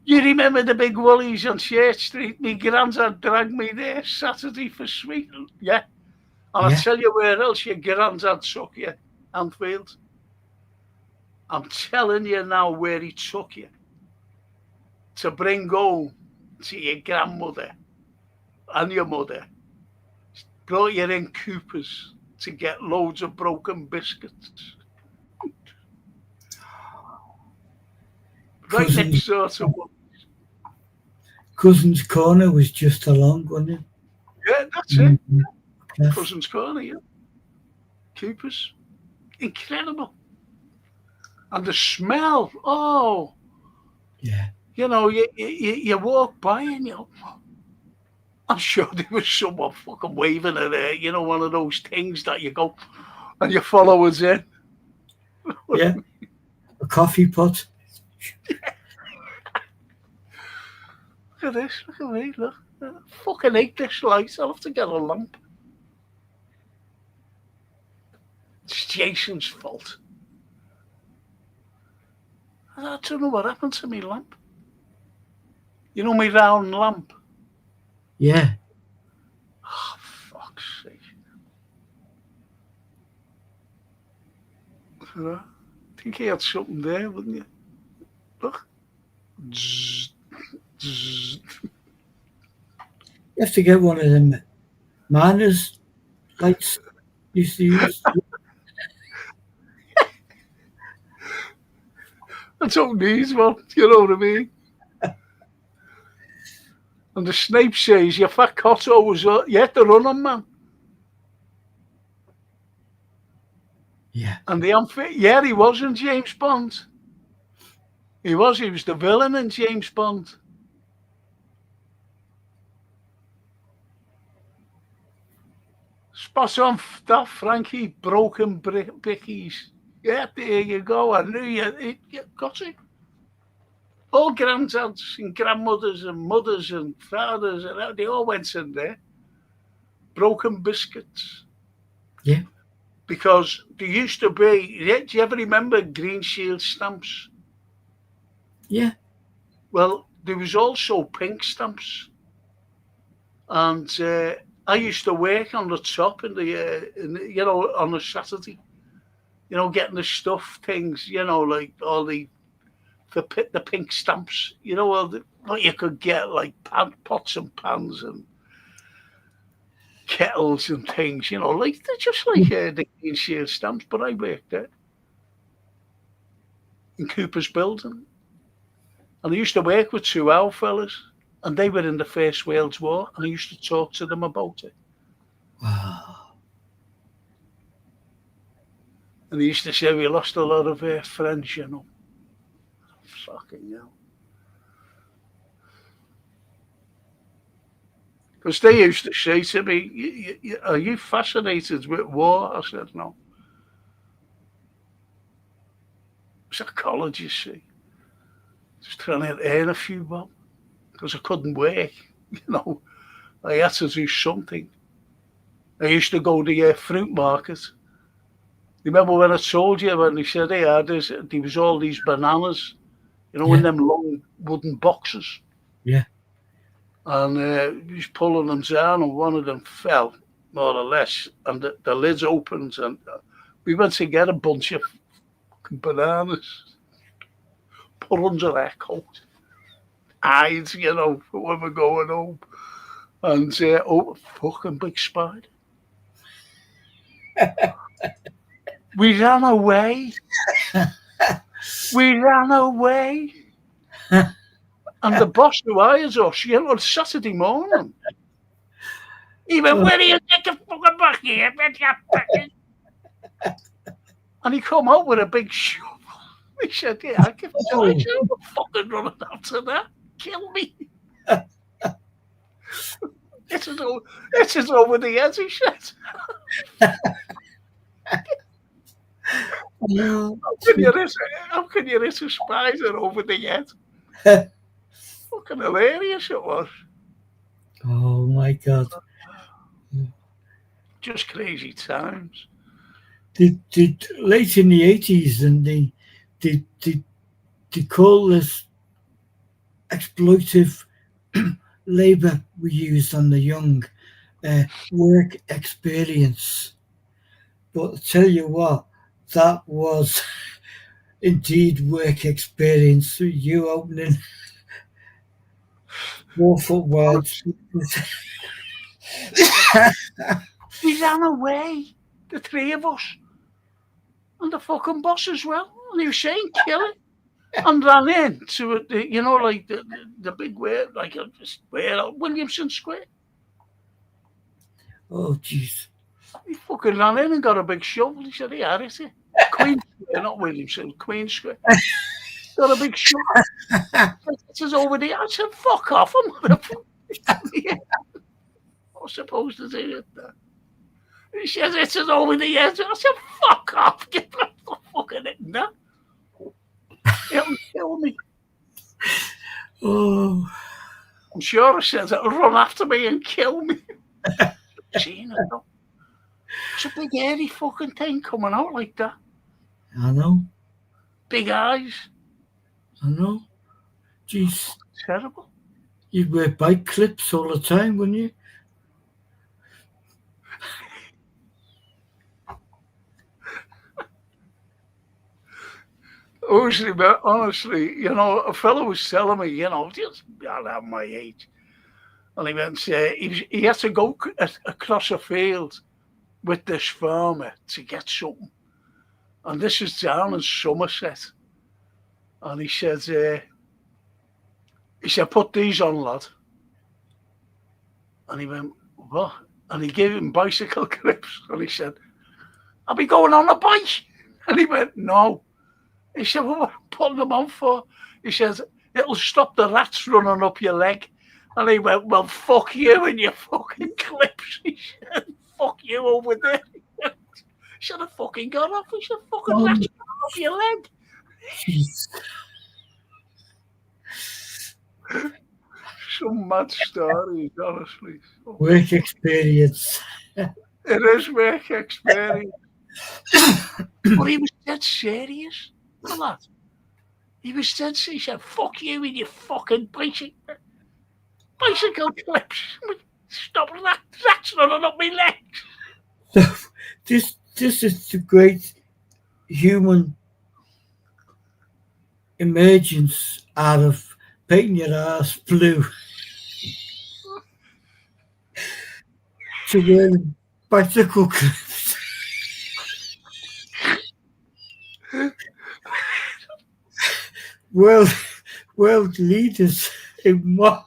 you remember the big woolies on Church Street? My granddad dragged me there Saturday for sweet. Yeah. And I'll tell you where else your granddad took you, Anfield. I'm telling you now where he took you. To bring home to your grandmother and your mother. Brought you in Cooper's to get loads of broken biscuits. Right next door to one. Cousin's Corner was just along, wasn't it? Yeah, that's it. Yeah. Cousin's Corner, yeah. Cooper's. Incredible. And the smell, oh. Yeah. You know, you walk by and you, I'm sure there was someone fucking waving at there, you know, one of those things that you go and your followers in. Yeah. A coffee pot. Look at this, look at me, look. I fucking hate this light. I'll have to get a lamp. It's Jason's fault. I don't know what happened to me lamp. You know me round lamp? Yeah. Oh, fuck's sake. I think he had something there, wouldn't you? Look. Zzz, zzz. You have to get one of them manners lights used to use. I don't need one, you know what I mean? And the Snape says, your fat Cotto was, you had to run him, man. Yeah. And yeah, he was in James Bond. He was the villain in James Bond. Spot on that, Frankie. Broken bickies. Yeah, there you go. I knew you got it. All granddads and grandmothers and mothers and fathers, and they all went in there. Broken biscuits. Yeah. Because there used to be, do you ever remember Green Shield stamps? Yeah. Well, there was also pink stamps. And I used to work on the top on a Saturday, getting the stuff things, like all the pink stamps, what you could get, like pots and pans and kettles and things, like they're just like the Green Shield stamps. But I worked there in Cooper's building, and I used to work with two our fellas, and they were in the First World War, and I used to talk to them about it. Wow. And they used to say we lost a lot of friends, Fucking hell. Because they used to say to me, are you fascinated with war? I said, no. It's a college, you see. Just trying to earn a few bob. Because I couldn't work, I had to do something. I used to go to the fruit market. Remember when I told you when they said, hey, there was all these bananas, in them long wooden boxes. Yeah. And he was pulling them down, and one of them fell, more or less, and the lids opened, and we went to get a bunch of bananas, put under our coat, hide, for when we're going home, and fucking big spider. We ran away. And the boss who hires us, on Saturday morning, he went, where do you get the fucking back here? And he come out with a big shovel. He said, yeah, I give it to you. I'm fucking running after that. Kill me. This is over the edge, he said. How can you hit a spider over the head? Fucking hilarious it was. Oh my God. Just crazy times. Did late in the 80s, and they call this exploitive labour we used on the young, work experience. But I tell you what, that was indeed work experience. You opening awful words. We ran away, the three of us, and the fucking boss as well. And he was saying, kill it. And ran into it, like the big way, like Williamson Square. Oh, jeez. He fucking ran in and got a big shovel. He said, yeah, it's it. Queen Square, not Williamson, Queen Square. Got a big shovel. This is over there. I said, fuck off. I'm supposed to do it there. He says, this is over the edge. I said, fuck off. Get the fucking it now. It'll kill me. Oh. I'm sure it says it'll run after me and kill me. Seen it though. It's a big hairy fucking thing coming out like that. I know. Big eyes. I know. Jeez. Terrible. You'd wear bike clips all the time, wouldn't you? Honestly, a fellow was telling me, just at my age. And he went, he had to go across a field with this farmer to get something. And this is down in Somerset. And he said, put these on, lad. And he went, what? And he gave him bicycle clips. And he said, I'll be going on a bike. And he went, no. He said, well, what are you putting them on for? He says, it'll stop the rats running up your leg. And he went, well, fuck you and your fucking clips. He said, fuck you over there. He should have fucking got off. He said, fucking rats running up your leg. Jeez. Some mad stories, honestly. Work experience. It is work experience. But he was dead serious, the lad. He was dead serious. He said, fuck you with your fucking bicycle clips. Stop that. That's running up my legs. So this is the great human emergence out of painting your ass blue to wearing bicycle clips. world world leaders in what?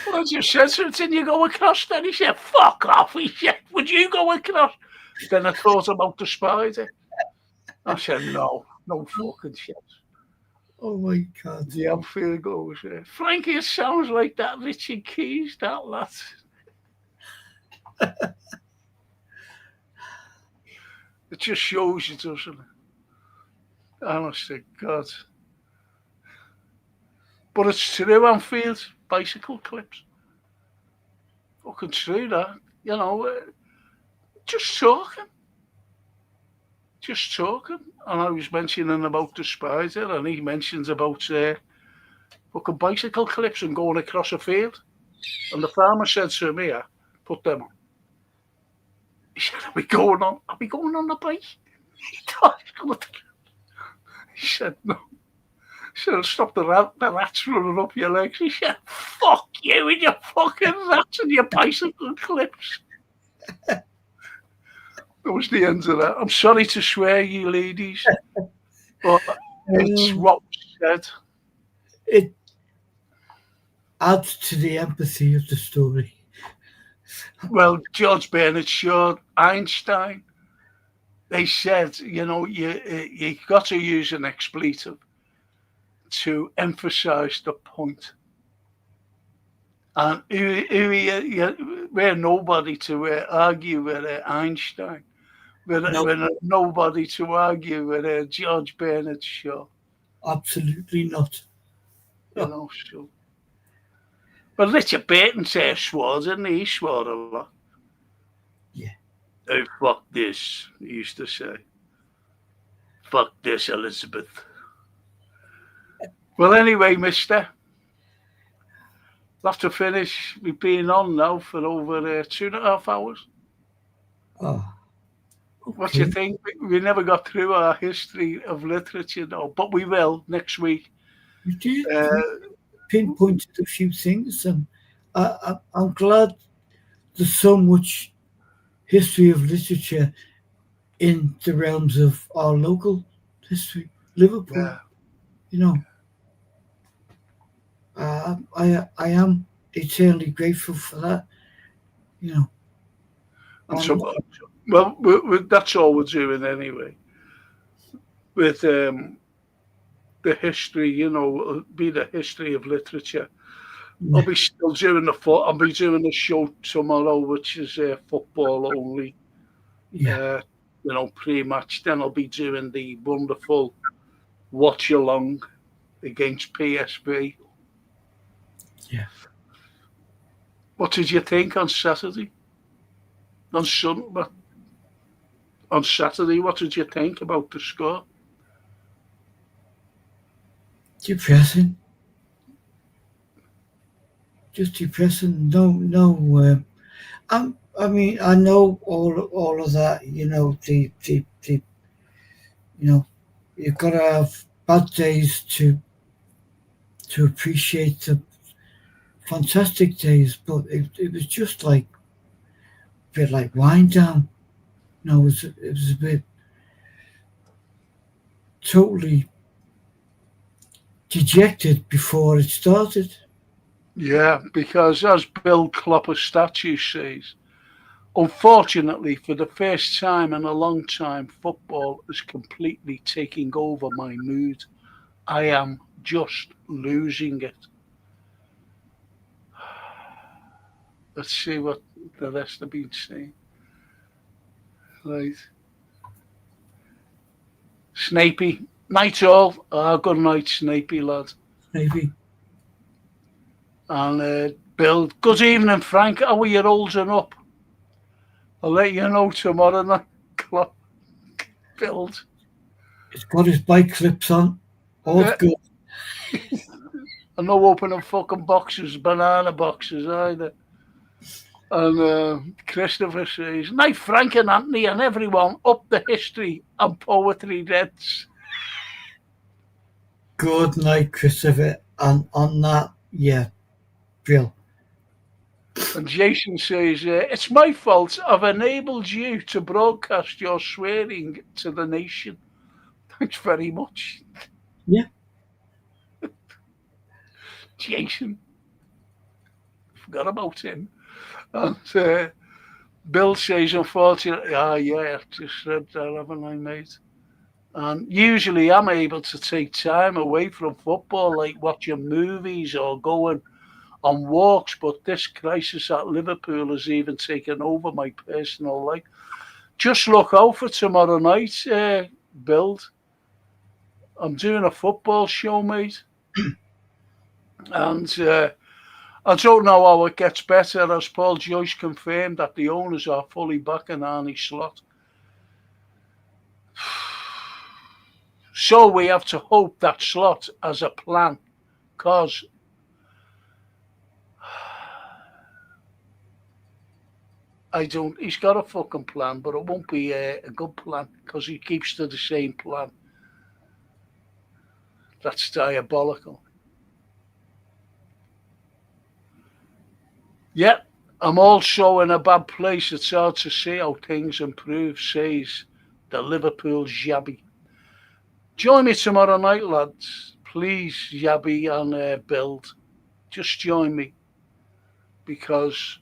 Well, I just said something, you go across then? He said, fuck off. He said, would you go across? Then I thought about the spider. I said, no fucking shit. Oh my God. The outfield goes, Frankie, it sounds like that Richard Keys, that lad. It just shows you, doesn't it? Honestly, God. But it's true, Anfield, bicycle clips. Fucking true, that. You know, just talking. Just talking. And I was mentioning about the spider, and he mentions about fucking bicycle clips and going across a field. And the farmer said to me, put them on. He said, Are we going on the bike? He said, no. He said, stop the rats running up your legs. He said, fuck you and your fucking rats and your bicycle clips. That was the end of that. I'm sorry to swear, you ladies, but it's what was said. It adds to the empathy of the story. Well, George Bernard Shaw, Einstein, they said, you know, you got to use an expletive to emphasize the point. And we're nobody to argue with Einstein. We're nobody to argue with George Bernard Shaw. Absolutely not. You know, so. But Richard Burton swore, didn't he? He swore a lot. Yeah. Oh, fuck this, he used to say. Fuck this, Elizabeth. Well, anyway, mister, we'll have to finish. We've been on now for over 2.5 hours. Oh, okay. What do you think? We never got through our history of literature, though, but we will next week. You did pinpointed a few things, and I'm glad there's so much history of literature in the realms of our local history, Liverpool. Yeah. You know, I am eternally grateful for that. You know, And so, well, that's all we're doing anyway. With the history, you know, be the history of literature. I'll be still doing I'll be doing a show tomorrow, which is football only. Yeah. You know, pre-match. Then I'll be doing the wonderful watch along against PSV. Yeah. What did you think on Saturday? On Saturday, what did you think about the score? Depressing. Just depressing. No. I mean, I know all of that. You know, the you know, you've got to have bad days to appreciate the fantastic days, but it was just like a bit like wind down. No, it was a bit totally dejected before it started. Yeah, because as Bill Clopper statue says, unfortunately, for the first time in a long time, football is completely taking over my mood. I am just losing it. Let's see what the rest have been saying. Right. Snapey, Night all. Good night, Snapey lad. Maybe. And Bill, good evening, Frank. How are you holding up? I'll let you know tomorrow night. Build. He's got his bike clips on. All's Yeah. good. I'm not opening fucking boxes, banana boxes either. And Christopher says, night, Frank and Anthony and everyone up the history and poetry Reds. Good night, Christopher. And on that, yeah, Bill. And Jason says, it's my fault I've enabled you to broadcast your swearing to the nation. Thanks very much. Yeah. Jason. Forgot about him. And Bill says, unfortunately, yeah, I've just read that, haven't I, mate? And usually I'm able to take time away from football, like watching movies or going on walks, but this crisis at Liverpool has even taken over my personal life. Just look out for tomorrow night, Build. I'm doing a football show, mate. And I don't know how it gets better, as Paul Joyce confirmed that the owners are fully backing Arnie Slot. So we have to hope that Slot has a plan, because he's got a fucking plan, but it won't be a good plan, because he keeps to the same plan. That's diabolical. Yeah, I'm also in a bad place. It's hard to see how things improve, says the Liverpool Jabby. Join me tomorrow night, lads. Please, Jabby and Build. Just join me, because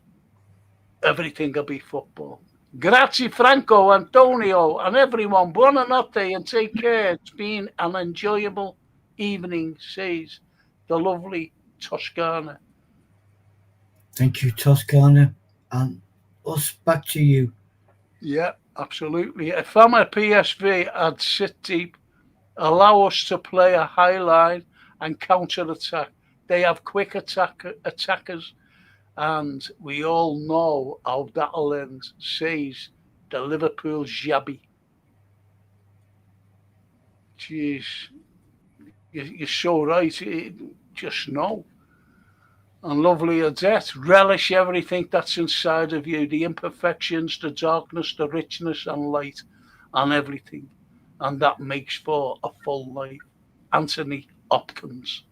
everything will be football. Grazie, Franco, Antonio, and everyone. Buonanotte and take care. It's been an enjoyable evening, says the lovely Toscana. Thank you, Toscana. And us back to you. Yeah, absolutely. If I'm a PSV, I'd sit deep, allow us to play a high line and counter attack. They have quick attackers, and we all know how that'll end, says the Liverpool Jabby. Jeez, you're so right. Just know. And lovely Odette, relish everything that's inside of you, the imperfections, the darkness, the richness and light, and everything. And that makes for a full life. Anthony Hopkins.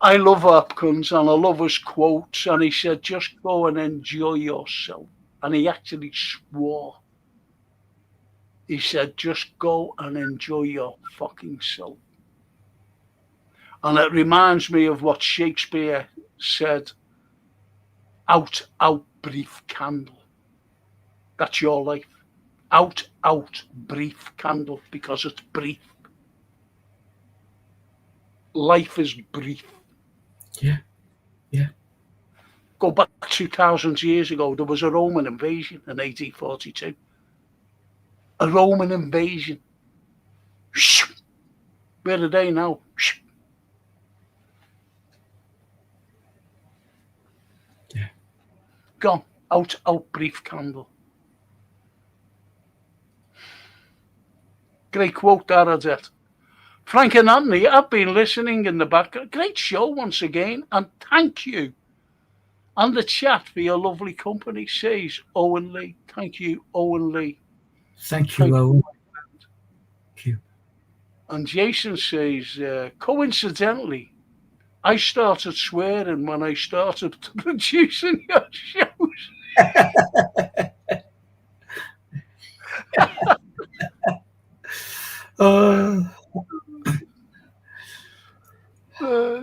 I love Hopkins and I love his quotes. And he said, just go and enjoy yourself. And he actually swore. He said, just go and enjoy your fucking self. And it reminds me of what Shakespeare said, out, brief candle. That's your life. Out, brief candle, because it's brief. Life is brief. Yeah. Go back 2,000 years ago, there was a Roman invasion in 1842. A Roman invasion. Where are they now? Yeah. Gone. Out, brief candle. Great quote there, Odette. Frank and Anthony, I've been listening in the background. Great show once again, and thank you. And the chat for your lovely company, says Owen Lee. Thank you, Owen Lee. Thank you, Owen. Thank you. And Jason says, coincidentally, I started swearing when I started producing your shows.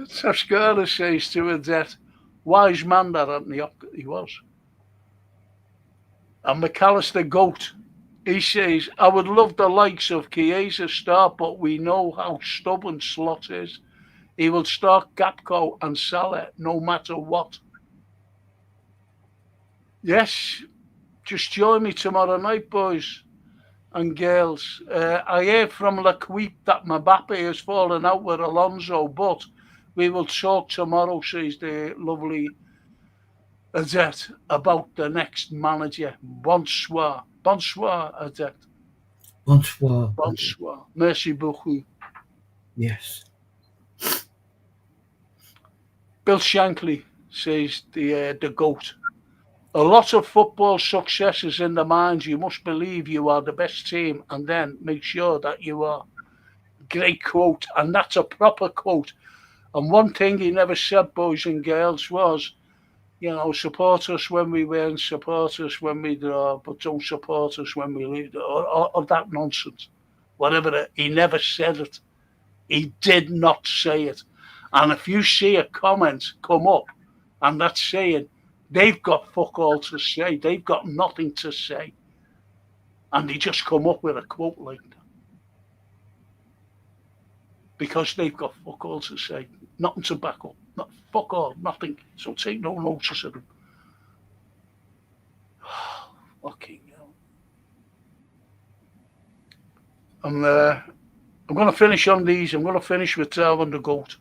Toscana says to Odette, wise man that Anthony he was. And McAllister Goat, he says, I would love the likes of Chiesa start, but we know how stubborn Slot is. He will start Gapco and Salah no matter what. Yes, just join me tomorrow night, boys. and girls. I heard from Laquip that Mbappe has fallen out with Alonso, but we will talk tomorrow, says the lovely Adet, about the next manager. Bonsoir. Bonsoir, Adet. Bonsoir. Bonsoir. Merci beaucoup. Yes. Bill Shankly says the GOAT. A lot of football success is in the mind. You must believe you are the best team and then make sure that you are. Great quote. And that's a proper quote. And one thing he never said, boys and girls, was, support us when we win, support us when we draw, but don't support us when we lose, or that nonsense. Whatever he never said it. He did not say it. And if you see a comment come up and that's saying they've got fuck all to say, they've got nothing to say, and they just come up with a quote like that because they've got fuck all to say, nothing to back up, not fuck all, nothing. So take no notice of them. Fucking hell. I'm going to finish on these. I'm going to finish with Darwin the GOAT.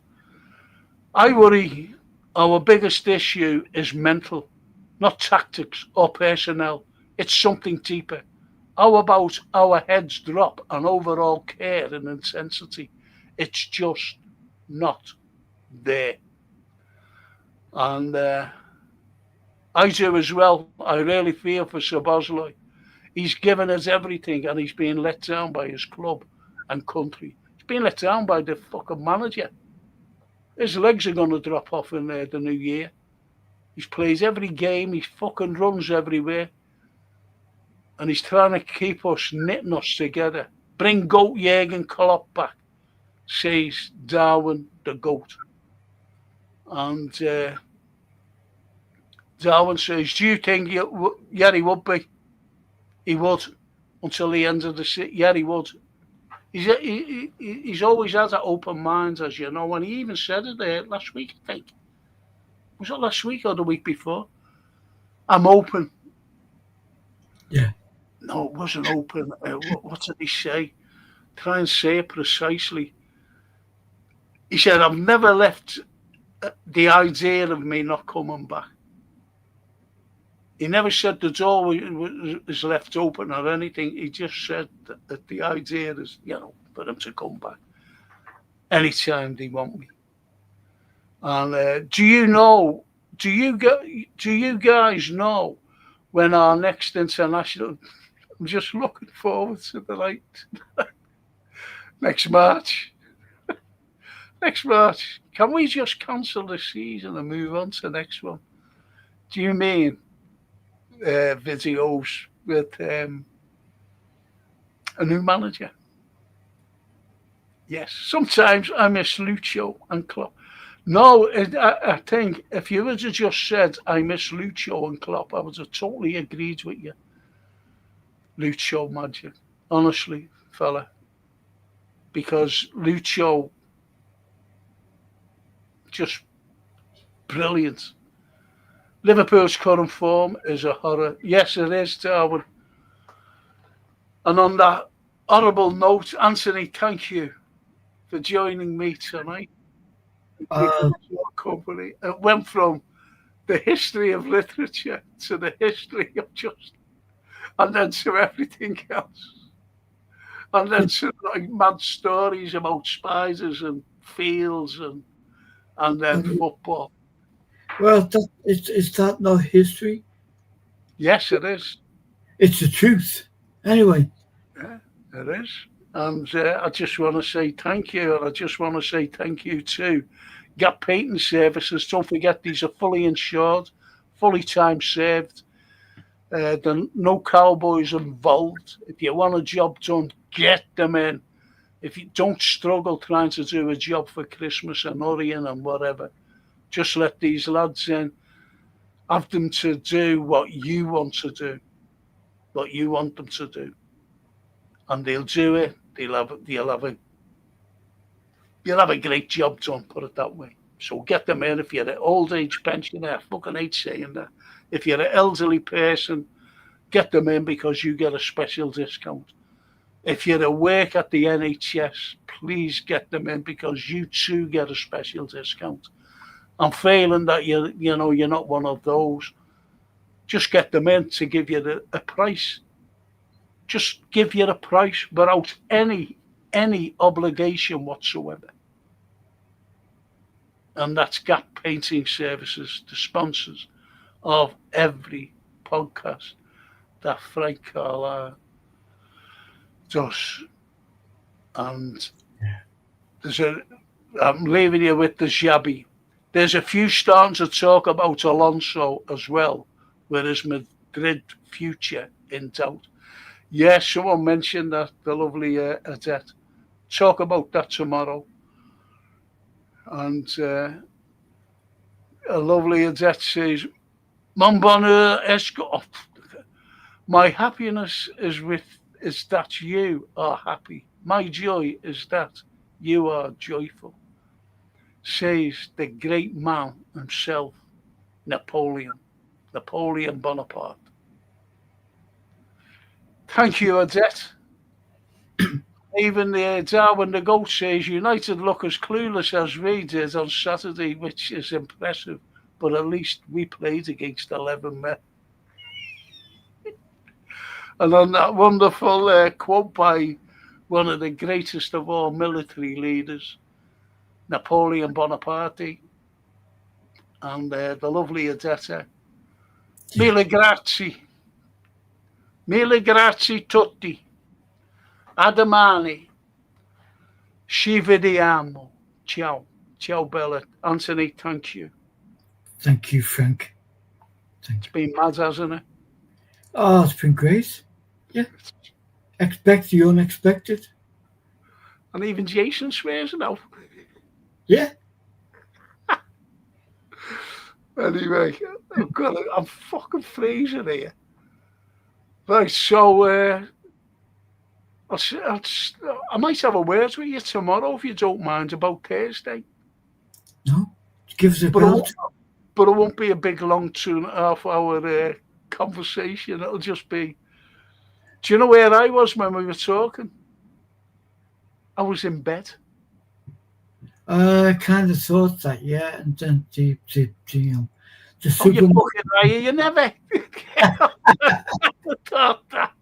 I worry our biggest issue is mental, not tactics or personnel. It's something deeper. How about our heads drop and overall care and intensity? It's just not there. And I do as well. I really feel for Szoboszlai. He's given us everything and he's being let down by his club and country. He's being let down by the fucking manager. His legs are going to drop off in the new year. He plays every game. He fucking runs everywhere. And he's trying to keep us, knitting us together. Bring GOAT Jurgen Klopp back, says Darwin the GOAT. And Darwin says, do you think yeah, he would be? He would until the end of the season. Yeah, he would. He's always had an open mind, as you know, and he even said it last week, I think. Was it last week or the week before? I'm open. Yeah. No, it wasn't open. What did he say? Try and say it precisely. He said, I've never left the idea of me not coming back. He never said the door is left open or anything. He just said that the idea is, for them to come back anytime they want me. And do you guys know when our next international? I'm just looking forward to the next March. Next March. Can we just cancel the season and move on to the next one? Do you mean videos with a new manager? Yes. Sometimes I miss Lucho and Klopp. No, I think if you would have just said I miss Lucho and Klopp, I would have totally agreed with you. Lucho magic, honestly, fella, because Lucho just brilliant. Liverpool's current form is a horror. Yes, it is, Darwin. And on that horrible note, Anthony, thank you for joining me tonight. Your company. It went from the history of literature to the history of justice, and then to everything else. And then to mad stories about spiders and fields and then football. Well, is that not history? Yes, it is. It's the truth. Anyway. Yeah, it is. And I just want to say thank you. And I just want to say thank you to Gap Painting Services. Don't forget, these are fully insured, fully time served. There are no cowboys involved. If you want a job done, get them in. If you don't struggle trying to do a job for Christmas and hurrying and whatever, just let these lads in. Have them to do what you want to do, what you want them to do. And they'll do it. You'll have a great job done, put it that way. So get them in. If you're an old age pensioner, I fucking hate saying that. If you're an elderly person, get them in because you get a special discount. If you're at work at the NHS, please get them in because you too get a special discount. I'm failing that you're not one of those. Just get them in to give you a price. Just give you a price without any obligation whatsoever. And that's Gap Painting Services, the sponsors of every podcast that Frank Carlyle does. And I'm leaving you with the Xabi. There's a few starting to talk about Alonso as well, with his Madrid future in doubt. Yes, someone mentioned that, the lovely Adette. Talk about that tomorrow. And a lovely Adette says, Mon bonheur est my happiness is that you are happy. My joy is that you are joyful, says the great man himself, Napoleon Bonaparte. Thank you, Adette. Even the Darwin the Goat says United look as clueless as we did on Saturday, which is impressive, but at least we played against 11 men. And on that wonderful quote by one of the greatest of all military leaders, Napoleon Bonaparte, and the lovely Adetta. Mille grazie tutti. A domani. Ci vediamo. Ciao. Ciao, Bella. Anthony, thank you. Thank you, Frank. It's been mad, hasn't it? Oh, it's been great. Yeah. Expect the unexpected. And even Jason swears now. Yeah. Anyway, I'm fucking freezing here. Right, so I might have a word with you tomorrow if you don't mind about Thursday. No, give us a bell. But it won't be a big long 2.5 hour conversation. It'll just be. Do you know where I was when we were talking? I was in bed. I kind of thought that, yeah, and then the Oh, you fucking lie, you never. Thought that.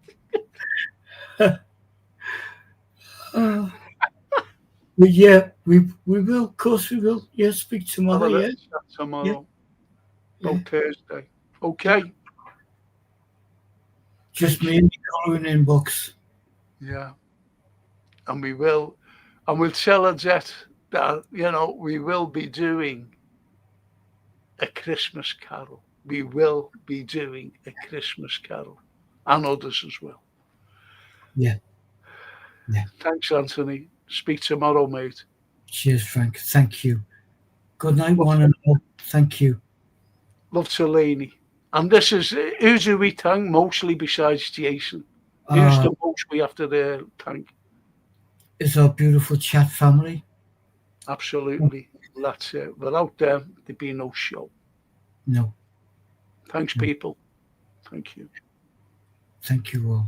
But yeah, we will, of course we will. Yeah, speak tomorrow, yeah. Tomorrow. Yeah. Oh, Thursday. Okay. Just me and the colouring inbox. Yeah. And we'll tell Adette that, we will be doing a Christmas carol. We will be doing a Christmas carol. And others as well. Yeah. Yeah. Thanks, Anthony. Speak tomorrow, mate. Cheers, Frank. Thank you. Good night, one and all. Thank you. Love to Laney. And this is, who do we thank mostly besides Jason? Who's the most we have to thank? It's our beautiful chat family. Absolutely. That's it. Without them, there'd be no show. No. Thanks, people. Thank you. Thank you all.